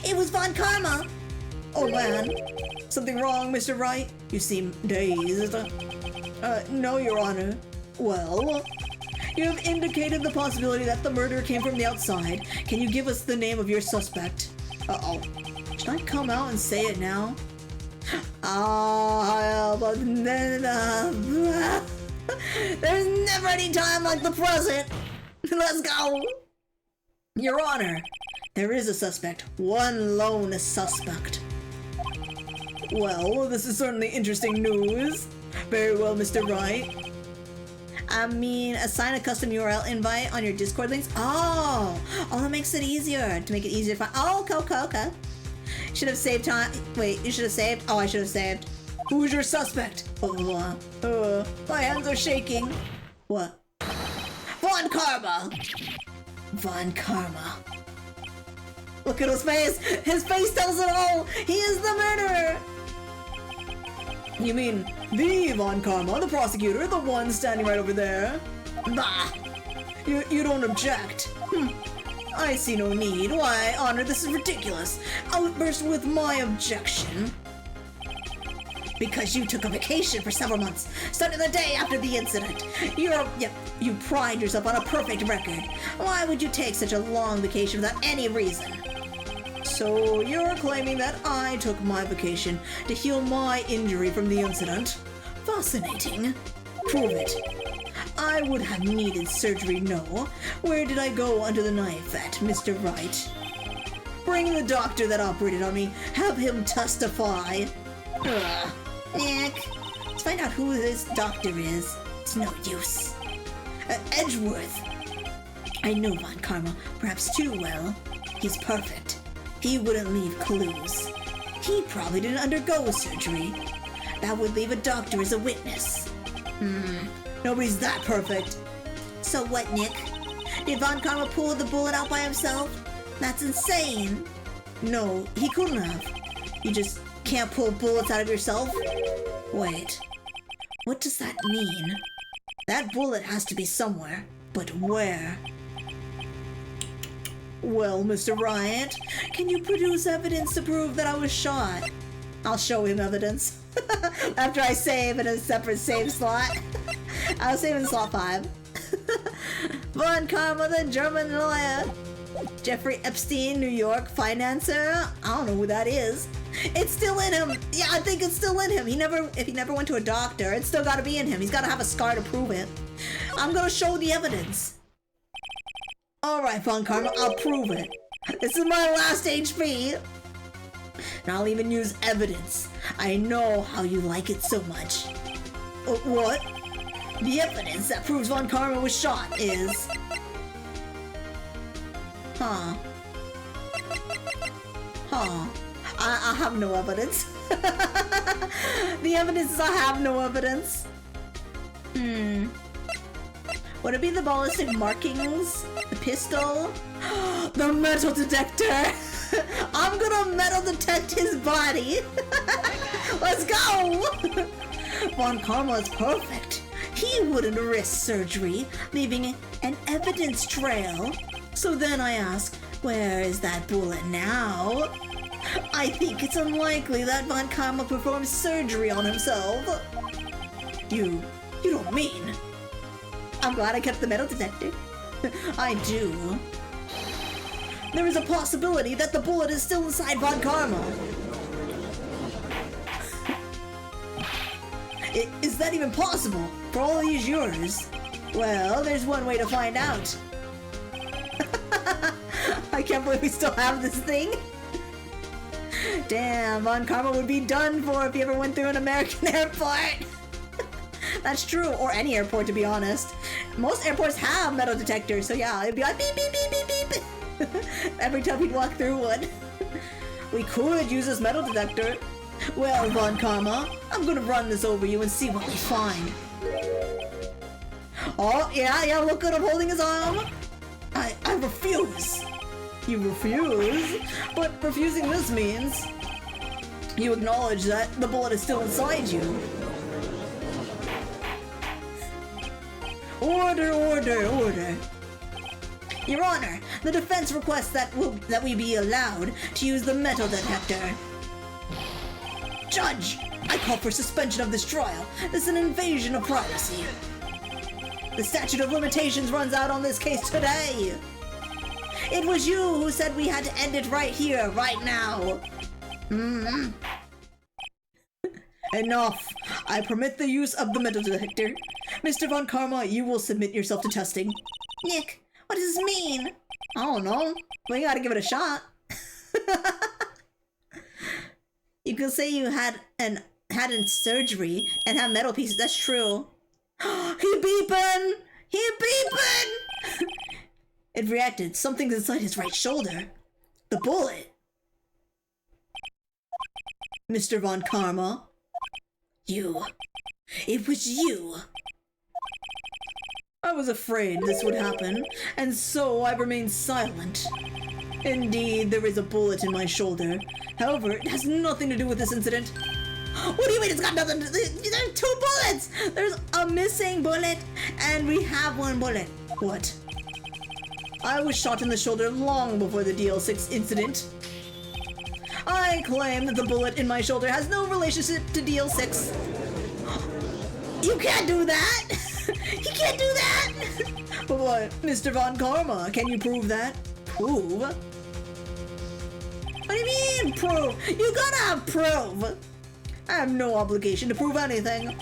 It was Von Karma! Oh man. Something wrong, Mr. Wright? You seem dazed. No, Your Honor. Well, you have indicated the possibility that the murder came from the outside. Can you give us the name of your suspect? Uh-oh. Should I come out and say it now? But there's never any time like the present. Let's go. Your Honor, there is a suspect. One lone suspect. Well, this is certainly interesting news. Very well, Mr. Wright. I mean, assign a custom URL invite on your Discord links. Oh, that makes it easier. To make it easier to find. Oh, okay. Should have saved time. Wait, you should have saved? Oh, I should have saved. Who's your suspect? My hands are shaking. What? Von Karma! Von Karma. Look at his face! His face tells it all! He is the murderer! You mean the Von Karma, the prosecutor, the one standing right over there? Bah! You don't object. I see no need. Why, Honor, this is ridiculous. Outburst with my objection. Because you took a vacation for several months, starting the day after the incident. You pride yourself on a perfect record. Why would you take such a long vacation without any reason? So you're claiming that I took my vacation to heal my injury from the incident? Fascinating. Prove it. I would have needed surgery, no. Where did I go under the knife at, Mr. Wright? Bring the doctor that operated on me. Have him testify. Nick, let's find out who this doctor is. It's no use. Edgeworth. I know Von Karma, perhaps too well. He's perfect. He wouldn't leave clues. He probably didn't undergo surgery. That would leave a doctor as a witness. Nobody's that perfect. So what, Nick? Did Von Karma pull the bullet out by himself? That's insane. No, he couldn't have. You just can't pull bullets out of yourself? Wait, what does that mean? That bullet has to be somewhere, but where? Well, Mr. Bryant, can you produce evidence to prove that I was shot? I'll show him evidence. After I save in a separate save slot. I'll save in slot 5. Von Karma, the German lawyer. Jeffrey Epstein, New York financier. I don't know who that is. It's still in him. Yeah, I think it's still in him. If he never went to a doctor, it's still gotta be in him. He's gotta have a scar to prove it. I'm gonna show the evidence. Alright, Von Karma, I'll prove it. This is my last HP. And I'll even use evidence. I know how you like it so much. What? The evidence that proves Von Karma was shot is... Huh. I have no evidence. The evidence is I have no evidence. Would it be the ballistic markings? The pistol? The metal detector! I'm gonna metal detect his body! Let's go! Von Karma is perfect. He wouldn't risk surgery, leaving an evidence trail. So then I ask, where is that bullet now? I think it's unlikely that Von Karma performed surgery on himself. You don't mean? I'm glad I kept the metal detector. I do. There is a possibility that the bullet is still inside Von Karma. Is that even possible? For all these years? Well, there's one way to find out. I can't believe we still have this thing. Damn, Von Karma would be done for if he ever went through an American airport. That's true, or any airport to be honest. Most airports have metal detectors, so yeah, it'd be like beep beep beep beep beep every time he'd walk through one. We could use this metal detector. Well, Von Karma, I'm gonna run this over you and see what we find. Oh, yeah, look good, I'm holding his arm. I refuse. You refuse? But refusing this means you acknowledge that the bullet is still inside you. Order, order, order. Your Honor, the defense requests that we be allowed to use the metal detector. Judge, I call for suspension of this trial. This is an invasion of privacy. The statute of limitations runs out on this case today. It was you who said we had to end it right here, right now. Enough. I permit the use of the metal detector. Mr. Von Karma, you will submit yourself to testing. Nick, what does this mean? I don't know. We gotta give it a shot. You can say you had in surgery and have metal pieces. That's true. He beeping! He beeping! It reacted. Something's inside his right shoulder. The bullet. Mr. Von Karma. You. It was you. I was afraid this would happen, and so I remained silent. Indeed, there is a bullet in my shoulder. However, it has nothing to do with this incident. What do you mean it's got nothing to do? There's 2 bullets! There's a missing bullet, and we have 1 bullet. What? I was shot in the shoulder long before the DL6 incident. I claim that the bullet in my shoulder has no relationship to DL6. You can't do that! You can't do that! But what, Mr. Von Karma, can you prove that? Prove? What do you mean, prove? You gotta have proof! I have no obligation to prove anything.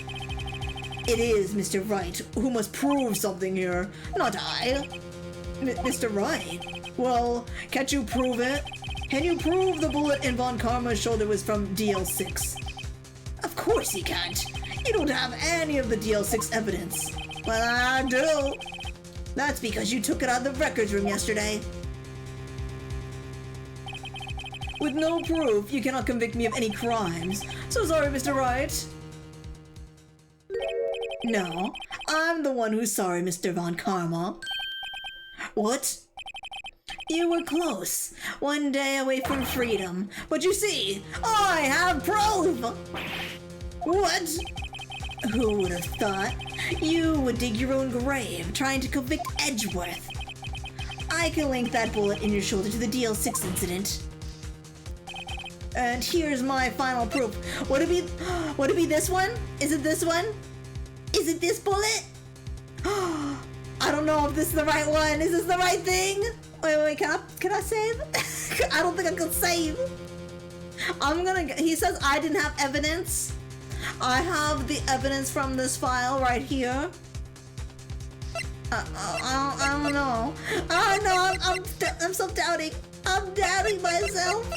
It is Mr. Wright who must prove something here, not I. Mr. Wright? Well, can't you prove it? Can you prove the bullet in Von Karma's shoulder was from DL6? Of course you can't. You don't have any of the DL6 evidence. Well, I do. That's because you took it out of the records room yesterday. With no proof, you cannot convict me of any crimes. So sorry, Mr. Wright. No, I'm the one who's sorry, Mr. Von Karma. What? You were close, one day away from freedom. But you see, I have proof! What? Who would have thought you would dig your own grave trying to convict Edgeworth? I can link that bullet in your shoulder to the DL6 incident. And here's my final proof. Would it be this one? Is it this one? Is it this bullet? I don't know if this is the right one. Is this the right thing? Wait, can I save? I don't think I can save. He says I didn't have evidence. I have the evidence from this file right here. I don't know. I'm so doubting. I'm doubting myself.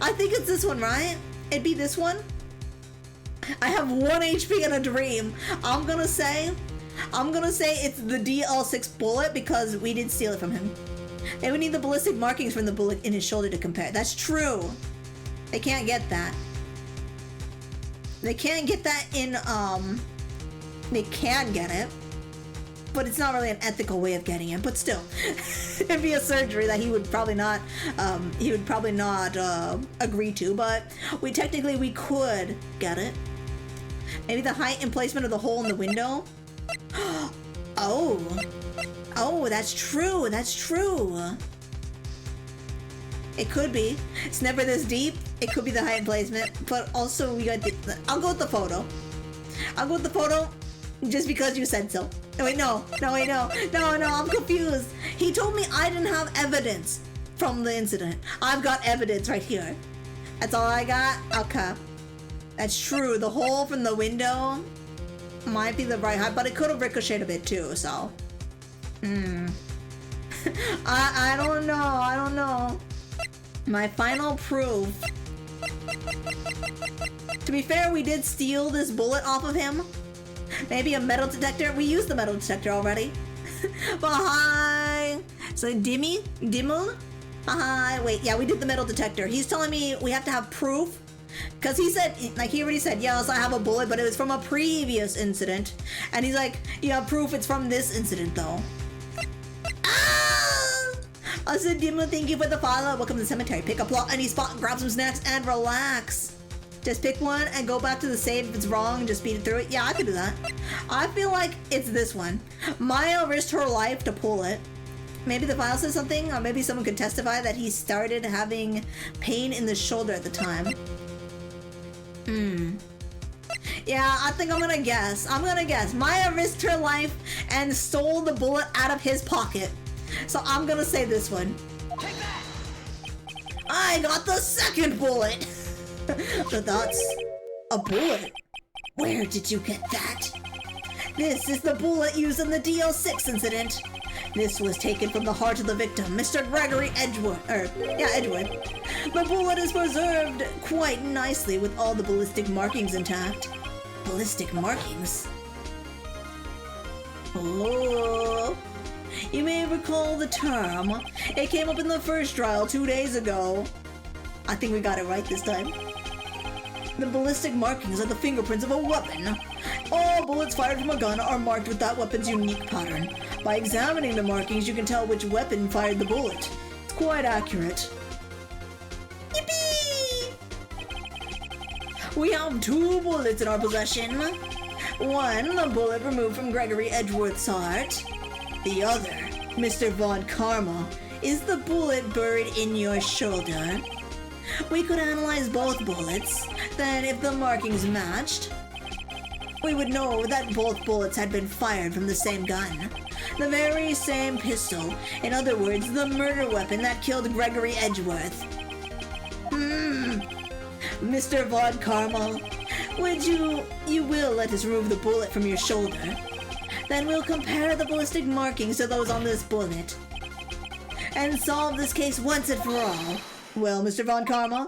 I think it's this one, right? It'd be this one. I have 1 HP and a dream. I'm gonna say it's the DL6 bullet because we did steal it from him. And we need the ballistic markings from the bullet in his shoulder to compare. That's true. They can't get that. They can't get that in, they can get it, but it's not really an ethical way of getting it, but still. It'd be a surgery that he would probably not agree to, but we could get it. Maybe the height and placement of the hole in the window. Oh, that's true. It could be. It's never this deep. It could be the height and placement, but also we got I'll go with the photo. Just because you said so. No, I'm confused. He told me I didn't have evidence from the incident. I've got evidence right here. That's all I got? Okay. That's true. The hole from the window might be the right height, but it could have ricocheted a bit too, so. I don't know. My final proof. To be fair, we did steal this bullet off of him. Maybe a metal detector. We used the metal detector already. But hi. So Dimmel? Hi. Wait, yeah, we did the metal detector. He's telling me we have to have proof. Because he said, like, he already said, yes, I have a bullet, but it was from a previous incident. And he's like, you have proof it's from this incident, though. I said, Dimmo, thank you for the follow. Welcome to the cemetery. Pick a plot, any spot, grab some snacks, and relax. Just pick one and go back to the save. If it's wrong, just speed it through it. Yeah, I could do that. I feel like it's this one. Maya risked her life to pull it. Maybe the file says something, or maybe someone could testify that he started having pain in the shoulder at the time. Yeah, I think I'm gonna guess. Maya risked her life and stole the bullet out of his pocket. So I'm gonna say this one. Take that! I got the second bullet! So that's a bullet. Where did you get that? This is the bullet used in the DL6 incident. This was taken from the heart of the victim, Mr. Gregory Edgeworth. The bullet is preserved quite nicely with all the ballistic markings intact. Ballistic markings? Oh. You may recall the term. It came up in the first trial 2 days ago. I think we got it right this time. The ballistic markings are the fingerprints of a weapon. All bullets fired from a gun are marked with that weapon's unique pattern. By examining the markings, you can tell which weapon fired the bullet. It's quite accurate. Yippee! We have 2 bullets in our possession. One, the bullet removed from Gregory Edgeworth's heart. The other, Mr. Von Karma, is the bullet buried in your shoulder. We could analyze both bullets, then if the markings matched, we would know that both bullets had been fired from the same gun. The very same pistol. In other words, the murder weapon that killed Gregory Edgeworth. Mr. Von Karma, would you will let us remove the bullet from your shoulder? Then we'll compare the ballistic markings to those on this bullet and solve this case once and for all. Well, Mr. Von Karma?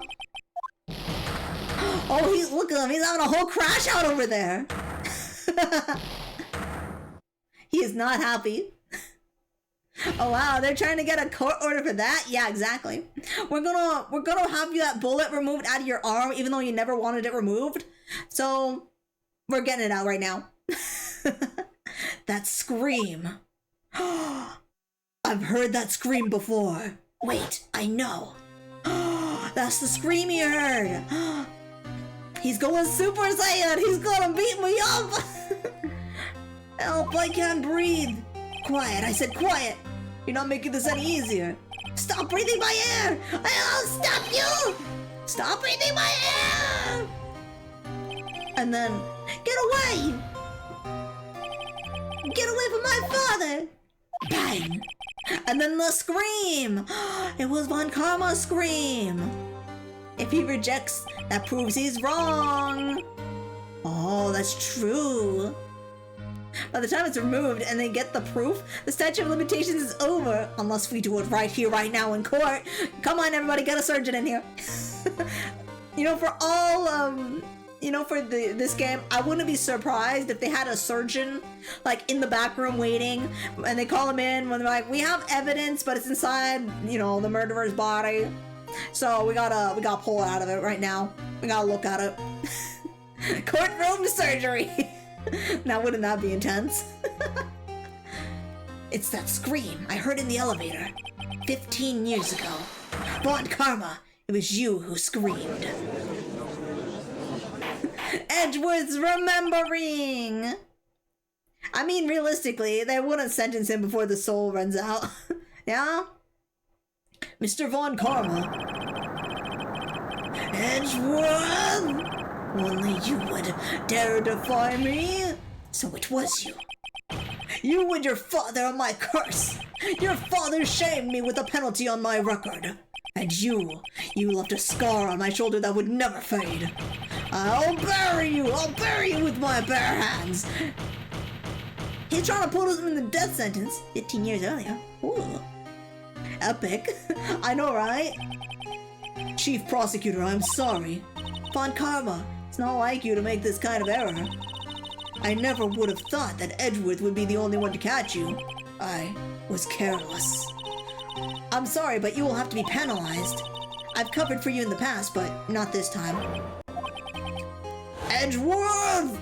Oh, look at him. He's having a whole crash out over there. He is not happy. Oh wow, they're trying to get a court order for that? Yeah, exactly. We're gonna have that bullet removed out of your arm even though you never wanted it removed. So we're getting it out right now. That scream. I've heard that scream before. Wait, I know. That's the scream he heard. He's going Super Saiyan. He's gonna beat me up. Help, I can't breathe. Quiet, I said quiet. You're not making this any easier. Stop breathing my air. I'll stop you. Stop breathing my air. And then, get away. Get away from my father. Bang. And then the scream. It was Von Karma's scream. If he rejects, that proves he's wrong. Oh, that's true. By the time it's removed and they get the proof, the statute of limitations is over. Unless we do it right here, right now in court. Come on, everybody, get a surgeon in here. For all, for this game, I wouldn't be surprised if they had a surgeon, like, in the back room waiting, and they call him in when they're like, we have evidence, but it's inside, the murderer's body. So we gotta pull it out of it right now. We gotta look at it. Courtroom surgery. Now, wouldn't that be intense? It's that scream I heard in the elevator 15 years ago. Von Karma, it was you who screamed. Edgeworth's remembering. I mean, realistically, they wouldn't sentence him before the soul runs out. Yeah? Mr. Von Karma. Edgeworth! Only you would dare defy me. So it was you. You and your father are my curse. Your father shamed me with a penalty on my record. And you left a scar on my shoulder that would never fade. I'll bury you with my bare hands. He's trying to put him in the death sentence 15 years earlier. Ooh. Epic. I know, right? Chief Prosecutor, I'm sorry. Von Karma, it's not like you to make this kind of error. I never would have thought that Edgeworth would be the only one to catch you. I was careless. I'm sorry, but you will have to be penalized. I've covered for you in the past, but not this time. Edgeworth!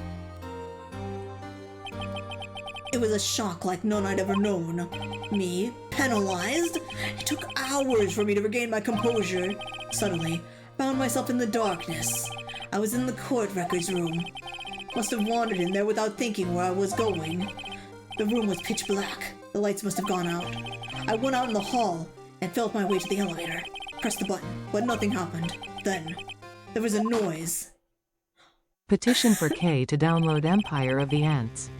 It was a shock like none I'd ever known. Me, penalized? It took hours for me to regain my composure. Suddenly, found myself in the darkness. I was in the court records room. Must have wandered in there without thinking where I was going. The room was pitch black. The lights must have gone out. I went out in the hall and felt my way to the elevator. Pressed the button, but nothing happened. Then, there was a noise. Petition for K to download Empire of the Ants.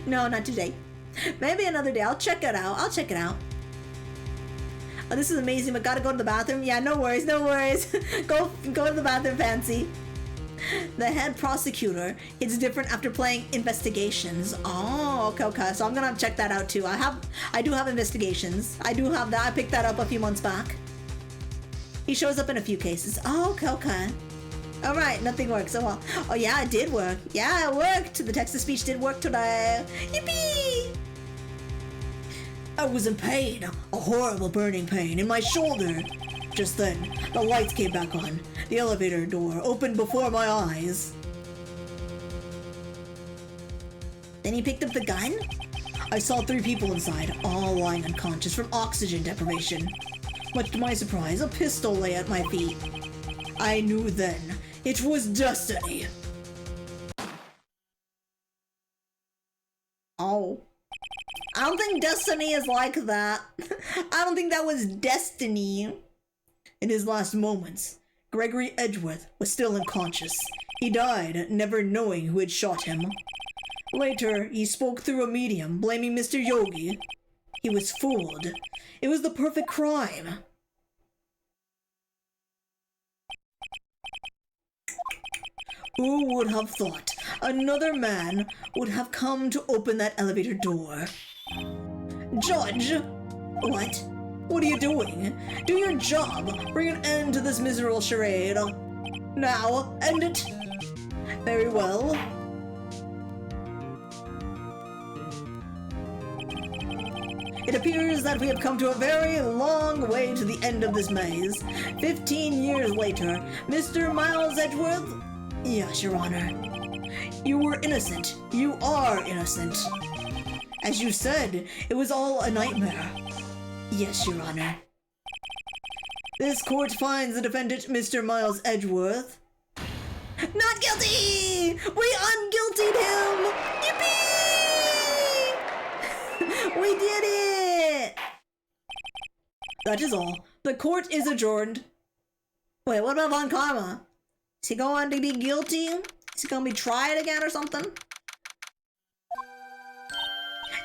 No, not today. Maybe another day. I'll check it out. Oh, this is amazing, but gotta go to the bathroom? Yeah, no worries. Go to the bathroom, Fancy. The head prosecutor is different after playing investigations. Oh, okay. So I'm gonna check that out too. I do have investigations. I do have that. I picked that up a few months back. He shows up in a few cases. Oh, okay. All right, nothing works. Oh well. Oh yeah, it did work. Yeah, it worked. The text-to-speech did work today. Yippee! I was in pain, a horrible burning pain in my shoulder. Just then, the lights came back on. The elevator door opened before my eyes. Then he picked up the gun? I saw 3 people inside, all lying unconscious from oxygen deprivation. Much to my surprise, a pistol lay at my feet. I knew then, it was destiny. Oh. I don't think destiny is like that. I don't think that was destiny. In his last moments, Gregory Edgeworth was still unconscious. He died, never knowing who had shot him. Later, he spoke through a medium, blaming Mr. Yogi. He was fooled. It was the perfect crime. Who would have thought another man would have come to open that elevator door? Judge! What? What are you doing? Do your job. Bring an end to this miserable charade. Now, end it. Very well. It appears that we have come to a very long way to the end of this maze. 15 years later, Mr. Miles Edgeworth? Yes, Your Honor. You were innocent. You are innocent. As you said, it was all a nightmare. Yes, Your Honor. This court finds the defendant, Mr. Miles Edgeworth, not guilty! We unguiltied him! Yippee! We did it! That is all. The court is adjourned. Wait, what about Von Karma? Is he going to be guilty? Is he going to be tried again or something?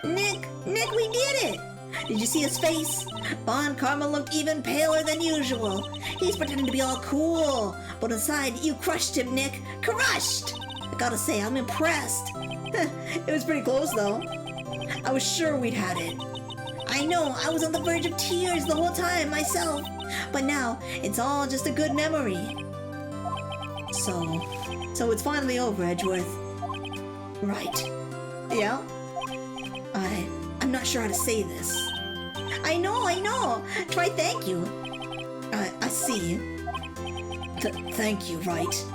Nick, we did it! Did you see his face? Von Karma looked even paler than usual. He's pretending to be all cool, but inside you crushed him, Nick. Crushed! I gotta say, I'm impressed. It was pretty close, though. I was sure we'd had it. I know, I was on the verge of tears the whole time myself, but now it's all just a good memory. So it's finally over, Edgeworth. Right. Yeah? I'm not sure how to say this. I know. Try thank you. I see. Thank you, right?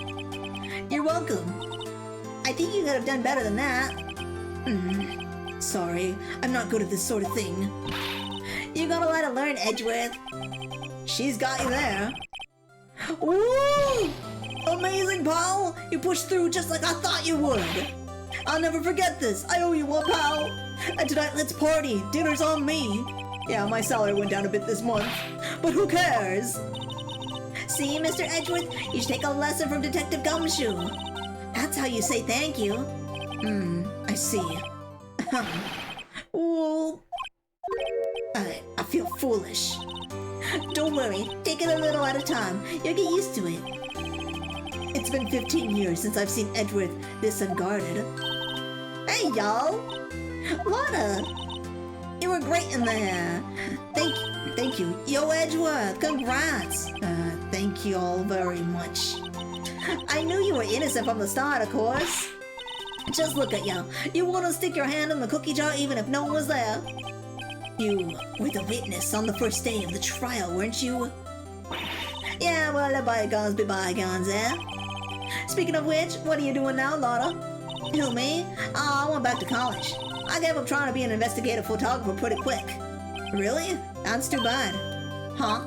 You're welcome. I think you could have done better than that. Sorry, I'm not good at this sort of thing. You got a lot to learn, Edgeworth. She's got you there. Woo! Amazing, pal! You pushed through just like I thought you would. I'll never forget this. I owe you one, pal. And tonight, let's party. Dinner's on me. Yeah, my salary went down a bit this month. But who cares? See, Mr. Edgeworth, you should take a lesson from Detective Gumshoe. That's how you say thank you. I see. Well, I feel foolish. Don't worry, take it a little at a time. You'll get used to it. It's been 15 years since I've seen Edgeworth this unguarded. Hey, y'all! Lana! You were great in there. Thank you. Yo, Edgeworth, congrats. Thank you all very much. I knew you were innocent from the start, of course. Just look at you. You want to stick your hand in the cookie jar even if no one was there. You were the witness on the first day of the trial, weren't you? Yeah, well, let bygones be bygones, eh? Speaking of which, what are you doing now, Lotta? Who, me? Oh, I went back to college. I gave up trying to be an investigative photographer pretty quick. Really? That's too bad. Huh?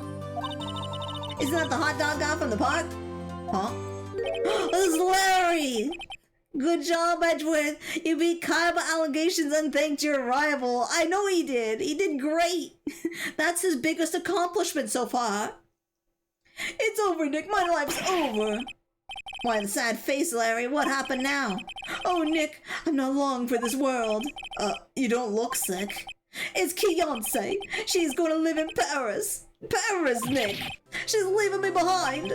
Isn't that the hot dog guy from the park? Huh? It's Larry! Good job, Edgeworth. You beat Kaiba allegations and thanked your rival. I know he did. He did great. That's his biggest accomplishment so far. It's over, Nick. My life's over. Why the sad face, Larry? What happened now? Oh, Nick, I'm not long for this world. You don't look sick. It's Keyonce. She's going to live in Paris. Paris, Nick. She's leaving me behind.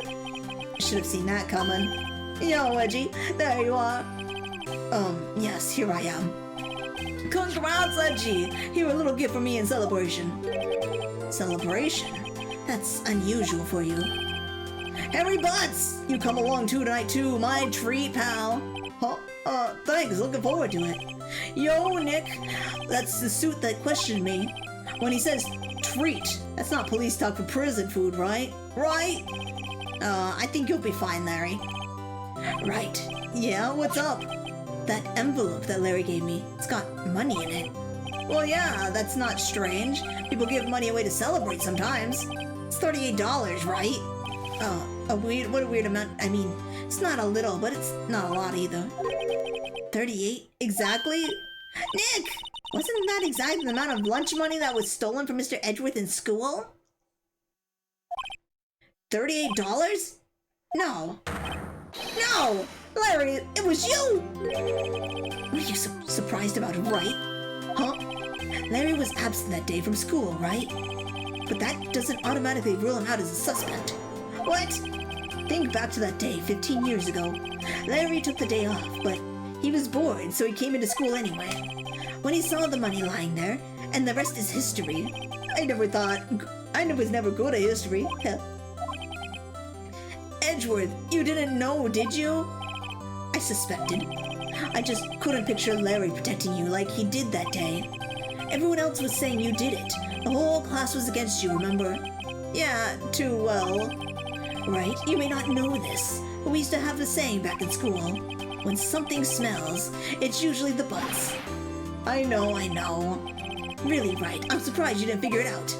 Should have seen that coming. Yo, Edgy, there you are. Yes, here I am. Congrats, Edgy. Here, a little gift for me in celebration. Celebration? That's unusual for you. Harry Butts! You come along tonight too, my treat, pal. Huh? Thanks, looking forward to it. Yo, Nick, that's the suit that questioned me. When he says treat, that's not police talk for prison food, right? Right? I think you'll be fine, Larry. Right. Yeah, what's up? That envelope that Larry gave me, it's got money in it. Well, yeah, that's not strange. People give money away to celebrate sometimes. It's $38, right? What a weird amount. I mean, it's not a little, but it's not a lot either. 38? Exactly? Nick! Wasn't that exactly the amount of lunch money that was stolen from Mr. Edgeworth in school? $38? No. No! Larry, it was you! Were you surprised about it, right? Huh? Larry was absent that day from school, right? But that doesn't automatically rule him out as a suspect. What? Think back to that day 15 years ago. Larry took the day off, but he was bored, so he came into school anyway. When he saw the money lying there, and the rest is history. I was never good at history. Edgeworth, you didn't know, did you? I suspected. I just couldn't picture Larry protecting you like he did that day. Everyone else was saying you did it. The whole class was against you, remember? Yeah, too well. Right, you may not know this, but we used to have the saying back in school. When something smells, it's usually the butts. I know. Really right. I'm surprised you didn't figure it out.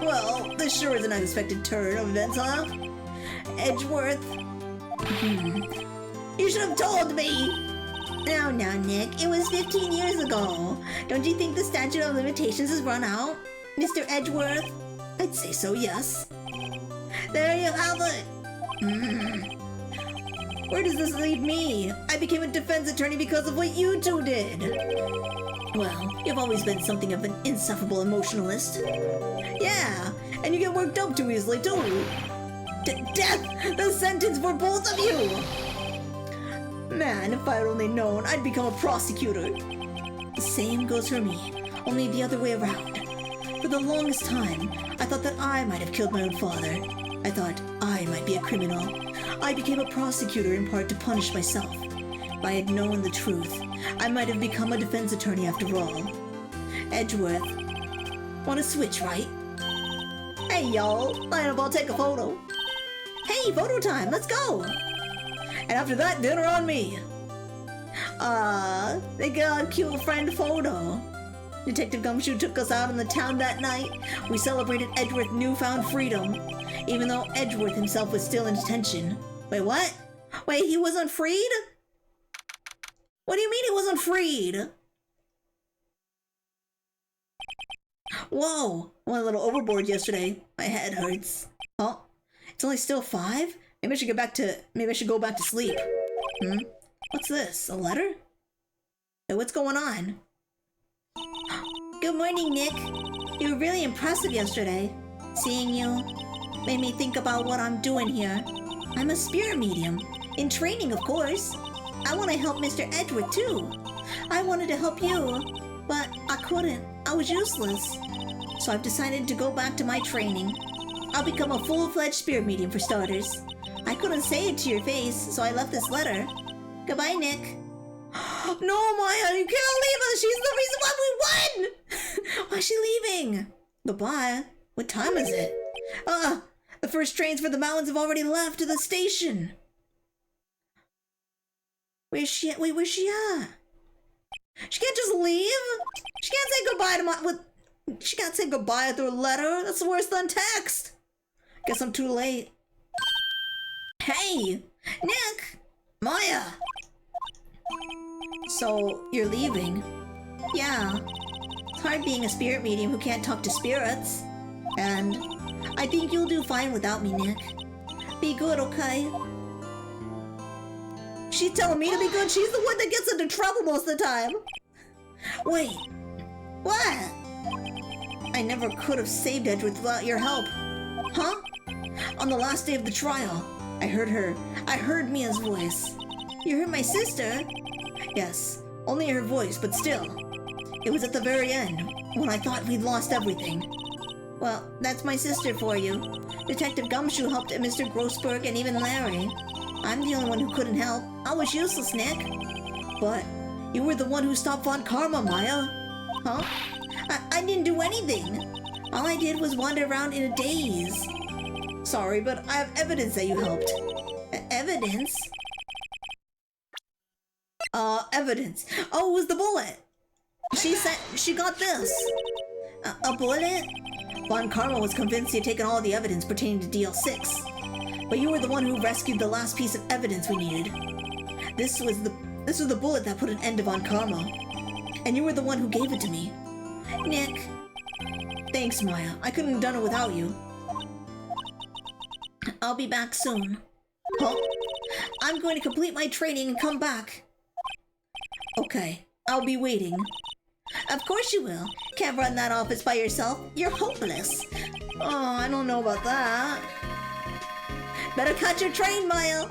Well, this sure is an unexpected turn of events, huh? Edgeworth. You should have told me! No, Nick. It was 15 years ago. Don't you think the statute of limitations has run out, Mr. Edgeworth? I'd say so, yes. There you have it. Where does this leave me? I became a defense attorney because of what you two did. Well, you've always been something of an insufferable emotionalist. Yeah, and you get worked up too easily, too. Death! The sentence for both of you! Man, if I had only known, I'd become a prosecutor. The same goes for me, only the other way around. For the longest time, I thought that I might have killed my own father. I thought I might be a criminal. I became a prosecutor in part to punish myself. If I had known the truth, I might have become a defense attorney after all. Edgeworth, want to switch, right? Hey, y'all, line up, I'll take a photo. Hey, photo time, let's go! And after that, dinner on me. They got a cute friend photo. Detective Gumshoe took us out in the town that night. We celebrated Edgeworth's newfound freedom, even though Edgeworth himself was still in detention. Wait, what? Wait, he wasn't freed? What do you mean he wasn't freed? Whoa, went a little overboard yesterday. My head hurts. Oh, it's only still 5? Maybe I should go back to sleep. What's this? A letter? Hey, what's going on? Good morning, Nick. You were really impressive yesterday. Seeing you made me think about what I'm doing here. I'm a spirit medium. In training, of course. I want to help Mr. Edgeworth, too. I wanted to help you, but I couldn't. I was useless. So I've decided to go back to my training. I'll become a full-fledged spirit medium for starters. I couldn't say it to your face, so I left this letter. Goodbye, Nick. No, Maya, you can't leave us! She's the reason why we won! Why is she leaving? Goodbye. What time is it? The first trains for the mountains have already left to the station. Where's she at? Wait, where's she at? She can't just leave? She can't say goodbye to she can't say goodbye through a letter? That's worse than text. Guess I'm too late. Hey! Nick! Maya! So, you're leaving? Yeah. It's hard being a spirit medium who can't talk to spirits. And I think you'll do fine without me, Nick. Be good, okay? She's telling me to be good. She's the one that gets into trouble most of the time. Wait. What? I never could have saved Edgeworth without your help. Huh? On the last day of the trial, I heard Mia's voice. You heard my sister? Yes, only her voice, but still. It was at the very end, when I thought we'd lost everything. Well, that's my sister for you. Detective Gumshoe helped Mr. Grossberg and even Larry. I'm the only one who couldn't help. I was useless, Nick. But you were the one who stopped Von Karma, Maya. Huh? I didn't do anything. All I did was wander around in a daze. Sorry, but I have evidence that you helped. Evidence? Evidence. Oh, it was the bullet. She got this. A bullet? Von Karma was convinced he had taken all the evidence pertaining to DL6. But you were the one who rescued the last piece of evidence we needed. This was the bullet that put an end to Von Karma. And you were the one who gave it to me. Nick. Thanks, Maya. I couldn't have done it without you. I'll be back soon. Huh? I'm going to complete my training and come back. Okay, I'll be waiting. Of course you will. Can't run that office by yourself. You're hopeless. Oh, I don't know about that. Better catch your train, Maya.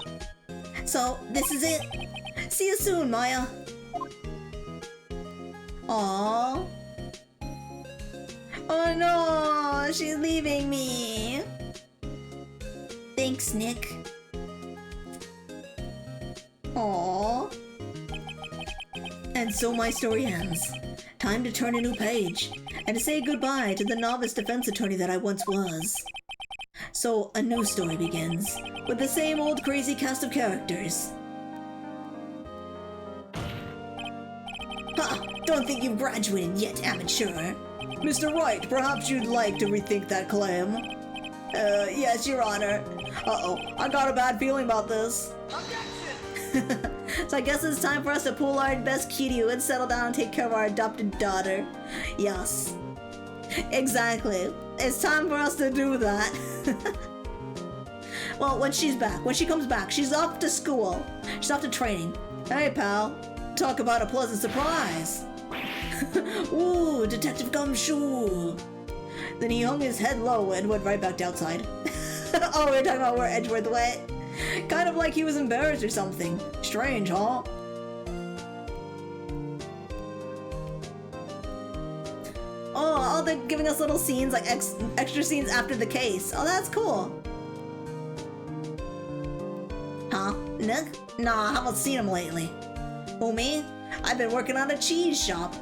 So, this is it. See you soon, Maya. Aww. Oh no, she's leaving me. Thanks, Nick. Aww. And so my story ends. Time to turn a new page, and to say goodbye to the novice defense attorney that I once was. So a new story begins, with the same old crazy cast of characters. Ha! Don't don't think you've graduated yet, amateur. Mr. Wright, perhaps you'd like to rethink that claim. Yes, Your Honor. Uh-oh, I got a bad feeling about this. So I guess it's time for us to pull our best cutie and settle down and take care of our adopted daughter. Yes. Exactly. It's time for us to do that. Well, when she comes back, she's off to school. She's off to training. Hey, pal. Talk about a pleasant surprise. Ooh, Detective Gumshoe. Then he hung his head low and went right back outside. Oh, we're talking about where Edgeworth went. Kind of like he was embarrassed or something. Strange, huh? Oh, they're giving us little scenes, like extra scenes after the case. Oh, that's cool. Huh? Nick? Nah, I haven't seen him lately. Who, me? I've been working on a cheese shop.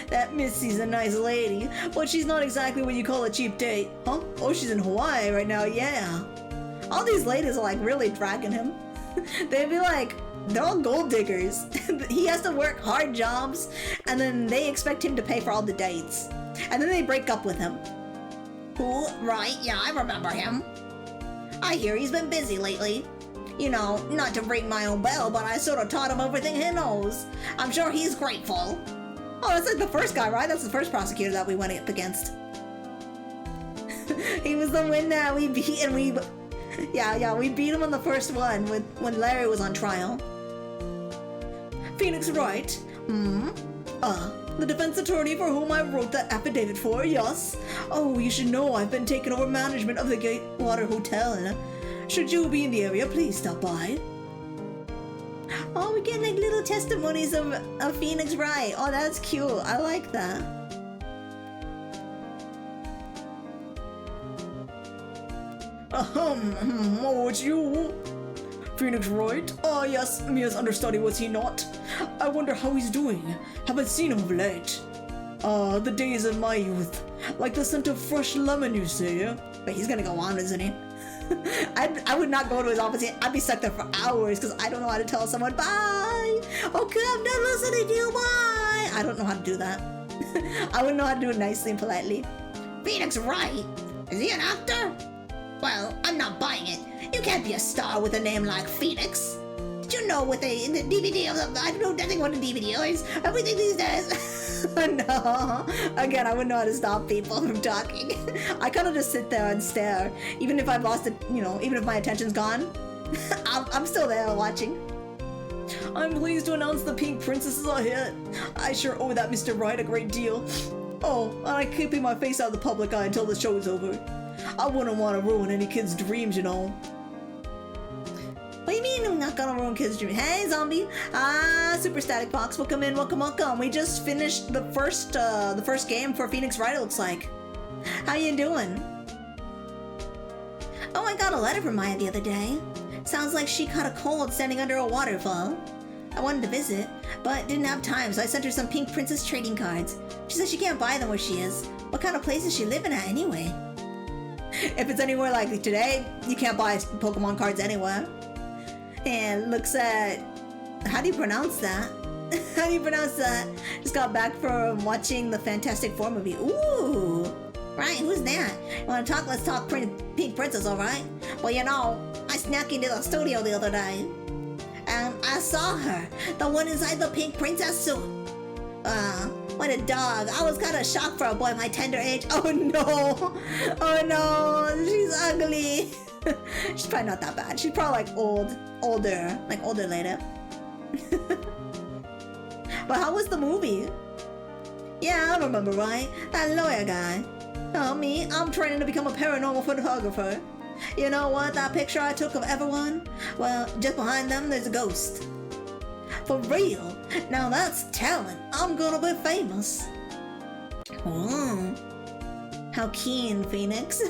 That Missy's a nice lady, but she's not exactly what you call a cheap date. Huh? Oh, she's in Hawaii right now, yeah. All these ladies are like really dragging him. They'd be like, they're all gold diggers. He has to work hard jobs, and then they expect him to pay for all the dates. And then they break up with him. Who? Right, yeah, I remember him. I hear he's been busy lately. You know, not to ring my own bell, but I sort of taught him everything he knows. I'm sure he's grateful. Oh, that's like the first guy, right? That's the first prosecutor that we went up against. He was the one that we beat, and we beat him on the first one when Larry was on trial. Phoenix Wright? The defense attorney for whom I wrote that affidavit for, yes. Oh, you should know I've been taking over management of the Gatewater Hotel. Should you be in the area, please stop by. Oh, we're getting like little testimonies of Phoenix Wright. Oh, that's cute. I like that. Oh, it's you. Phoenix Wright? Oh, yes, Mia's understudy, was he not? I wonder how he's doing. Haven't seen him of late. The days of my youth. Like the scent of fresh lemon, you say? But he's gonna go on, isn't he? I would not go to his office. I'd be stuck there for hours because I don't know how to tell someone bye. Okay, I'm done listening to you. Bye. I don't know how to do that. I wouldn't know how to do it nicely and politely. Phoenix Wright? Is he an actor? Well, I'm not buying it. You can't be a star with a name like Phoenix. Did you know with the DVD of I don't know nothing about the DVD is everything these days? No. Again, I wouldn't know how to stop people from talking. I kind of just sit there and stare. Even if I've lost it, even if my attention's gone, I'm still there watching. I'm pleased to announce the Pink Princess is a hit. I sure owe that Mr. Wright a great deal. Oh, and I'm keeping my face out of the public eye until the show is over. I wouldn't want to ruin any kid's dreams, you know. What do you mean I'm not gonna ruin kids' dreams? Hey, zombie! Super Static Fox, welcome in, welcome. We just finished the first game for Phoenix Wright, it looks like. How you doing? Oh, I got a letter from Maya the other day. Sounds like she caught a cold standing under a waterfall. I wanted to visit, but didn't have time, so I sent her some Pink Princess trading cards. She says she can't buy them where she is. What kind of place is she living at anyway? If it's anywhere like today, you can't buy Pokemon cards anywhere. And looks at... How do you pronounce that? How do you pronounce that? Just got back from watching the Fantastic Four movie. Ooh! Right, who's that? Wanna talk? Let's talk Pink Princess, alright? Well, I snuck into the studio the other day. And I saw her. The one inside the Pink Princess suit. What a dog. I was kind of shocked for a boy my tender age. Oh no! Oh no! She's ugly! She's probably not that bad. She's probably like older later. But how was the movie? Yeah, I remember, right? That lawyer guy. Oh, me? I'm training to become a paranormal photographer. You know what? That picture I took of everyone? Well, just behind them, there's a ghost. For real? Now that's talent. I'm gonna be famous. Ooh. How keen, Phoenix.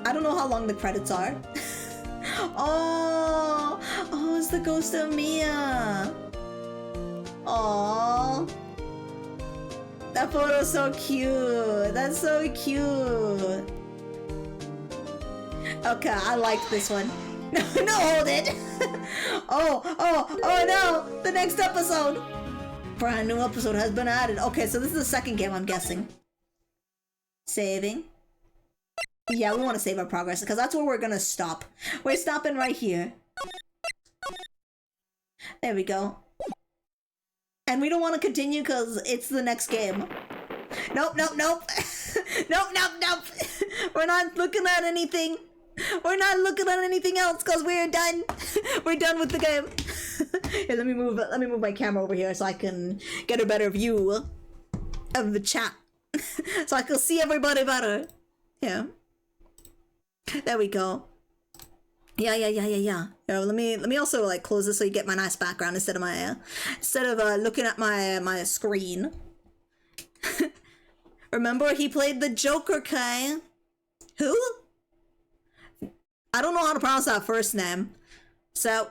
I don't know how long the credits are. Oh, it's the ghost of Mia. Oh, that photo's so cute. That's so cute. Okay, I like this one. No, hold it. Oh no. The next episode. Brand new episode has been added. Okay, so this is the second game, I'm guessing. Saving. Yeah, we want to save our progress because that's where we're gonna stop. We're stopping right here. There we go. And we don't want to continue because it's the next game. Nope. Nope. We're not looking at anything. We're not looking at anything else because we're done. We're done with the game. Here, let me move my camera over here so I can get a better view of the chat. So I can see everybody better. Yeah. There we go. Yeah. Here, let me also like close this so you get my nice background instead of looking at my screen. Remember, he played the Joker, Kai. Who? I don't know how to pronounce that first name. So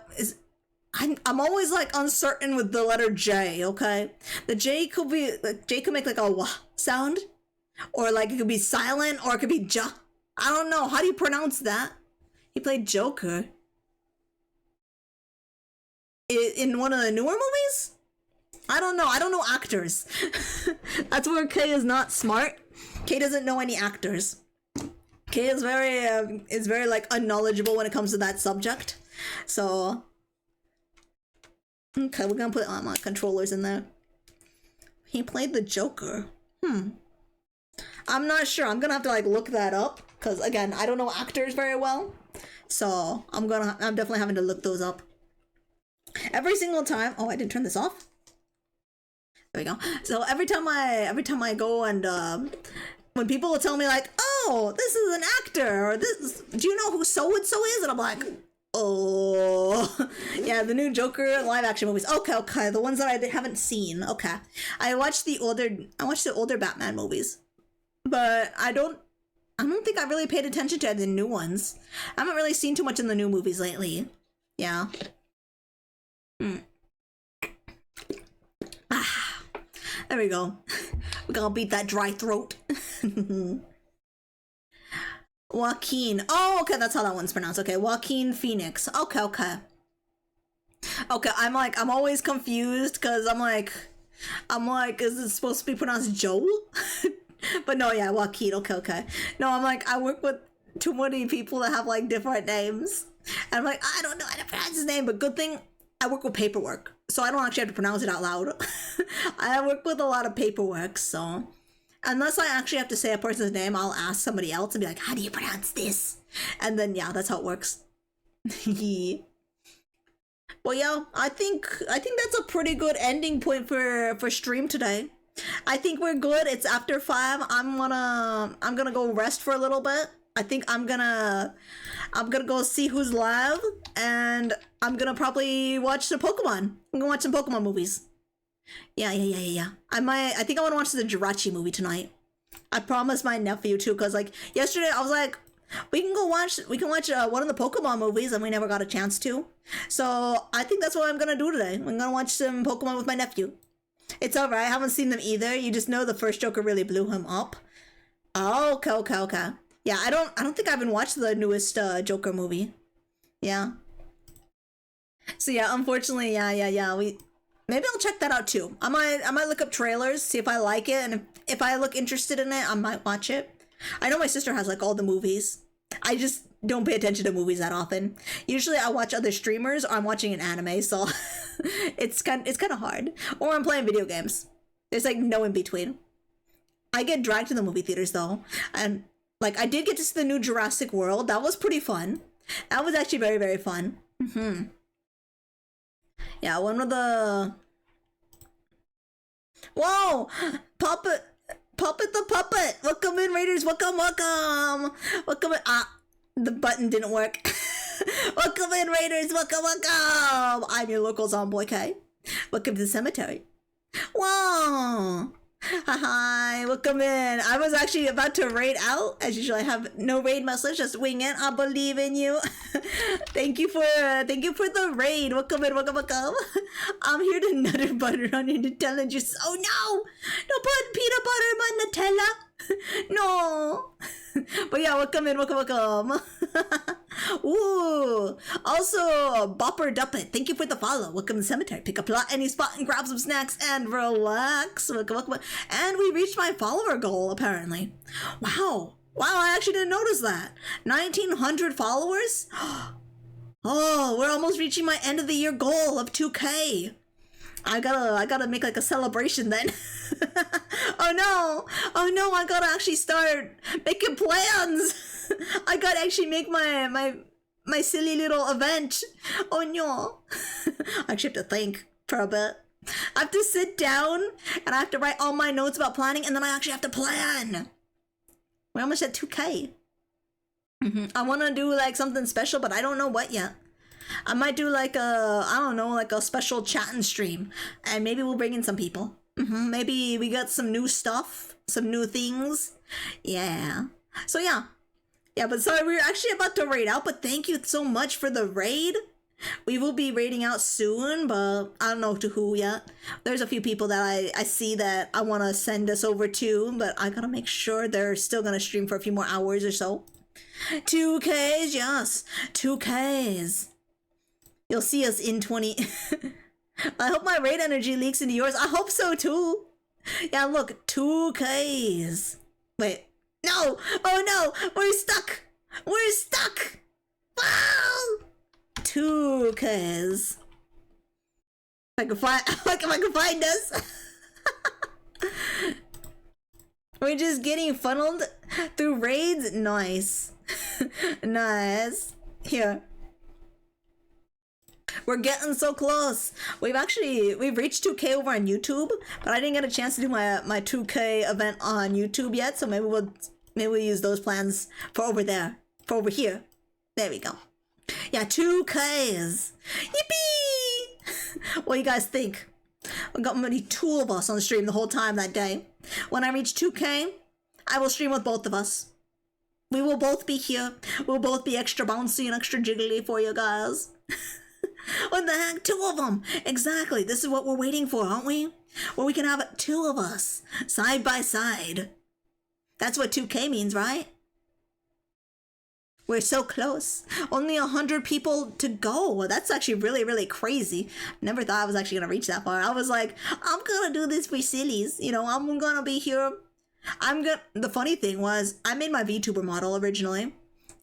I'm always like uncertain with the letter J, okay? The J could make like a wah sound, or like it could be silent, or it could be ja. I don't know. How do you pronounce that? He played Joker. In one of the newer movies? I don't know. I don't know actors. That's where Kay is not smart. Kay doesn't know any actors. Kay is very like unknowledgeable when it comes to that subject. So okay, we're gonna put my controllers in there. He played the Joker. I'm not sure. I'm gonna have to like look that up because again, I don't know actors very well. So I'm definitely having to look those up. Every single time. Oh, I didn't turn this off. There we go. So every time I go and when people will tell me like, oh, this is an actor, or this, do you know who so and so is? And I'm like, oh, yeah, the new Joker live action movies. Okay, the ones that I haven't seen. Okay, I watched the older Batman movies, but I don't think I really paid attention to the new ones. I haven't really seen too much in the new movies lately. Yeah. There we go. We're gonna beat that dry throat. Joaquin. Oh, okay, that's how that one's pronounced. Okay, Joaquin Phoenix. Okay. I'm always confused because I'm like, is it supposed to be pronounced Joe? But no, yeah, Joaquin. Okay. No, I'm like, I work with too many people that have like different names, and I'm like, I don't know how to pronounce his name. But good thing I work with paperwork, so I don't actually have to pronounce it out loud. I work with a lot of paperwork, so unless I actually have to say a person's name, I'll ask somebody else and be like, how do you pronounce this? And then yeah, that's how it works. Well, yeah, I think that's a pretty good ending point for stream today. I think we're good. It's after 5. I'm gonna go rest for a little bit. I think I'm gonna go see who's live, and I'm gonna probably watch the Pokemon. I'm gonna watch some Pokemon movies. Yeah. I think I want to watch the Jirachi movie tonight. I promised my nephew too, because like yesterday I was like, we can watch one of the Pokemon movies, and we never got a chance to. So I think that's what I'm gonna do today. I'm gonna watch some Pokemon with my nephew. It's alright. I haven't seen them either. You just know the first Joker really blew him up. Oh, okay. Yeah, I don't think I haven't watched the newest Joker movie. Yeah. So yeah, unfortunately, yeah. Maybe I'll check that out too. I might look up trailers, see if I like it, and if I look interested in it, I might watch it. I know my sister has like all the movies. I just don't pay attention to movies that often. Usually I watch other streamers, or I'm watching an anime, so it's kind of hard. Or I'm playing video games. There's like no in between. I get dragged to the movie theaters though, and like I did get to see the new Jurassic World. That was pretty fun. That was actually very, very fun. Yeah, one of the... Whoa! Puppet the Puppet! Welcome in, Raiders! Welcome! Welcome in... the button didn't work. Welcome in, Raiders! Welcome! I'm your local zombie, okay? Welcome to the cemetery. Whoa! Hi, welcome in. I was actually about to raid out. As usual, I have no raid message, just wing it. I believe in you. Thank you for the raid. Welcome in, welcome. I'm here to nutter butter on your Nutella juice. Oh no! Don't put peanut butter in my Nutella. No. But yeah, welcome in, welcome. Ooh. Also, Bopper Duppet, thank you for the follow. Welcome to the cemetery. Pick a plot, any spot, and grab some snacks and relax. Welcome, welcome. And we reached my follower goal, apparently. Wow. Wow, I actually didn't notice that. 1,900 followers? Oh, we're almost reaching my end of the year goal of 2K. I gotta make like a celebration then. Oh no, I gotta actually start making plans. I gotta actually make my silly little event. Oh no. I actually have to think for a bit. I have to sit down and I have to write all my notes about planning, and then I actually have to plan. We're almost at 2K. I want to do like something special, but I don't know what yet. I might do like I don't know, like a special chatting stream, and maybe we'll bring in some people. Maybe we got some new stuff, some new things. Yeah. So yeah. Yeah, but sorry, we're actually about to raid out, but thank you so much for the raid. We will be raiding out soon, but I don't know to who yet. There's a few people that I see that I want to send us over to, but I gotta make sure they're still gonna stream for a few more hours or so. 2Ks, yes. 2Ks. You'll see us in 20... I hope my raid energy leaks into yours. I hope so too. Yeah, look, 2Ks. Wait. No! Oh no! We're stuck! We're stuck! Wow! 2Ks. If I can find... Like, if I can find us. We're just getting funneled through raids? Nice. Nice. Here. We're getting so close. We've reached 2K over on YouTube, but I didn't get a chance to do my 2K event on YouTube yet, so maybe we'll use those plans for over there. For over here. There we go. Yeah, 2Ks. Yippee! What do you guys think? We got maybe 2 of us on the stream the whole time that day. When I reach 2K, I will stream with both of us. We will both be here. We'll both be extra bouncy and extra jiggly for you guys. What the heck? 2 of them! Exactly. This is what we're waiting for, aren't we? Where we can have 2 of us, side by side. That's what 2K means, right? We're so close. Only 100 people to go. That's actually really, really crazy. Never thought I was actually gonna reach that far. I was like, I'm gonna do this for sillies. You know, I'm gonna be here. The funny thing was, I made my VTuber model originally.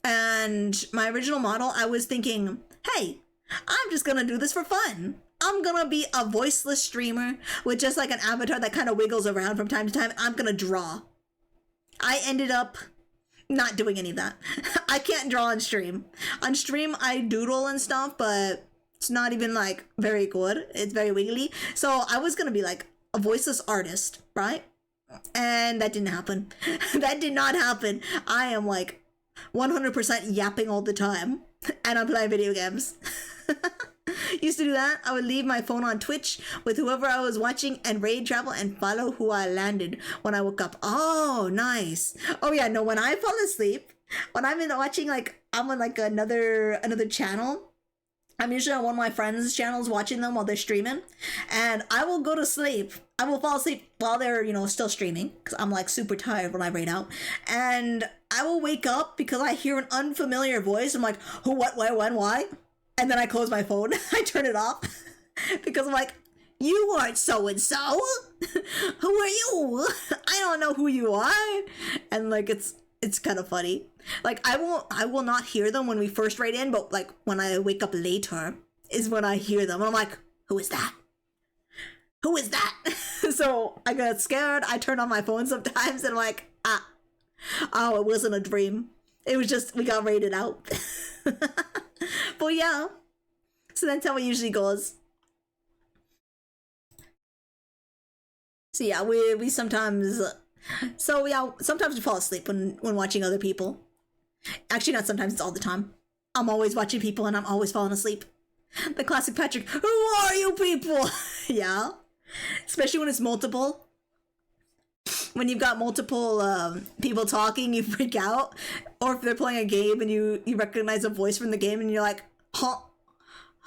And my original model, I was thinking, hey, I'm just gonna do this for fun. I'm gonna be a voiceless streamer with just like an avatar that kind of wiggles around from time to time. I'm gonna draw. I ended up not doing any of that. I can't draw on stream. On stream, I doodle and stuff, but it's not even like very good. It's very wiggly. So I was gonna be like a voiceless artist, right? And that didn't happen. That did not happen. I am like 100% yapping all the time, and I'm playing video games. Used to do that. I would leave my phone on Twitch with whoever I was watching and raid travel and follow who I landed when I woke up. Oh, nice. Oh yeah, no, when I fall asleep, when I'm watching, like, I'm on like another channel, I'm usually on one of my friends' channels watching them while they're streaming, and I will go to sleep. I will fall asleep while they're, you know, still streaming, because I'm like super tired when I raid out, and I will wake up because I hear an unfamiliar voice. I'm like, who, what, where, when, why? And then I close my phone. I turn it off because I'm like, you aren't so-and-so. Who are you? I don't know who you are. And like, it's kind of funny. Like, I will not hear them when we first raid in, but like when I wake up later is when I hear them. And I'm like, who is that? Who is that? So I got scared. I turn on my phone sometimes and I'm like, oh, it wasn't a dream. It was just, we got raided out. But yeah, so that's how it usually goes. So yeah, we sometimes, so yeah, sometimes we fall asleep when watching other people. Actually, not sometimes, it's all the time. I'm always watching people and I'm always falling asleep. The classic Patrick, who are you people? Yeah, especially when it's multiple. When you've got multiple people talking, you freak out. Or if they're playing a game and you recognize a voice from the game and you're like, huh,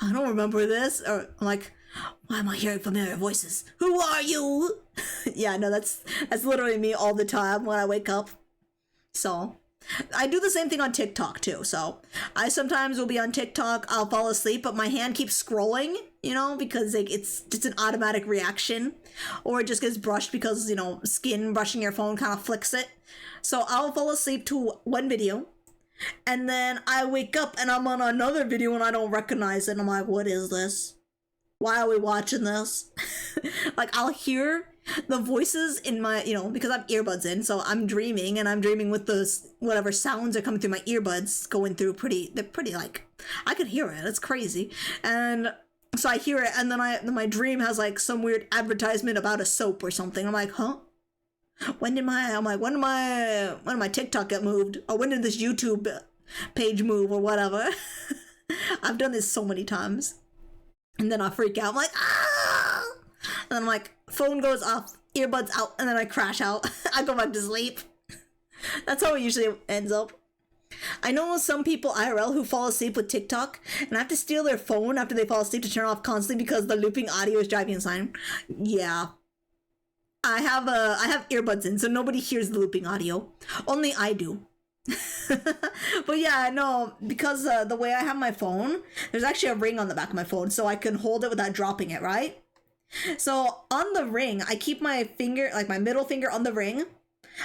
I don't remember this. Or I'm like, why am I hearing familiar voices? Who are you? Yeah, no, that's literally me all the time when I wake up. So I do the same thing on TikTok too. So I sometimes will be on TikTok, I'll fall asleep, but my hand keeps scrolling, you know, because like it's just an automatic reaction, or it just gets brushed because, you know, skin brushing your phone kind of flicks it. So I'll fall asleep to one video, and then I wake up and I'm on another video and I don't recognize it. And I'm like, what is this? Why are we watching this? Like, I'll hear the voices in my, you know, because I have earbuds in, so I'm dreaming, and I'm dreaming with those whatever sounds are coming through my earbuds going through they're pretty, like, I could hear it. It's crazy. And so I hear it, and then my dream has like some weird advertisement about a soap or something. I'm like, huh? When did my TikTok get moved? Or when did this YouTube page move or whatever? I've done this so many times. And then I freak out. I'm like, ah! And then I'm like, phone goes off, earbuds out, and then I crash out. I go back to sleep. That's how it usually ends up. I know some people IRL who fall asleep with TikTok, and I have to steal their phone after they fall asleep to turn off constantly because the looping audio is driving me insane. Yeah. I have earbuds in, so nobody hears the looping audio. Only I do. But yeah, no, because the way I have my phone, there's actually a ring on the back of my phone, so I can hold it without dropping it, right? So on the ring, I keep my finger, like my middle finger on the ring.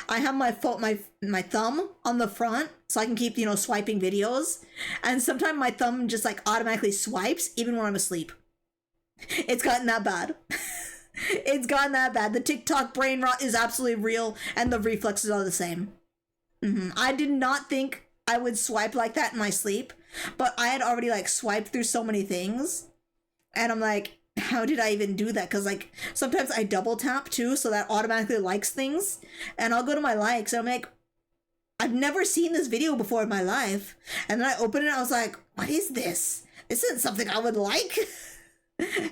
I have my thumb on the front, so I can keep, you know, swiping videos. And sometimes my thumb just like automatically swipes even when I'm asleep. It's gotten that bad. It's gotten that bad. The TikTok brain rot is absolutely real, and the reflexes are the same. I did not think I would swipe like that in my sleep, but I had already like swiped through so many things, and I'm like, how did I even do that? Because like sometimes I double tap too, so that automatically likes things, and I'll go to my likes and I'm like, I've never seen this video before in my life, and then I open it and I was like, what is this? This isn't something I would like.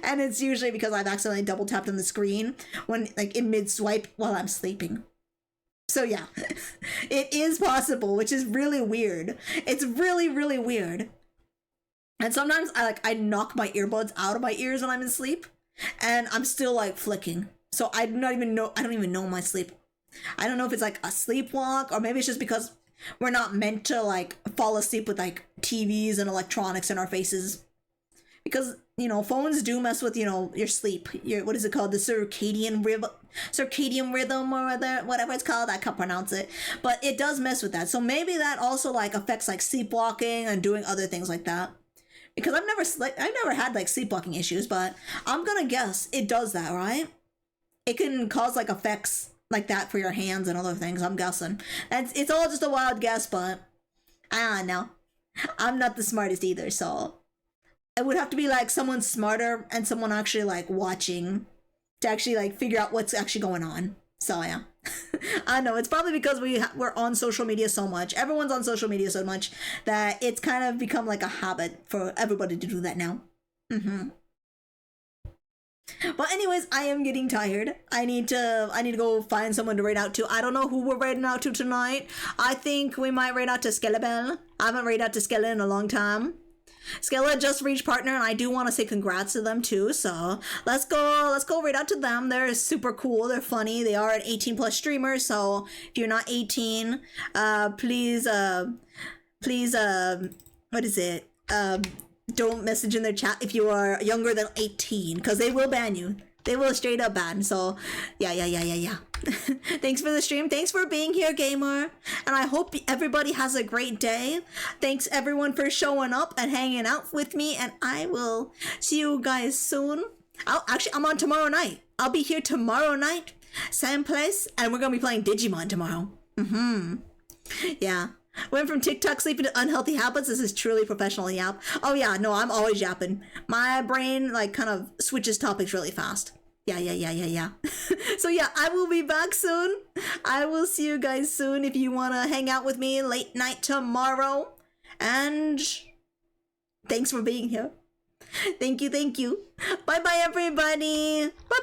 And it's usually because I've accidentally double tapped on the screen when like in mid swipe while I'm sleeping. So yeah, it is possible, which is really weird. It's really, really weird. And sometimes I knock my earbuds out of my ears when I'm in sleep, and I'm still like flicking. So I don't even know my sleep. I don't know if it's like a sleepwalk, or maybe it's just because we're not meant to like fall asleep with like TVs and electronics in our faces. Because, you know, phones do mess with, you know, your sleep. Your, what is it called? The circadian rhythm or whatever it's called. I can't pronounce it. But it does mess with that. So maybe that also like affects like sleepwalking and doing other things like that. Because I've never had like sleepwalking issues, but I'm gonna guess it does that, right? It can cause like effects like that for your hands and other things, I'm guessing. And it's all just a wild guess, but I don't know. I'm not the smartest either, so it would have to be like someone smarter and someone actually like watching to actually like figure out what's actually going on. So yeah, I know it's probably because we're on social media so much. Everyone's on social media so much that it's kind of become like a habit for everybody to do that now. But anyways, I am getting tired. I need to go find someone to raid out to. I don't know who we're raiding out to tonight. I think we might raid out to Skellabel. I haven't raided out to Skella in a long time. Skella just reached partner, and I do want to say congrats to them too. So let's go right out to them. They're super cool. They're funny. They are an 18+ streamer. So if you're not 18, please, what is it? Don't message in their chat if you are younger than 18, because they will ban you. They will straight up ban. So yeah. Thanks for the stream. Thanks for being here, gamer. And I hope everybody has a great day. Thanks everyone for showing up and hanging out with me. And I will see you guys soon. I'm on tomorrow night. I'll be here tomorrow night, same place, and we're gonna be playing Digimon tomorrow. Yeah. Went from TikTok sleeping to unhealthy habits. This is truly professional yap. Oh yeah, no, I'm always yapping. My brain like kind of switches topics really fast. Yeah. So yeah, I will be back soon. I will see you guys soon if you want to hang out with me late night tomorrow. And thanks for being here. Thank you. Bye everybody. Bye.